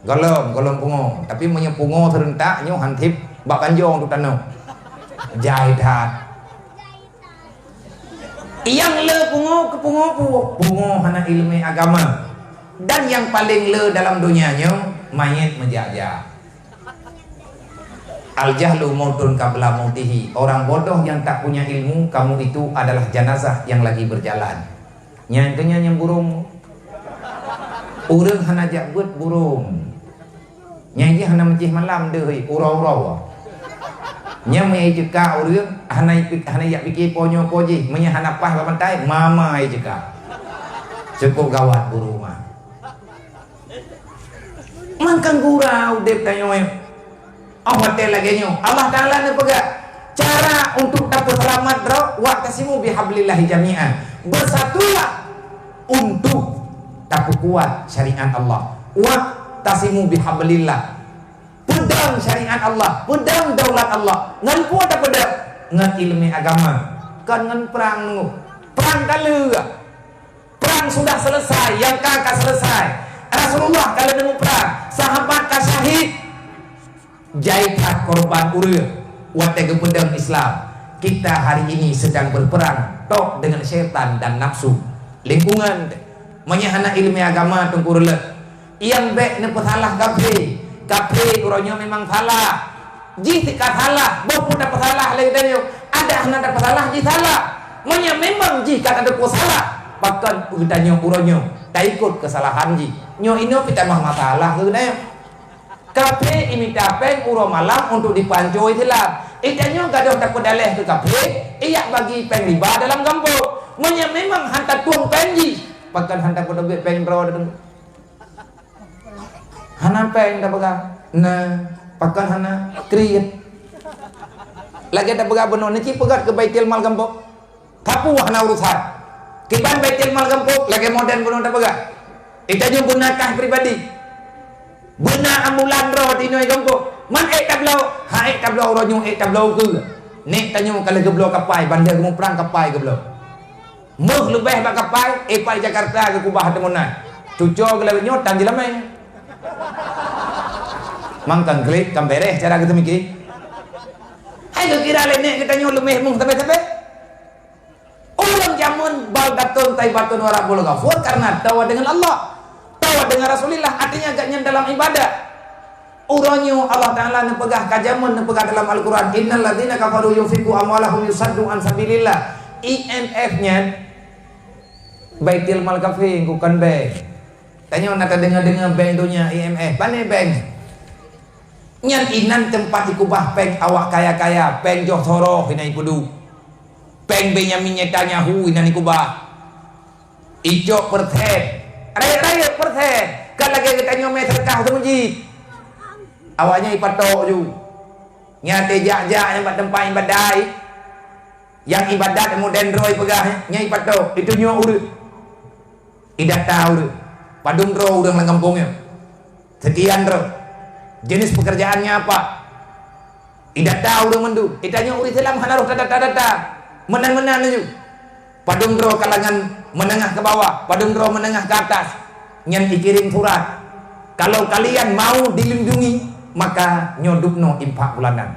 Golong pungo. Tapi punya pungo serentak nyo hantip bak kanjong tu tanah. Jaitat. Yang le pungo ke pungo hana ilmu agama. Dan yang paling le dalam dunianya mayat menjajah. Al-jahlu mautun qabla mautihi. Orang bodoh yang tak punya ilmu, kamu itu adalah jenazah yang lagi berjalan. Nyangkanya yang burung. Urang hana jak buat burung. Nyangki hana mencih malam deui urau-urau. Nya mai jeka urang hana yak pikir ponyo poji, menya hana pah babantai mama ai jeka. Cukup gawat burung mah. Mangkang gurau dep tanyo Allah lagi nyo. Allah Ta'ala ni pegang cara untuk dapat selamat bro. Wa'tasimu bihablillahi jami'an. Bersatulah untuk dapat kuat syariat Allah. Wa'tasimu bihablillah. Pedang syariat Allah, pedang daulat Allah. Ngan kuat tak pedang? Ngan ilmu agama. Kan ngan perang nunggu. Perang kala. Perang sudah selesai, yang kakak selesai. Rasulullah kalau nemu perang, sahabat ka syahid. Jaitat korban urang watega pedang Islam. Kita hari ini sedang berperang tok dengan syaitan dan nafsu. Lingkungan menyahana ilmu agama tengkurele. Yang baik ne salah kafe. Kafe urangnya memang salah. Ji tika salah, bopu dapat salah lagi tanya. Ada hana dapat salah ji salah. Menya memang ji kata ada salah. Bahkan udanya urangnya tak ikut kesalahan ji. Nyo ino kita mah masalah ke tanya. Kafe imita pen uro malam untuk dipancoi hilang. Idanya gadoh tak pedaleh ke kafe. Ia bagi pen riba dalam kampung. Menya memang hantar tuang penji. Bahkan hantar pedobit pen ro datang. Hana pen dah pegang. Nah, bahkan hana kriit. Lagi tak pegang benar ni pegat ke baitil mal kampung. Tapu hana urusan. Kiban baitil mal kampung lagi modern benar tak pegang. Idanya gunakan pribadi. Benar ambulan ro di noi kampung. Man tablau, tablau ro nyu tablau ke. nek tanyo kalau geblo kapai bandar kamu perang kapai geblo meh lebih bak kapai pai Jakarta ke Kubah temunan cuco gele nyotan jelamai mangkang klik kambereh cara kita mikir hai kira nek kita nyo lemeh mung sampai orang jamun bal datun tai batun warak bulu ghafur karena tawa dengan Allah tawa dengan Rasulullah artinya agaknya dalam ibadah uranyo Allah Ta'ala nepegah kajamun nepegah dalam Al-Quran innal ladzina kafaru yunfiqu amwalahum yusaddu an sabilillah IMF nya Baitul Mal Kafing bukan bank tanya nata dengar bank dunia IMF pane bank nyan inan tempat ikubah bank awak kaya-kaya bank Joh Soroh inai kudu bank Benyamin Netanyahu inai kubah ijo persen raya persen kan lagi kita nyomel terkah tu masjid awaknya ipatok ju nyate jak-jak yang tempat ibadah yang ibadat modern roy pegah nya ipatok itu nyo urut idah tahu padung ro urang lang kampungnya sekian ro jenis pekerjaannya apa idah tahu urang mendu itanya urut Islam hanaruh data menan-menan ju padung ro kalangan menengah ke bawah padung ro menengah ke atas nyan dikirim surat kalau kalian mau dilindungi maka nyodupno impak bulanan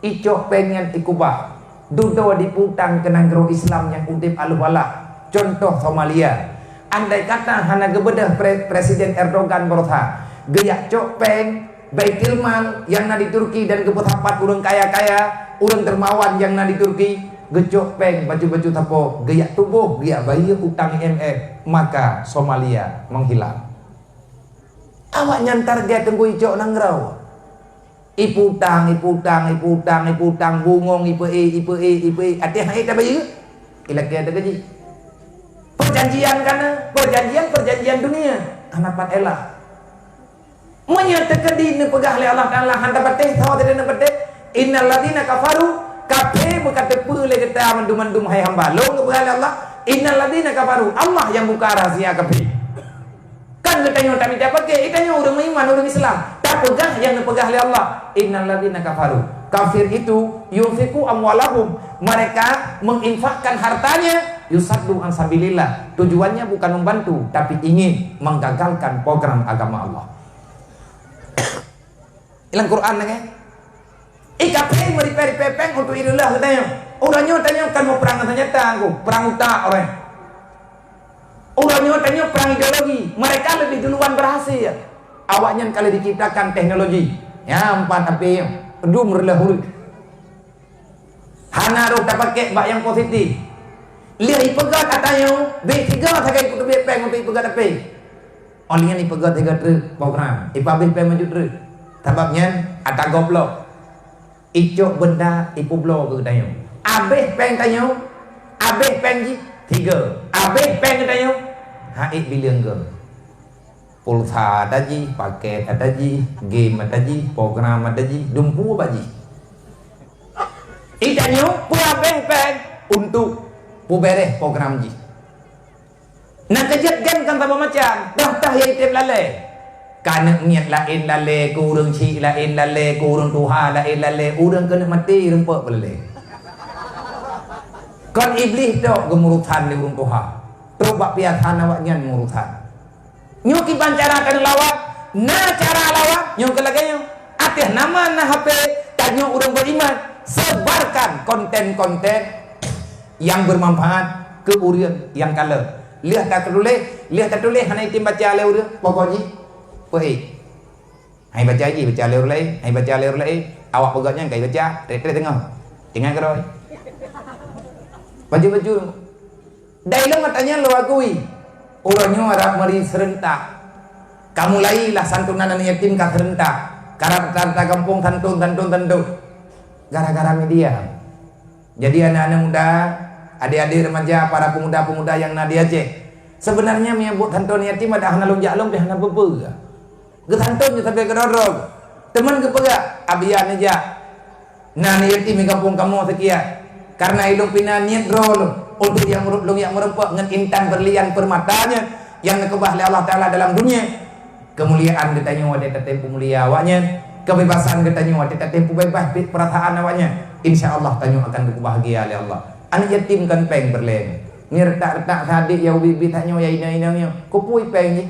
ico pengen ikubah dudo diputang ke negara Islam yang udip aluwala contoh Somalia andai kata hana gebedah Presiden Erdogan berotha geyak cok peng Baitul Mal yang na di Turki dan kebetulan urang kaya-kaya urang dermawan yang na di Turki gecok peng baju-baju tapo geyak tubuh geyak bayi utang IMF maka Somalia menghilang awak nyantar gaya tunggu ico nangrau iputang bungong ipe ati hai ta bayi ilak ada gaji perjanjian kana perjanjian dunia hanapan elah menyatakan di pegah oleh Allah Taala handa bateh tahu tidak bateh innal ladzina kafaru kafe berkata pule kita mandum hai hamba lo pegah Allah innal ladzina kafaru Allah yang buka rahasia kafe kan katanya kami dapat ke itanya orang iman orang Islam tak pegah yang dipegah oleh Allah innal ladzina kafaru kafir itu yunfiqu amwalahum mereka menginfakkan hartanya yusaddu an sabilillah tujuannya bukan membantu tapi ingin menggagalkan program agama Allah ilang Quran kan ikape meriperi pepeng untuk irillah katanya orangnya tanya kan mau perang ternyata aku perang utak orang orangnya tanya perang ideologi mereka lebih duluan berhasil awaknya kalau diciptakan teknologi ya 4 HP pedum relahul hana ro tak pakai bak yang positif lihat ipegat katanya B3 sakai kutu bepeng untuk ipegat HP olinya ipegat 3 truk program ipabih pe maju truk sebabnya ada goblok icok benda ipu blok ke katanya abeh peng tanya abeh peng ji 3 abeh peng katanya haik bilang ke pulsa ada ji paket ada ji game ada ji program ada ji dumpu apa ji itanya pu abeh peng untuk pu bereh program ji nak kejat kan tanpa macam dah tah ya item lalai karena niat lain lalai kurang cik lain lalai kurang tuha lain lalai urang kena mati rempuk lalai kan iblis tok gemurutan di urang tuha terubak piatan awaknya murutan nyuki pancara kan lawak na cara lawak nyuk lagi atih nama na HP tanya urang beriman sebarkan konten-konten yang bermanfaat ke urang yang kala lihat tak tulis hana itim baca le urang pokoknya poi hai baca ji baca le urang hai baca le urang awak pegaknya kai baca tek tengah keroi baju-baju dailong katanya lo akui orangnya arah mari serentak kamu lailah santunan yatim ka serentak karena kampung santun gara-gara media jadi anak-anak muda adik-adik remaja para pemuda-pemuda yang nadi Aceh sebenarnya menyebut santun yatim ada hana lonjak long hana bebe ke santun sampai ke dorog teman ke pegak abian aja nah yatim di kampung kamu sekian karena ilung pina niat rol untuk yang merupung yang merempak dengan intan berlian permatanya yang nekebah oleh Allah Ta'ala dalam dunia kemuliaan katanya wadah tempu mulia awaknya kebebasan katanya wadah tempu bebas perasaan awaknya insya Allah tanya akan bahagia oleh Allah. Anak yatim kan peng berleng ni retak-retak sadik ya bibi tanya ya ina kupui peng ni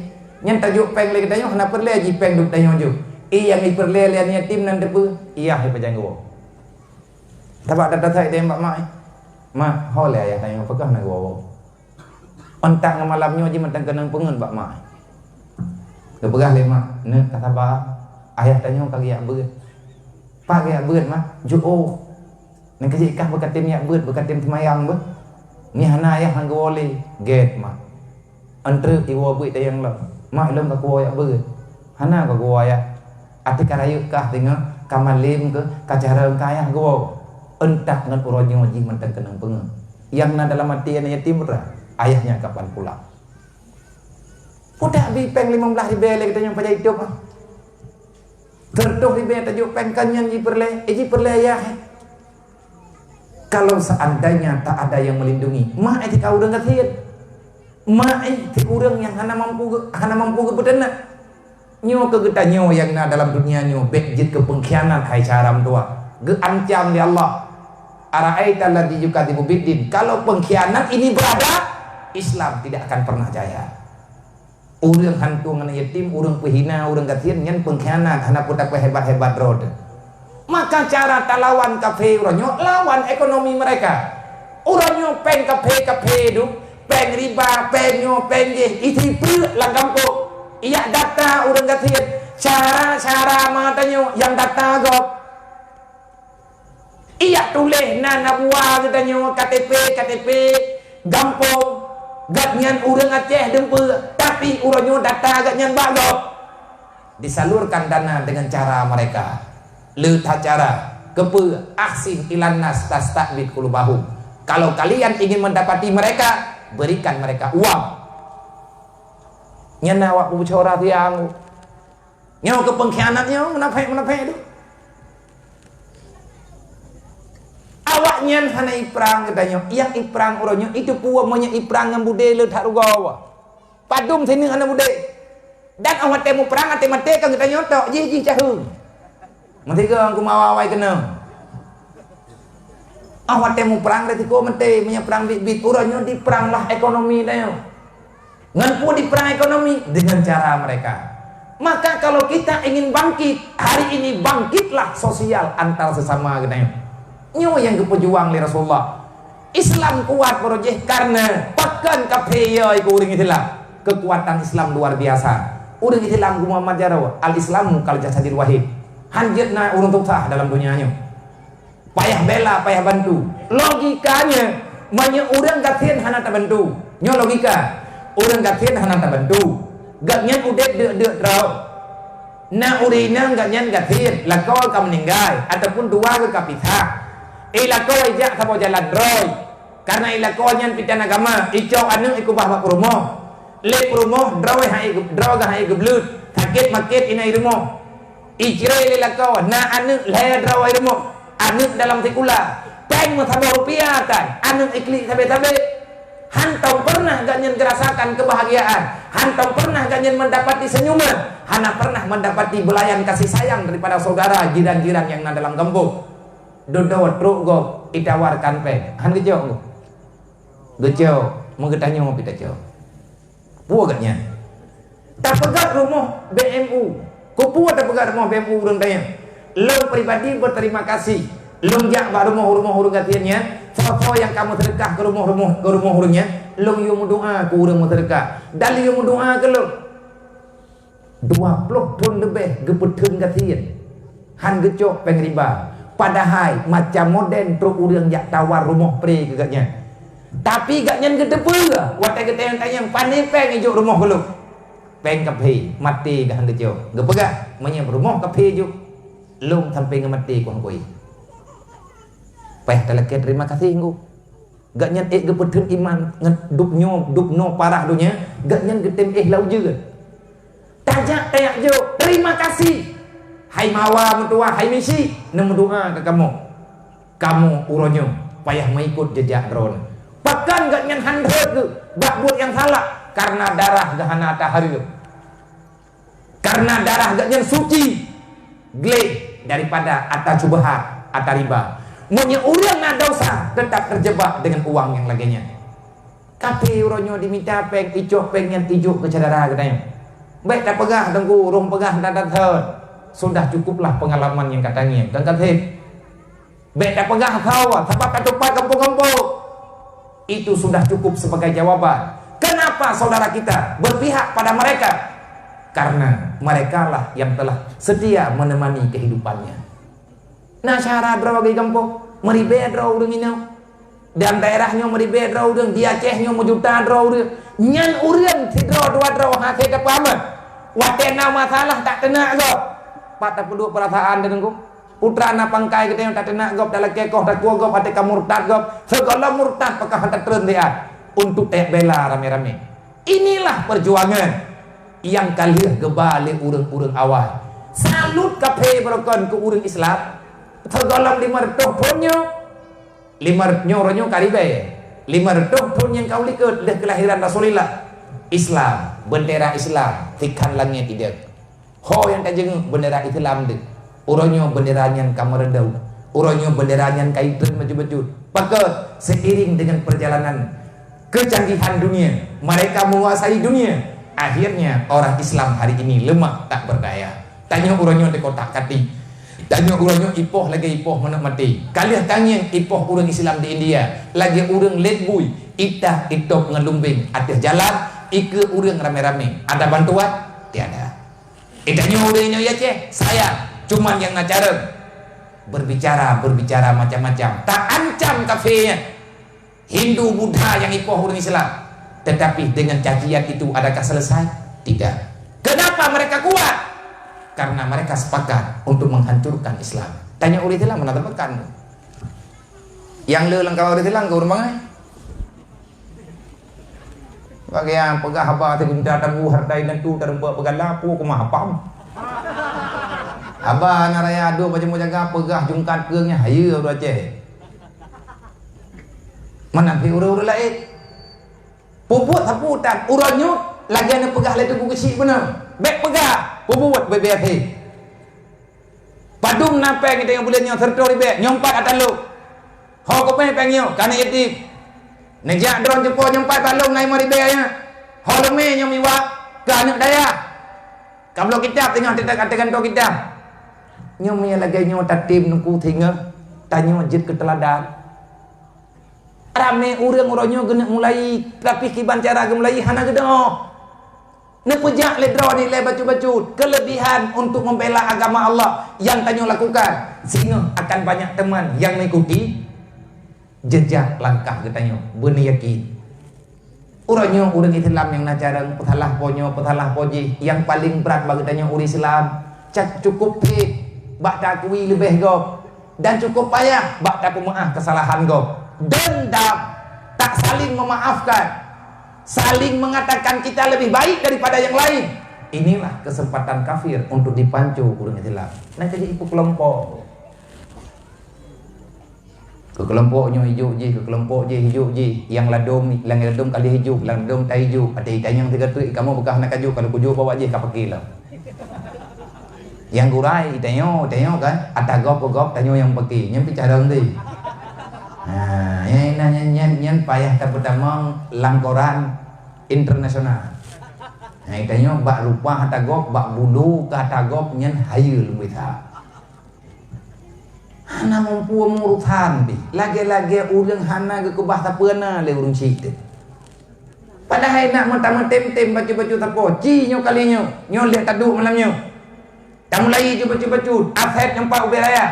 nyen tajuk peng lagi tanya kenapa perle ji peng duk tanya ju yang iperle lian yatim nan debu iya he pajanggo tabak data sai dem mak ma hole ya tanya pekah na go ontak ngamalamnya ji mentang kenang pengen bak mak kepegah le mak ne kata ba ayah tanya kali ya beut pak ya beut mah ju nang kejikah berkatim ya beut berkatim semayang be ni hana ya hang gole get mak antre iwo beut tayang la mak lem ka kuo ya beut hana ka kuo ya ati karayu kah tengah kamalim ke kacarang kaya go entak ngan uronyo ji mentang kenang pengen yang na dalam hati anak yatim berah ayahnya kapan pulang udah bi peng 15 ribu le kita yang pada hidup tertuh ribu tajuk peng kanyan ji perle ayah kalau seandainya tak ada yang melindungi mak itu kau dengar tiat mak itu orang yang hana mampu ke betenak nyo kegeta nyo yang na dalam dunia nyo bekjit ke pengkhianat hai caram tua ge ancam di Allah ara'aita alladzi yukadzibu biddin kalau pengkhianat ini berada Islam tidak akan pernah jaya urang hantu ngana yatim urang pehina urang gatian nyen pengkhianat hana putak hebat-hebat rod maka cara talawan kafe uranyo lawan ekonomi mereka uranyo peng kafe du peng riba penyo pengge iti pre langgampo iya data urang gatian cara matanya yang data gop iya tulis nana buah katanya KTP gampang gatnyan urang Aceh dempe tapi uranyo data gatnyan bagop disalurkan dana dengan cara mereka letak cara kepe ahsin ilan nas tastabid qulubahum kalau kalian ingin mendapati mereka berikan mereka uang nyana awak bicara tiang nyawa ke pengkhianatnya menafai itu awaknya hana iprang katanya yang iprang uronyo itu puwa monya iprang yang bude le tak rugawa padum sini hana bude dan awak temu perang ate mate kan katanya tok ji cahung mati ke aku mawawai kena awak temu perang reti ko mate monya perang bit uronyo di perang lah ekonomi dayo nganpu di perang ekonomi dengan cara mereka maka kalau kita ingin bangkit hari ini bangkitlah sosial antar sesama katanya nyo yang kepejuang li Rasulullah Islam kuat projek karena pakan kapeya iku uring Islam kekuatan Islam luar biasa uring Islam Muhammad Jarawa al Islamu kal jasadil wahid hanjatna urung tuksah dalam dunianya payah bela payah bantu logikanya banyak orang gatien hana tak bantu nyo logika orang gatien hana tak bantu gatnya udet dek rau na urina gatnya gatien lakau ka meninggal ataupun dua ke kapita ilako ijak sabo jalan roy karena ilako nyan pitan agama icau anu iku bahwa perumoh le perumoh droy hai droga hai geblut sakit makit inai rumoh icre ilako na anu le droy rumoh anu dalam tikula peng mo sabo rupiah kan anu ikli sabe hantam pernah ganyan gerasakan kebahagiaan hantam pernah ganyan mendapati senyuman hana pernah mendapati belayan kasih sayang daripada saudara jiran-jiran yang na dalam gembok dodo truk go itawarkan pe han gejo mengetanya mau pita jo puaganya tak pegat rumah BMU ko puag tak pegat rumah BMU urang tanya lo pribadi berterima kasih lo jak ba rumah urang gatiannya foto yang kamu sedekah ke rumah urangnya lo yo doa ke urang sedekah dan yo doa ke lo 20 tahun lebih gepeteun gatian han gejo peng riba padahal macam modern truk urang jak tawar rumah pre ke gatnya tapi gatnya gede pula watai gede yang tanya pandai peng ijo rumah gelo peng kape mati gak gejo gepega menyem rumah kape juk lum sampai ngemati ku hangkoi peh teleke terima kasih nggu gatnya gepedeun iman dupno parah dunya gatnya getem lau juga tajak tayak jo terima kasih hai mawa mentua hai misi nemu doa ke kamu uronyo payah mengikut jejak drone bahkan gak nyan handret ke bakbut yang salah karena darah gahana tahari karena darah gak nyan suci gleh daripada atas cubahat atas riba Maunya orang nak dosa tetap terjebak dengan uang yang laginya. Kape uronyo diminta peng ijo pengen ijo ke cadara katanya. Baik tak pegah tengku, rong pegah tak thon. Sudah cukuplah pengalaman yang katanya. Dan kata baik tak pegah tahu, sebab katupai kampung-kampung. Itu sudah cukup sebagai jawaban. Kenapa saudara kita berpihak pada mereka? Karena mereka lah yang telah setia menemani kehidupannya. Nah syarat draw bagi kampung, meribe draw urang ini. Dan daerahnya meribe draw urang, di Acehnya juta draw urang. Nyan urang si draw dua draw hati ke paman. Watena masalah tak kena go. Patah penduk perasaan dengan ku. Putra anak pangkai kita yang tak kena go dalam kekoh tak kuah go hati kamu murtad go. Segala murtad pakah hantar turun dia untuk bela rame-rame. Inilah perjuangan yang kalian gebalik urang-urang awal. Salut kape berokon ke urang Islam. Tergolong 500 punnya 500 nyoronyo karibe 500 pun yang kau lihat dah kelahiran Rasulullah. Islam, bendera Islam tikan langit tidak. Ho yang tajeng bendera Islam dek. Uronyo bendera yang kamarendau. Uronyo bendera yang kaitan maju-maju. Maka seiring dengan perjalanan kecanggihan dunia, mereka menguasai dunia. Akhirnya orang Islam hari ini lemah tak berdaya. Tanya uronyo di kotak kati. Tanya urangnya ipoh lagi ipoh mana mati. Kalian tanya ipoh urang Islam di India. Lagi urang letbui. Itah itop ngelumbing atas jalan. Ike urang rame-rame. Ada bantuan? Tiada. Itahnya urangnya ya ceh. Saya cuman yang ngacara. Berbicara macam-macam. Tak ancam kafenya. Hindu Buddha yang ipoh urang Islam. Tetapi dengan cacian itu adakah selesai? Tidak. Kenapa mereka kuat? Karena mereka sepakat untuk menghancurkan Islam. Tanya ulit hilang mana temukan? Yang lelang kau ulit hilang kau rumah? Bagi yang pegah apa tu minta tabu hartai dan tu terbuat pegang lapu aku mah apam. Abah naraya adu macam jaga pegah jungkat keungnya hayu udah Aceh. Mana pi urang-urang lain? Puput haputan uranyo lagi ana pegah le tu kecil benar. Bek pegah puput BBT. Padung napeng kita yang bulannya serto ribe nyompat atalu. Ho ko pengyo kana itik. Nejak drone jepo nyompat balung nai maribe nya. Ho leme nyomiwa ke anak daya. Kablo kitab tengah katakan to kitab. Nyomi lagi nyo tatim nuku thinga tanyo jit ke teladan. Rame urang-uranyo gena mulai tapi kiban cara mulai hana gedo. Nepejak ledro ni le baju-baju kelebihan untuk membela agama Allah yang tanyo lakukan sehingga akan banyak teman yang mengikuti jejak langkah ketanyo berniyakin uranyo urang Islam yang najarang petalah ponyo petalah poji yang paling berat bagi tanyo urang Islam cukup bak takui lebih go dan cukup payah bak tak pemaaf kesalahan go dendam tak saling memaafkan saling mengatakan kita lebih baik daripada yang lain. Inilah kesempatan kafir untuk dipancu urang Islam. Nah jadi ibu kelompok. Ke kelompoknya hijau je, ke kelompok je hijau je. Yang ladom kali hijau, ladom tak hijau. Ada itanya yang tiga tu, kamu bekah nak kaju kalau kuju bawa je kau pakai lah. Yang gurai itanya kan, atagop tanyo yang pakai. Yang bicara nanti. Nah, yang payah tak pertama langkoran internasional. Nah, itanya bak rupa hatagop, bak bulu ke hatagop nyen hayul mita. Hana mampu mengurutan bi. Lagi-lagi urang hana ke kubah tapena le urang cik. Padahal nak mentang tem-tem baju-baju tapo, cinyo kalinyo, nyolek taduk malamnya. Tak mulai je baju-baju, afet nampak uberaya.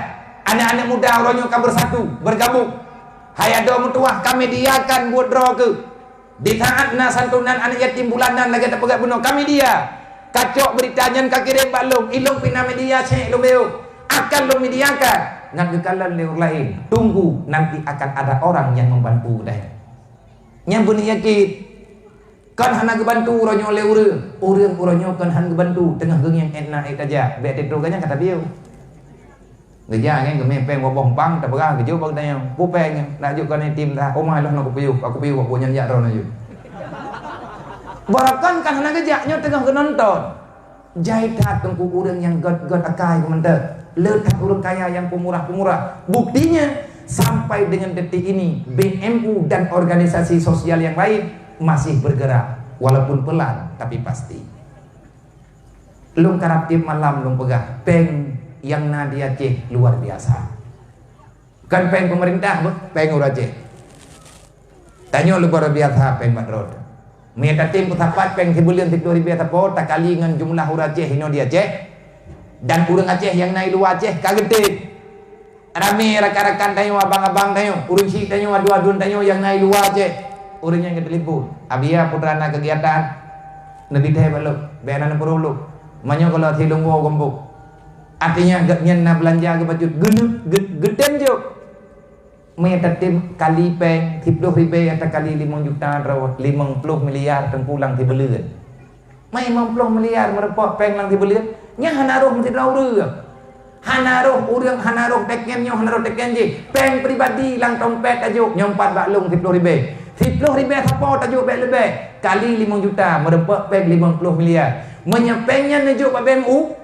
Anak-anak muda orangnya kan bersatu, bergabung. Hai ada mutuah kami diakan buat draw ke di taatna santunan anak yatim bulanan lagi tak pegat bunuh kami dia kacok beritanya kakirim balung ilung pina media cek lumeu akan lo mediakan ngan kekalan leur lain tunggu nanti akan ada orang yang membantu dah yang bunyi yakin kan hana gebantu uronyo le urang uronyo kan han gebantu tengah geng yang enak aja be tetroganya kata bieu Geja kan kemepeng wabong pang tak berah keju bang tanya pupeng nak juk kan tim dah omah lah nak aku piu aku nyanyi ron aja barakan kan hana gejaknya tengah kenonton jahit tengku urang yang god akai kemente letak urang kaya yang pemurah buktinya Sampai dengan detik ini BMU dan organisasi sosial yang lain masih bergerak, walaupun pelan tapi pasti. Lung karaptip malam lung pegah peng yang nadi Aceh luar biasa. Kan peng pemerintah, peng ur Aceh. Tanya luar biasa peng Badrod. Mereka tim putapat peng tibulian tidur biasa po tak kali dengan jumlah ur Aceh hino di Aceh dan urang Aceh yang naik luar Aceh kagetik. Rame rakan-rakan tanyo, abang-abang tanyo, urang si tanyo, adu-adun tanyo yang naik luar Aceh. Urang yang ketelipun. Abia putrana kegiatan nabi teh balok, beana perlu. Manyo kalau tilung wo gembuk. Artinya gaknyen na belanja ke baju geden jo. Mereka tim kali peng 10 ribu atau kali 5 juta rawat 50 miliar tengpulang ti beleun. Mai 50 miliar merepok peng lang ti beleun. Nya hanaruh mesti daureuh. Hanaruh urang hanaruh teken nyo hanaruh teken je peng pribadi lang tompet tajuk nyompat baklung 10 ribu 10 ribu sapo tajuk bek lebih kali 5 juta merepek peng 50 miliar menyepengnya najuk pak BMU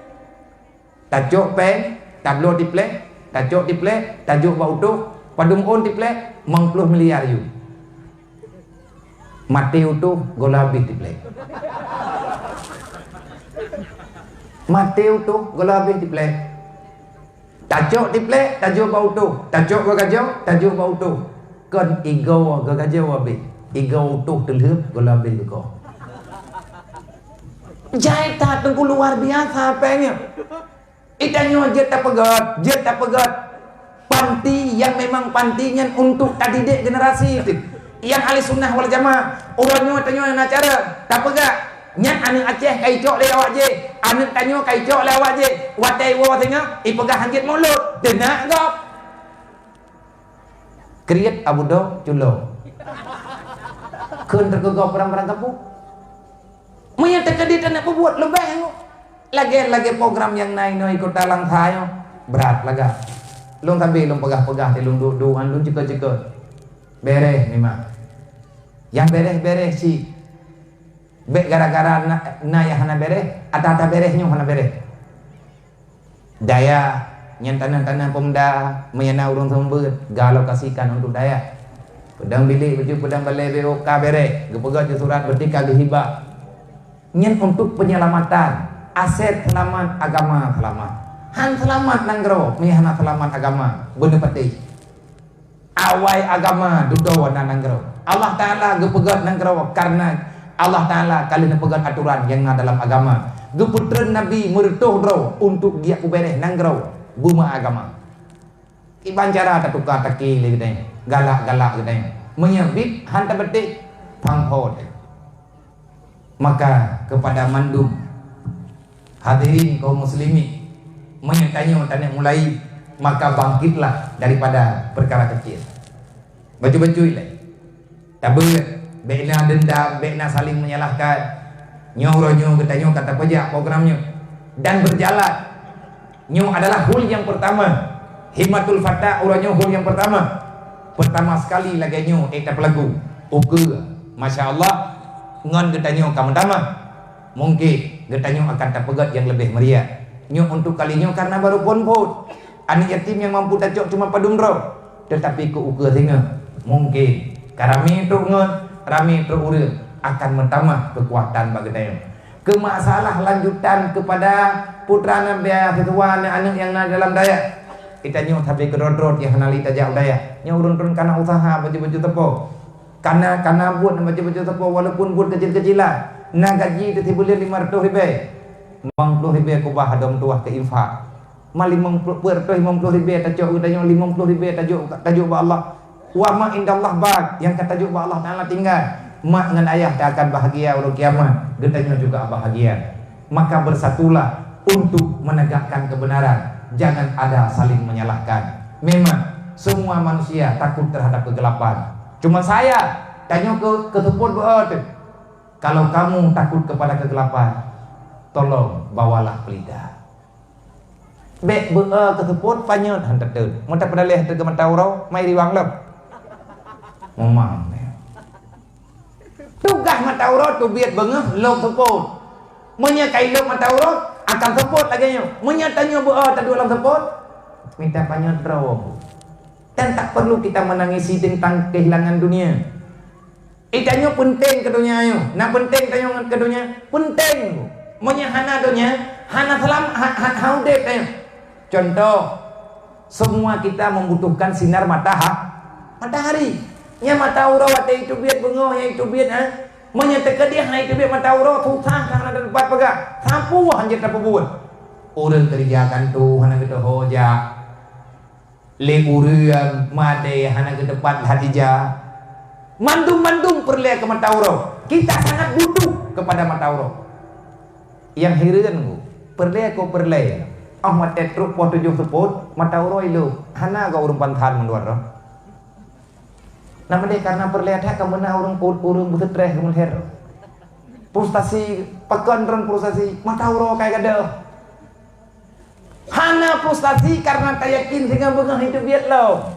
tajuk peng tablo diplek tajuk diplek tajuk bak utuh padum on diplek 50 miliar yu mati utuh gola habis diplek mati utuh gola habis diplek tajuk diplek, tajuk bau tu, tajuk gagajau, tajuk bau tu. Kan igau gagajau habis, igau tu terlep gola habis kau. Jai tak tengku luar biasa apanya. Itanyo jet tak pegat. Panti yang memang pantinya untuk didik generasi itu. Yang ahli sunnah wal jamaah, orangnya tanyo yang acara, tak pegat. Nyak anu Aceh kai cok le awak je, anu tanyo kai cok le awak je. Watai wo tengok, ipegah hanjit mulut, denak gop. Kriet Abu Do culo. Keun tergegop orang-orang kampung. Munya terkedit anak buat lebih lagi program yang naik no ikut talang thayo berat laga. Lung tabi lung pegah-pegah ti lung duan lung cekot-cekot. Beres memang. Yang beres-beres si be gara-gara na ya hana beres ata beresnya hana beres daya nyantanan-tanan pemda menyana urung sumber galau kasihkan untuk daya pedang bilik baju pedang balai BOK beres gepegat surat bertika dihibah nyen untuk penyelamatan aset selamat agama selamat han selamat nanggro mihana selamat agama bener peti awai agama dudo nanggro Allah Ta'ala gepegat nanggro karena Allah Ta'ala kali pegang aturan yang ada dalam agama. Geputren Nabi mertuh draw untuk dia kubereh nanggraw buma agama. Iban cara tukar taki gitu galak-galak gitu menyebit hantar betik panghod. Maka kepada mandum hadirin kaum muslimin menyatanya tanya mulai maka bangkitlah daripada perkara kecil. Baju-baju ile. Tabur bekna dendam, bekna saling menyalahkan. Nyo katanya kata pajak programnya dan berjalan. Nyo adalah hul yang pertama. Himmatul Fatah uranyo hul yang pertama. Pertama sekali lagi nyo eta pelagu. Uke, masya Allah. Ngon katanya kamu tama. Mungkin katanya akan terpegat yang lebih meriah. Nyo untuk kalinya karena baru pon-pon. Anak yatim yang mampu tajok cuma padumro. Tetapi ke uke tinggal. Mungkin karami itu ngon. Rami terurut akan mentambah kekuatan baginda. Kemasalah lanjutan kepada putra Nabi Fituan anak yang dalam daya. Kita nyut tapi kedodrot yang nali tajak daya. Nyurun-urun karena usaha baju-baju tepo. Karena buat baju-baju tepo walaupun buat kecil-kecilan. Nah gaji itu boleh 500 ribu. 50 ribu kubah hadam tuah ke infak. Mal 50 ribu tajuk udahnya 50 ribu tajuk Allah. Wa ma indallah bag yang kata juga Allah Ta'ala tinggal mak dengan ayah tak akan bahagia urut kiamat getanya juga bahagia maka bersatulah untuk menegakkan kebenaran jangan ada saling menyalahkan memang semua manusia takut terhadap kegelapan cuma saya tanya ke tepun kalau kamu takut kepada kegelapan tolong bawalah pelita bek ke tepun panyut hantar tu muntah pada leh tergeman taurau mai riwang lep Memang tugas mata urut tu biar bengah lok teput menyakai lok mata urut akan teput lagi nyo menyatanya tak dua dalam teput minta panyot draw Dan tak perlu kita menangisi tentang kehilangan dunia. Itanya penting ke dunia yo. Nak penting tanya ke dunia, penting. Monya hana dunia, hana salam haudek tanya. Contoh, semua kita membutuhkan sinar matahari. Nya mata uro wate itu biat bengoh yang itu biat monya tekedi hana itu biat mata uro susah hana tempat pegak. Sampu hanya tak buat. Urang kerjakan tu hana kita hoja. Le urang made hana ke depan hadijah. Mandum perle ke mata uro. Kita sangat butuh kepada mata uro. Yang hireun perle. Mate truk po tujuh seput mata uro ilu. Hana ka urang pantan menduar ro. Nama dia karena perlihat kemana urang betetreh kemelher. Frustasi pekan ron frustasi mata uro kayak gada. Hana frustasi karena tak yakin dengan bengah itu biat lo.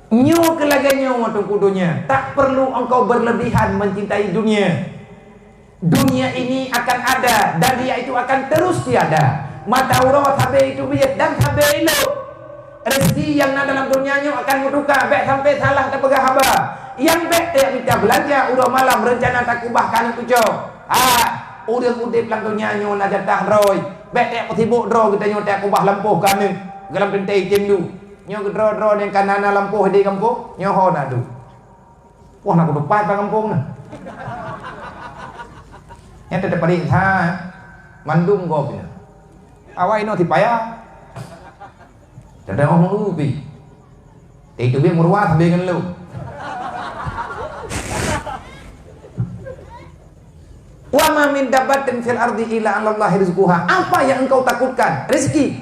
Nyo kelaganya waktu kudunya. Tak perlu engkau berlebihan mencintai dunia. Dunia ini akan ada dan dia itu akan terus tiada. Mata uro sabe itu biat dan sabe lo. Rezeki yang ada dalam dunia nyo akan muduka. Bek sampai salah tak pegah haba. Yang bek tak minta belanja uro malam rencana tak kubahkan itu jo. Udip lang dunia nyo na jatah roy. Bek tak sibuk draw kita nyo tak kubah lampuh kami. Galam pentai cendu. Nyo draw yang kanana lampuh di kampung. Nyo ho na du. Wah nak kudupat pa kampung na. Yang tak paling mandung go pina. Awai no tipaya. Ada orang mengubi. Itu biar murwah dengan lu. Wa ma min dabbatin fil ardi illa 'ala Allahi rizquha. Apa yang engkau takutkan? Rezeki.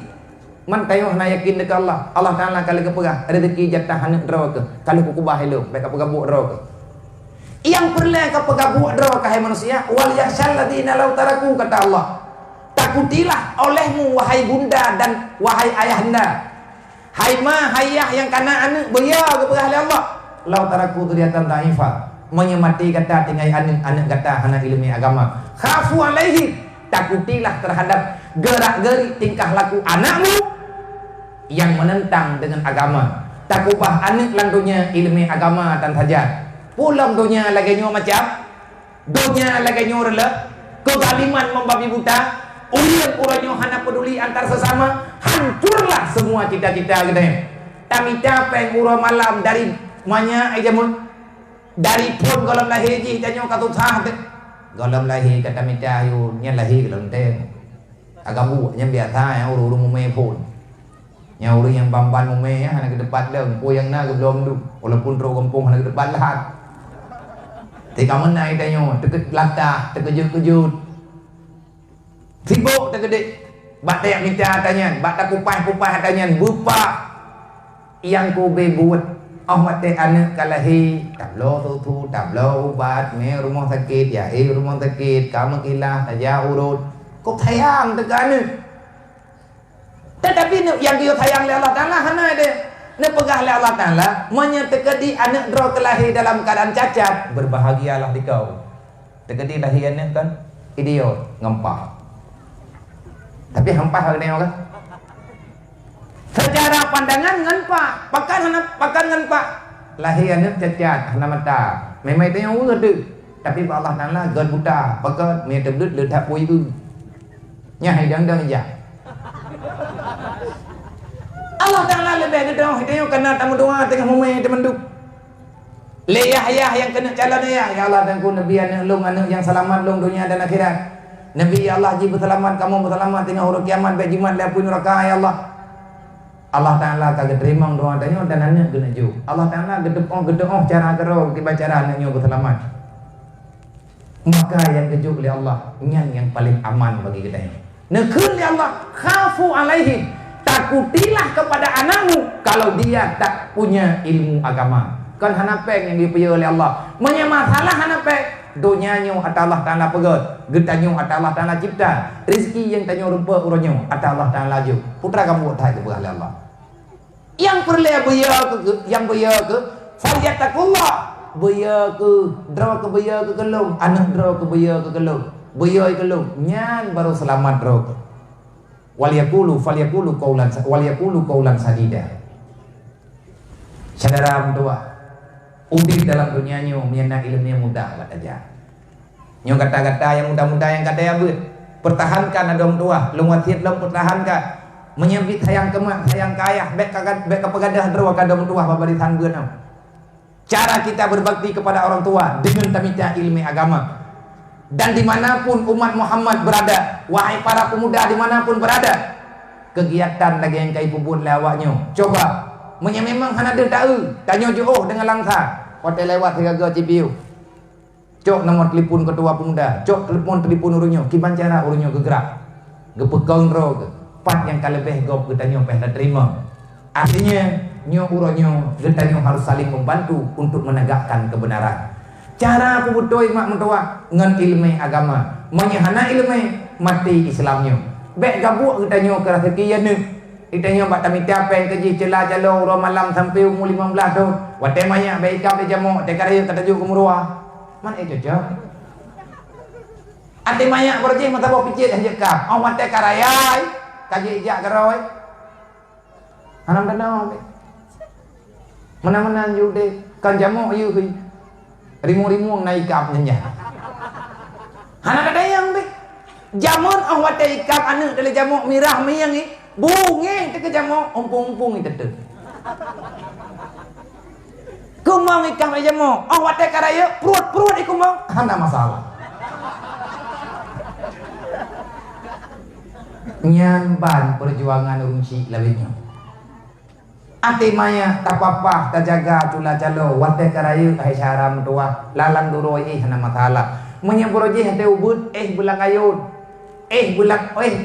Man tayo na yakin dekat Allah. Allah Taala kalau kepegah rezeki jatah hanek neraka. Kalau ku kubah lu, baik kepegah buat neraka. Yang perlu kepegah buat neraka hai manusia, wal yakhshal ladina law taraku kata Allah. Takutilah olehmu wahai bunda dan wahai ayahanda. Hai ma hayah yang kana anak beya kepegah Allah. Law taraku turiatan dhaifah. Menyemati kata tinggai anak kata hana ilmu agama. Khafu alaihi, takutilah terhadap gerak-gerik tingkah laku anakmu yang menentang dengan agama. Takubah anak landunya ilmu agama dan saja. Pulang dunia lagi nyo macam dunia lagi nyo rela kezaliman membabi buta. Ulian hana peduli antar sesama. Hancurlah semua cita-cita kita. Tamita peng uro malam dari manya ajamun dari pun golam lahir ji tanyo katut sah golam lahir kata mita ayu nya lahir golam ten agamu nya biasa ya uru mume pun nya uru yang bamban mume ya hana ke depan deng po yang na ke belum du walaupun ro kampung hana ke depan lahat tika menai tanyo deket latah terkejut-kejut sibuk tergede bat tak minta tanya bat tak kupas tanya bupa yang ku bebuat mate anak kalahi tablo tu tablo ubat me rumah sakit ya rumah sakit kamu kilah saja urut kok sayang tekan tetapi yang dia sayang oleh Allah Taala hana ada ne pegah oleh Allah Taala menyetekadi anak dro kelahi dalam keadaan cacat berbahagialah dikau tekadi lahir anak kan idiot ngempah tapi hampah hal kan secara pandangan ngan pak pakan ngan pak lahirnya cacat hana mata memang itu yang urut tapi Allah Taala gan buta pakan me teblut le dak pui nya hai dang ya Allah Taala lebih gedong hidayah kena tamu doa tengah mume teman duk le Yahya yang kena calon ya Allah dan ku nabi anak long anak yang selamat long dunia dan akhirat nabi Allah ji berselamat kamu berselamat tengah hari kiamat baik jimat le pun neraka ya Allah Ta'ala kagak terima doa tanya dan anak kena ju. Allah Ta'ala gedep cara kero tiba cara anaknya berselamat. Maka yang kejuk oleh Allah yang paling aman bagi kita. Nekun ya Allah khafu alaihi, takutilah kepada anakmu kalau dia tak punya ilmu agama. Kan hanapeng yang dipuyai oleh Allah. Masalah hanapeng donyanya atau Allah Ta'ala pegat, getanyo atau Allah Ta'ala cipta, rezeki yang tanyo rupa uronyo atau Allah Ta'ala ju. Putra kamu tak kepada Allah. Yang perlu yang beya ke falyatakullah beya ke draw ke beya ke kelung anak draw ke beya ke kelung beya ke kelung nyan baru selamat draw ke falyaqulu qaulan sadida Saudara tua, udik dalam dunianya miana ilmu mudah buat aja. Nyo kata-kata yang mudah-mudah yang kata ya bet. Pertahankan adom tua, lumwatiat lom pertahankan. Menyebut sayang kemak, sayang kaya, bek kepegadah derwa kadom tua babarisan beunam. Cara kita berbakti kepada orang tua dengan tamita ilmu agama. Dan dimanapun umat Muhammad berada, wahai para pemuda dimanapun berada, kegiatan lagi yang kai pupun lawaknya. Coba, memang hana dia tahu, tanya jauh dengan langsa. Hotel lewat harga cipiu. Cok nomor telepon ketua pemuda, cok telepon urunyo, kiban cara urunyo gegerak. Gepekong ro ke. Pat yang kalebeh gop getanyo peh terima. Artinya, nyo urunyo getanyo harus saling membantu untuk menegakkan kebenaran. Cara pubutoi mak mentua ngan ilmu agama, menyahana ilmu mati Islamnya. Bek gabuk kita nyo kerasa kian ni. Kita nyo bak tamita pen keji celah jalo ro malam sampai umur 15 tahun. Wate maya bek ikam de jamu te karaya kata ju kumurua. Man itu je. Ate maya berje mata bawa picit aja ka. Oh wate karaya kaji ijak karoi. Anam danau be. Mana-mana jude kan jamu yu hi. Rimu-rimu naik kapnya. Hana kada yang be. Jamun oh wate ikam anu dari jamu mirah miyang ni. Bunge te ke jamu umpung-umpung itu tu. Kumang ikam jamu. Oh wate karaya perut ikumang. Hana masalah. Nyamban perjuangan urunci lawinyo. Ati maya tak apa tak jaga cula calo wate karayu hai syaram tua lalang duroi hana masalah menyebroje hate ubud bulang ayun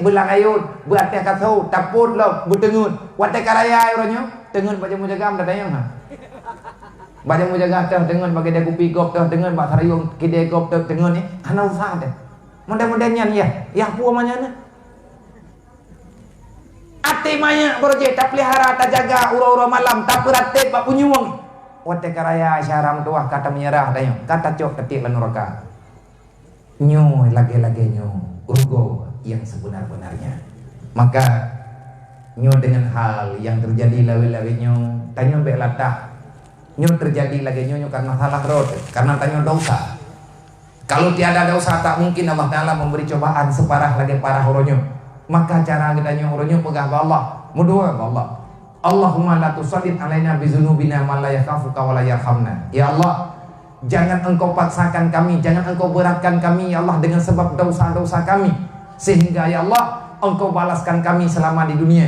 bulang ayun buat teh kasau tapur lo butengun wate karaya ronyo tengun baca mujagam dadayang ha baca mujaga teh tengun bagi dia kupi gop teh tengun bak sarayung kide gop teh tengun ni hana usah teh mudah-mudahan ya pu amanya ate maya berje tak pelihara tak jaga ura-ura malam tak beratib bak punyuang wate karaya syaram tuah kata menyerah dayo kata cok ketik lan neraka nyo lagi-lagi nyo rugo yang sebenar-benarnya maka nyo dengan hal yang terjadi lawi-lawi nyo tanyo bek latah nyo terjadi lagi nyo karena salah road karena tanyo dosa kalau tiada dosa tak mungkin Allah Ta'ala memberi cobaan separah lagi parah horonyo. Maka cara kita nyuruhnya pegah Allah, mudua Allah. Allahumma la tusallit alaina bizunubina man la yakhafuka wa la yarhamna. Ya Allah, jangan engkau paksakan kami, jangan engkau beratkan kami ya Allah dengan sebab dosa-dosa kami. Sehingga ya Allah, engkau balaskan kami selama di dunia.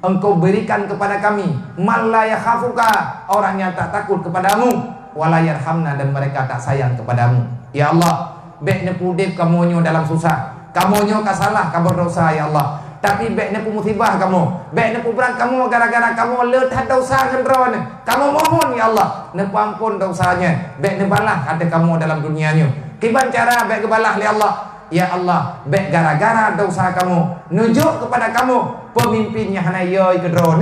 Engkau berikan kepada kami man la yakhafuka, orang yang tak takut kepadamu, wa la yarhamna dan mereka tak sayang kepadamu. Ya Allah, bek nepudip kamu nyo dalam susah. Kamu nyo kasalah, kamu dosa ya Allah. Tapi bek nepu musibah kamu, bek nepu berat kamu gara-gara kamu lethat dosa ngendron. Kamu mohon ya Allah, nepu ampun dosanya. Bek nebalah ada kamu dalam dunianya. Kiban cara bek kebalah ya Allah. Ya Allah, bek gara-gara dosa kamu nunjuk kepada kamu pemimpinnya hanai yoi kedron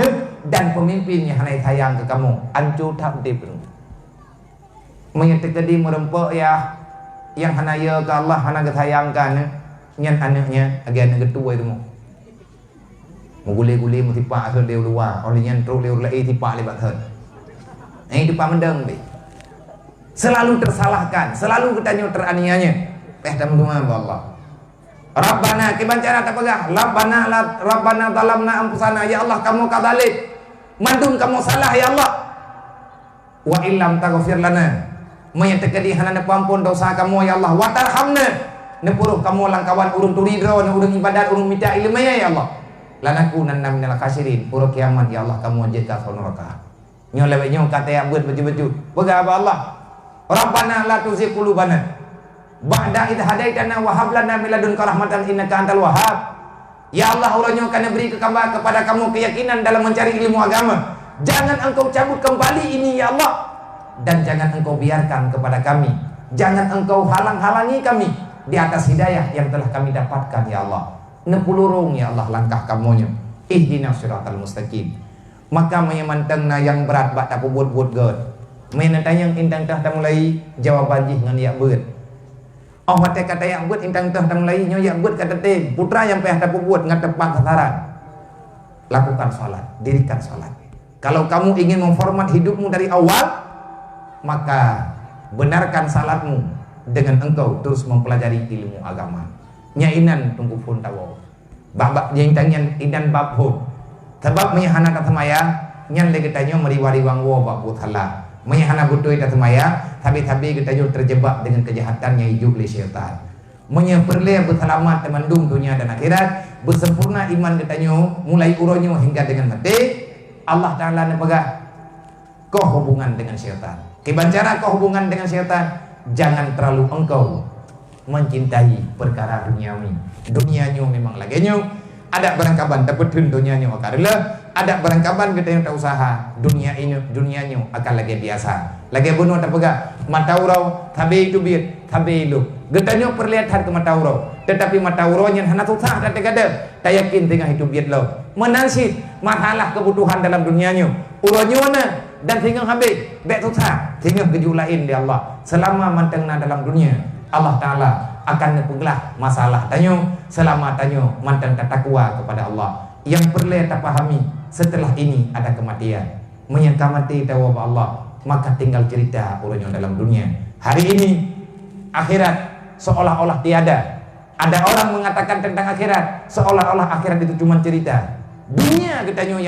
dan pemimpinnya hanai sayang ke kamu. Ancu tak dip. Menyetek tadi merempok ya yang hanai yo ke Allah hana kesayangkan. Nyan anaknya agen ketua itu mau gule-gule mau tipak asal dia luar oleh nyan terus dia ulai tipak lebat hal ini tipak mendeng be selalu tersalahkan selalu kita teraniaya teman-teman Allah Rabbana kiban cara tak pegah Rabbana talamna ampusana ya Allah kamu kadalik mandum kamu salah ya Allah wa illam taghfir lana menyatakan hanana pampun dosa kamu ya Allah wa tarhamna nepuruh kamu langkawan urun turidro urun ibadat urun minta ilmu ya Allah lanakunanna minal khasirin puro kiamat ya Allah kamu jika neraka nyo lewe nyo kata yang buat baju-baju bega apa Allah Rabbana la tuzigh qulubana ba'da idh hadaitana wa hab lana min ladunka rahmatan innaka antal wahhab ya Allah uranyo kana beri kepada kamu keyakinan dalam mencari ilmu agama jangan engkau cabut kembali ini ya Allah dan jangan engkau biarkan kepada kami jangan engkau halang-halangi kami di atas hidayah yang telah kami dapatkan ya Allah. Nepulurung ya Allah langkah kamunya. Ihdinas siratal mustaqim. Maka menyemantengna yang berat bak tak buat-buat god. Menentang yang intang tah mulai jawaban jih ngan ya beut. Oh mate kata yang beut intang tah mulai nyo ya beut kata tem. Putra yang peh tak buat ngan tepat sasaran. Lakukan salat, dirikan salat. Kalau kamu ingin memformat hidupmu dari awal, maka benarkan salatmu dengan engkau terus mempelajari ilmu agama. Nyainan tunggu pun tahu. Babak yang tangan idan bab pun. Sebab menyahana katamaya, nyan lagi tanya meriwari wang wo bab buthala. Menyahana butoi katamaya, tapi kita terjebak dengan kejahatan yang hidup oleh syaitan. Menyeperle berselamat temandung dunia dan akhirat, bersempurna iman kita mulai uronyo hingga dengan mati. Allah Ta'ala nepegah kau hubungan dengan syaitan. Kibancara kau hubungan dengan syaitan, jangan terlalu engkau mencintai perkara duniawi. Dunianyo memang lagenyo, ada barangkaban dapetin dunianyo akarila, ada barangkaban kita yang tak usaha dunianyo akan lagi biasa. Lagi bunuh tak pegah mataurau tabi itu biar tabi lu. Getanyo perlihatkan ke mataurau, tetapi mataurau yang hana susah dan tegada. Tak yakin tengah hidup biar lo. Menansit masalah kebutuhan dalam dunianyo. Uronyo na dan tinggal habis. Bet susah tinggal kejulain di Allah. Selama mantengna dalam dunia, Allah Ta'ala akan nepeglah masalah tanyo. Selama tanyo manteng takwa kepada Allah. Yang perlu kita pahami, setelah ini ada kematian. Menyangka mati tahu Allah, maka tinggal cerita uronyo dalam dunia. Hari ini akhirat seolah-olah tiada. Ada orang mengatakan tentang akhirat seolah-olah akhirat itu cuma cerita. Dunia katanya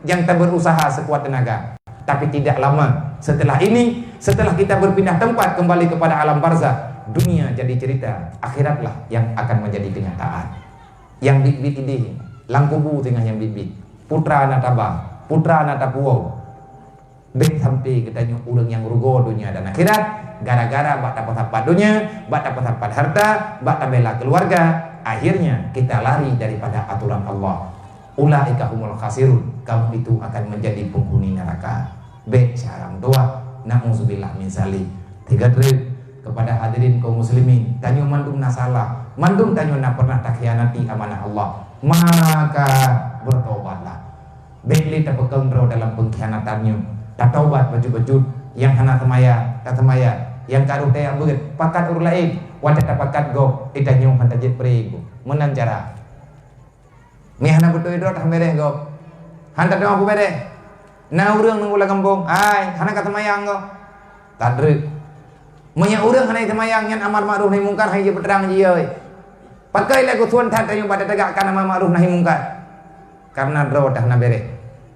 yang tak berusaha sekuat tenaga. Tapi tidak lama setelah ini, setelah kita berpindah tempat kembali kepada alam barzah, dunia jadi cerita, akhiratlah yang akan menjadi kenyataan. Yang bit-bit ini langkubu tengah yang bit-bit, putra anak tabah, putra anak tapuau. Bet sampai katanya orang yang rugo dunia dan akhirat gara-gara bak dapat apa dunia, bak dapat apa harta, bak bela keluarga, akhirnya kita lari daripada aturan Allah. Ulaika humul khasirun, kamu itu akan menjadi penghuni neraka. B. Syarang doa, na'udzubillah min zalik. 3 kepada hadirin kaum muslimin, tanyo mandum nasalah, mandum tanyo na pernah tak khianati amanah Allah, maka bertobatlah. Beli terpegang dalam pengkhianatannya, tak taubat baju-baju yang hana temaya, yang karu teh beut pakat ur lain wadah pakat go ida nyung hanta jet prego menanjara mi hana betul itu tak mereh go hanta dong aku mereh na urang nang ulah kampung ai hana kata mayang go tadre menya urang hana temayang nyan amar ma'ruf nahi mungkar hai je peterang je euy pakai lagu tuan tat yang pada tegakkan amar ma'ruf nahi mungkar karena dro dah na bereh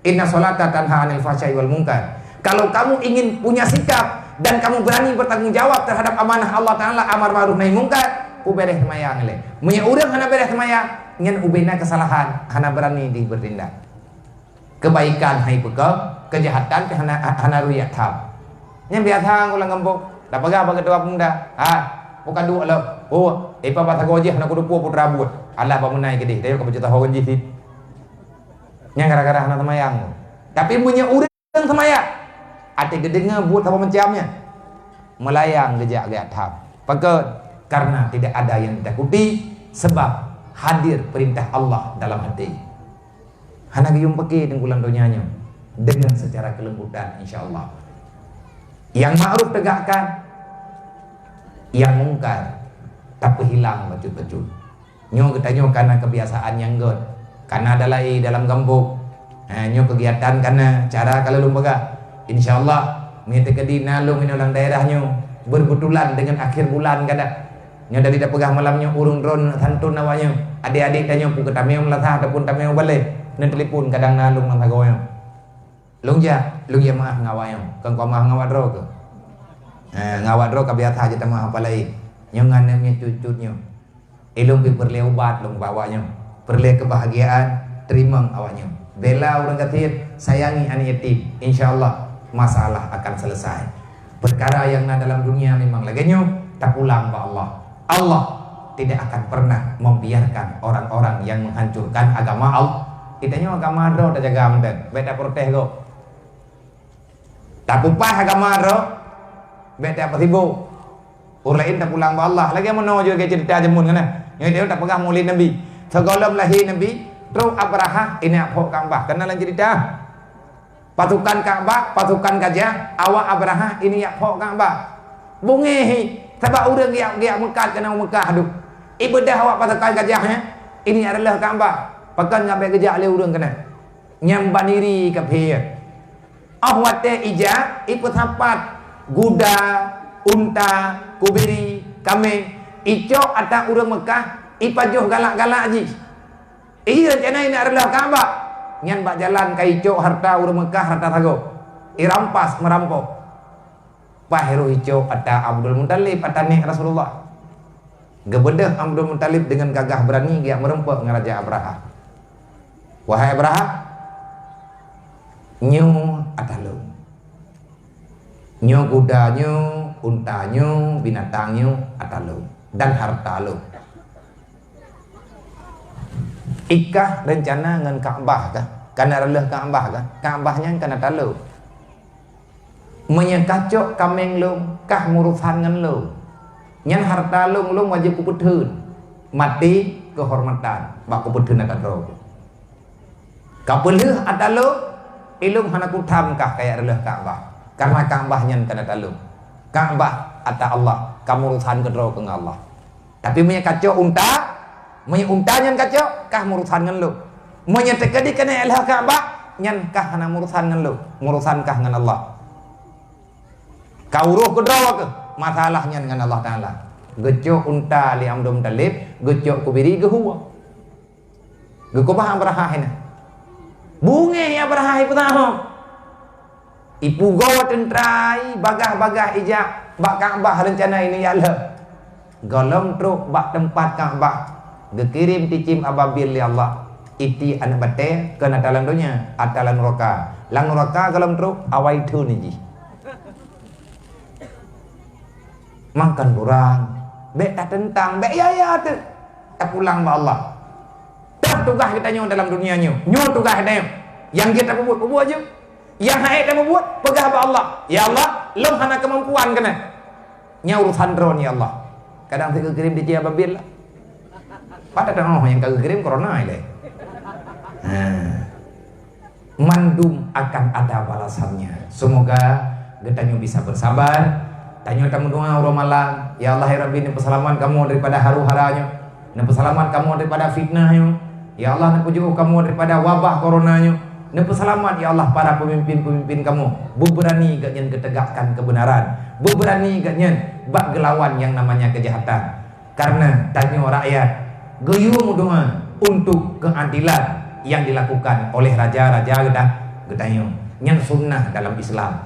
inna sholata tanha anil fahsya'i wal munkar. Kalau kamu ingin punya sikap dan kamu berani bertanggung jawab terhadap amanah Allah Ta'ala amar ma'ruf nahi mungkar, ubereh temayang le. Munya urang hana bereh temayang, ngan ubena kesalahan hana berani di bertindak. Kebaikan hai pekau, kejahatan hana ruyat thab. Nyan biasa ulang kampung, dak pegah bagi doa pemuda. Bukan dua lo. Oh, ipa batago je hana kudu putra buat. Allah ba munai gede, dia ka berjuta hogan jisi. Nyan gara-gara hana temayang. Tapi punya urang temayang ati gedenge buat apa macamnya melayang gejak-gejak thab. Pakat karena tidak ada yang ditakuti sebab hadir perintah Allah dalam hati. Hana gayung pakai tenggulan dunianya dengan secara kelembutan insyaallah. Yang ma'ruf tegakkan, yang mungkar tapi hilang baju-baju. Nyo katanya karena kebiasaan yang god, karena ada lagi dalam kampung. Nyo kegiatan karena cara kalau lumbaga InsyaAllah minta kedi nalung ini orang daerahnya berbetulan dengan akhir bulan kada. Nya dari dah pegah malamnya urung ron santun awaknya. Adik-adik tanya pu ketameu melatah ataupun tameu balik. Nan telefon kadang nalung nang tagoyo. Lung ja maaf ngawayang. Kang ko maaf ngawat ro ke. Ngawat ro ka biasa aja tamah apa lain. Nya ngannya cucutnya. Ilung pi perle obat lung bawanya. Perle kebahagiaan terima awaknya. Bela orang katir sayangi anak yatim. Insyaallah masalah akan selesai. Perkara yang dalam dunia memang lagenyo tak pulang ba Allah. Allah tidak akan pernah membiarkan orang-orang yang menghancurkan agama Allah. Kitanya agama ro tak jaga menten. Beta protes go. Tak pupah agama ro. Beta apa tibu. Ulain tak pulang ba Allah. Lagi mono juga cerita jemun kana. Yang dia tak pegang maulid Nabi. Segolam lahir Nabi, terus Abraha ini apa Ka'bah. Kenalan cerita. Pasukan Ka'bah, pasukan gajah, awak Abraha ini ya pok Ka'bah. Bungehi, sebab orang giak Mekah kena Mekah aduh. Ibadah awak pasukan gajahnya, ini adalah Ka'bah. Pakan ngabe gajah le orang kena. Nyambaniri ke pihak. ahwate ija iputapat guda unta kubiri kambing ico ata urang Mekah ipajuh galak-galak ji iya rencana ini adalah Ka'bah nyan bak jalan ka ico harta urang Mekah harta tago irampas merampok pahiru ico ata Abdul Muttalib ata nih Rasulullah gebedah Abdul Muttalib dengan gagah berani dia merempek ngeraja Abraha. Wahai Abraha, nyu atalu, nyu kudanyu, untanyu, binatangnya atalu, dan harta lu. Ikah rencana dengan Ka'bah kah? Karena adalah Ka'bah kah? Ka'bahnya karena talu. Menyekacok kameng lu, kah murusan ngan lu. Nyan harta lu wajib kuputun mati kehormatan bak kuputun akan roh kapelih ada lu ilung hana kutam kah kayak adalah Ka'bah karena Ka'bah nyan kana talu Ka'bah ata Allah kamu urusan ke roh ke Allah tapi punya kacau unta nyan kacau kah murusan ngan lu punya tekadi kana elah Ka'bah nyan kah hana murusan ngan lu murusan kah ngan Allah kau roh ke roh ke masalahnya dengan Allah Ta'ala gecok unta li Abdul Muttalib gecok kubiri gehuwa gekobah Abraha bunge ya Abraha pertama ipu gawa tentrai bagah-bagah ijak bak Ka'bah rencana ini ya Allah golong truk bak tempat Ka'bah gekirim ticim ababil ya Allah iti anak bate kena talan dunia atalan roka lang roka golong truk awai tu niji makan kurang bek tak tentang bek ya tu tak pulang ba Allah tak tugas kita nyu dalam dunia nyu tugas kita yang kita buat aja yang hai kita buat pegah ba Allah ya Allah lom hana kemampuan kena nya urusan drone ya Allah kadang saya kirim di Jia Babil pada yang kagak kirim corona ile mandum akan ada balasannya semoga kita nyu bisa bersabar. Tanya kamu doa malam, ya Allah ya Rabbi, ini perselaman kamu daripada haru-haranya, ini perselaman kamu daripada fitnahnya, ya Allah ini pujuk kamu daripada wabah coronanya, ini perselaman ya Allah para pemimpin-pemimpin kamu, berani gaknyen ketegakkan kebenaran, berani gaknyen bak gelawan yang namanya kejahatan, karena tanya rakyat, gayung doa untuk keadilan yang dilakukan oleh raja-raja getanya, yang sunnah dalam Islam.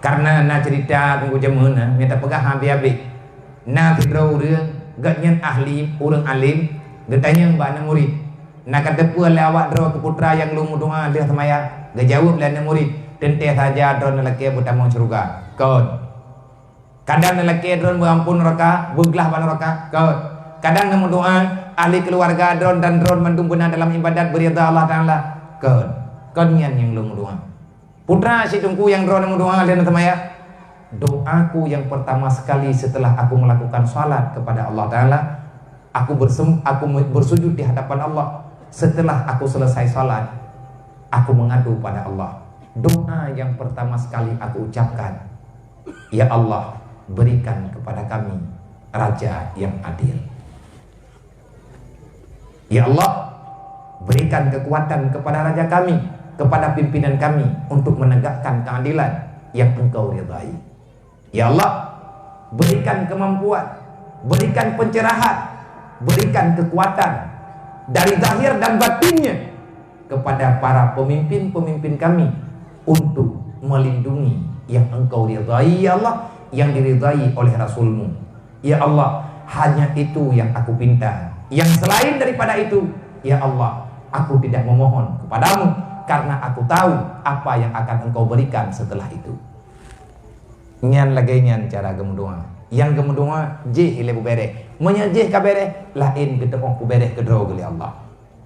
Karena na cerita tunggu jamun minta pegah habis-habis na tidro urang gatnyan ahli urang alim gatanya mbak murid na kata pua lawak dro ke putra yang lu doa dia semaya gajawab lah murid tente saja dron lelaki bertamu surga kon kadang lelaki dron berampun neraka beglah ban neraka kon kadang nemu doa ahli keluarga dron dan dron mendung benar dalam ibadat beridha Allah Ta'ala kon yang lu doa putra si tungku yang doa doa dan temaya doaku yang pertama sekali setelah aku melakukan salat kepada Allah Ta'ala aku bersujud di hadapan Allah setelah aku selesai salat aku mengadu pada Allah doa yang pertama sekali aku ucapkan ya Allah berikan kepada kami raja yang adil ya Allah berikan kekuatan kepada raja kami kepada pimpinan kami untuk menegakkan keadilan yang Engkau ridai. Ya Allah, berikan kemampuan, berikan pencerahan, berikan kekuatan dari zahir dan batinnya kepada para pemimpin-pemimpin kami untuk melindungi yang Engkau ridai, ya Allah, yang diridai oleh Rasul-Mu. Ya Allah, hanya itu yang aku pinta. Yang selain daripada itu, ya Allah, aku tidak memohon kepadamu karena aku tahu apa yang akan Engkau berikan setelah itu. Nyan lagi nyan cara gemudoa. Yang gemudoa jih ile bubere. Menyajih kabere lain ketemu bubere kedro geli Allah.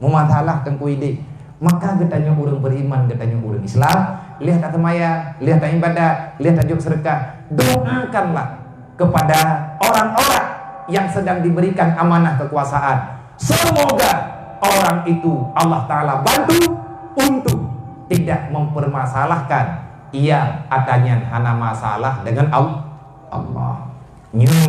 Memasalah tengku ide. Maka getanya urang beriman, getanya urang Islam, lihat atamaya, lihat ibadah, lihat tajuk sedekah. Doakanlah kepada orang-orang yang sedang diberikan amanah kekuasaan. Semoga orang itu Allah Ta'ala bantu untuk tidak mempermasalahkan ia adanya hana masalah dengan Allah. Nyu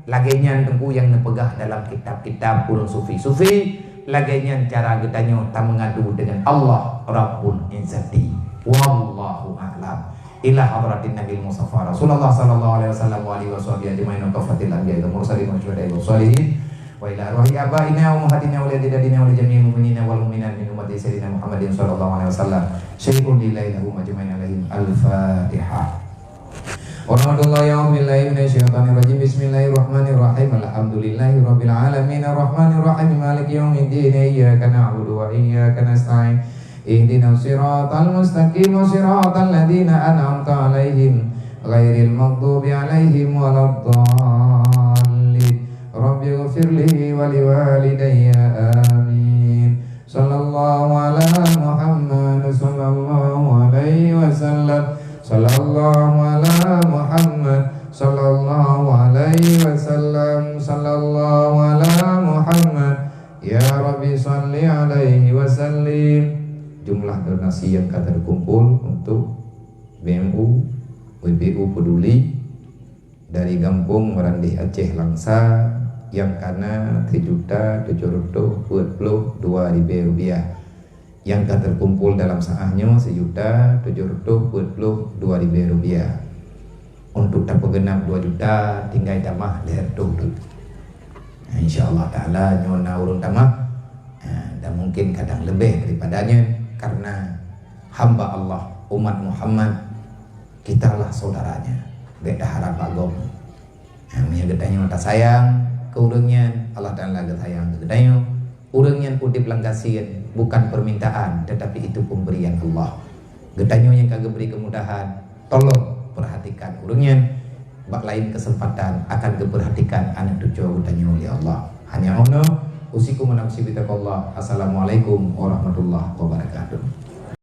lagenya tengku yang nepegah dalam kitab-kitab ulun sufi-sufi lagenya cara getanya tak mengadu dengan Allah Rabbul Izzati. Wallahu a'lam. Ila hadratin Nabi Mustafa Rasulullah sallallahu alaihi wasallam wa alihi washabihi ajmain wa kafatil anbiya'i wal mursalin wa syuhada'i was sholihin wa ila arwahi abaina wa ummahatina wa lillahi wa li jami'il mu'minina wal mu'minat min ummati sayyidina Muhammadin sallallahu alaihi wasallam syai'un lillahi lahum ajmain alaihim. Al-Fatihah. Warahmatullahi wabarakatuh. Bismillahirrahmanirrahim. Alhamdulillahi rabbil alamin arrahmanir rahim maliki yaumiddin iyyaka na'budu wa iyyaka nasta'in ihdinas siratal mustaqim siratal ladzina an'amta 'alaihim ghairil maghdubi 'alaihim waladdallin. Rabbighfirli wa liwalidayya amin. Sallallahu ala Muhammad sallallahu alaihi wasallam. Sallallahu ala Muhammad sallallahu alaihi wasallam. Sallallahu ala Muhammad. Ya Rabbi salli alaihi wasallim. Jumlah donasi yang akan terkumpul untuk BMU WBU Peduli dari Gampung Merandih Aceh Langsa yang kana 3.742.000 rupiah yang akan terkumpul dalam saahnya 1.742.000 rupiah. Untuk tak genap 2 juta tinggal tamah leher tu. Nah, insyaallah taala nyona urun tamah dan mungkin kadang lebih daripadanya karena hamba Allah umat Muhammad kitalah saudaranya beda harap agom. Nya gedanya mata sayang ke urangnya Allah taala sayang ke gedanya urangnya utip langgasian bukan permintaan tetapi itu pemberian Allah. Gedanya yang kagak beri kemudahan tolong perhatikan urangnya bak lain kesempatan akan keperhatikan anak cucu gedanya oleh Allah. Hanya ono usikum nafsi bitaqallah. Assalamualaikum warahmatullahi wabarakatuh.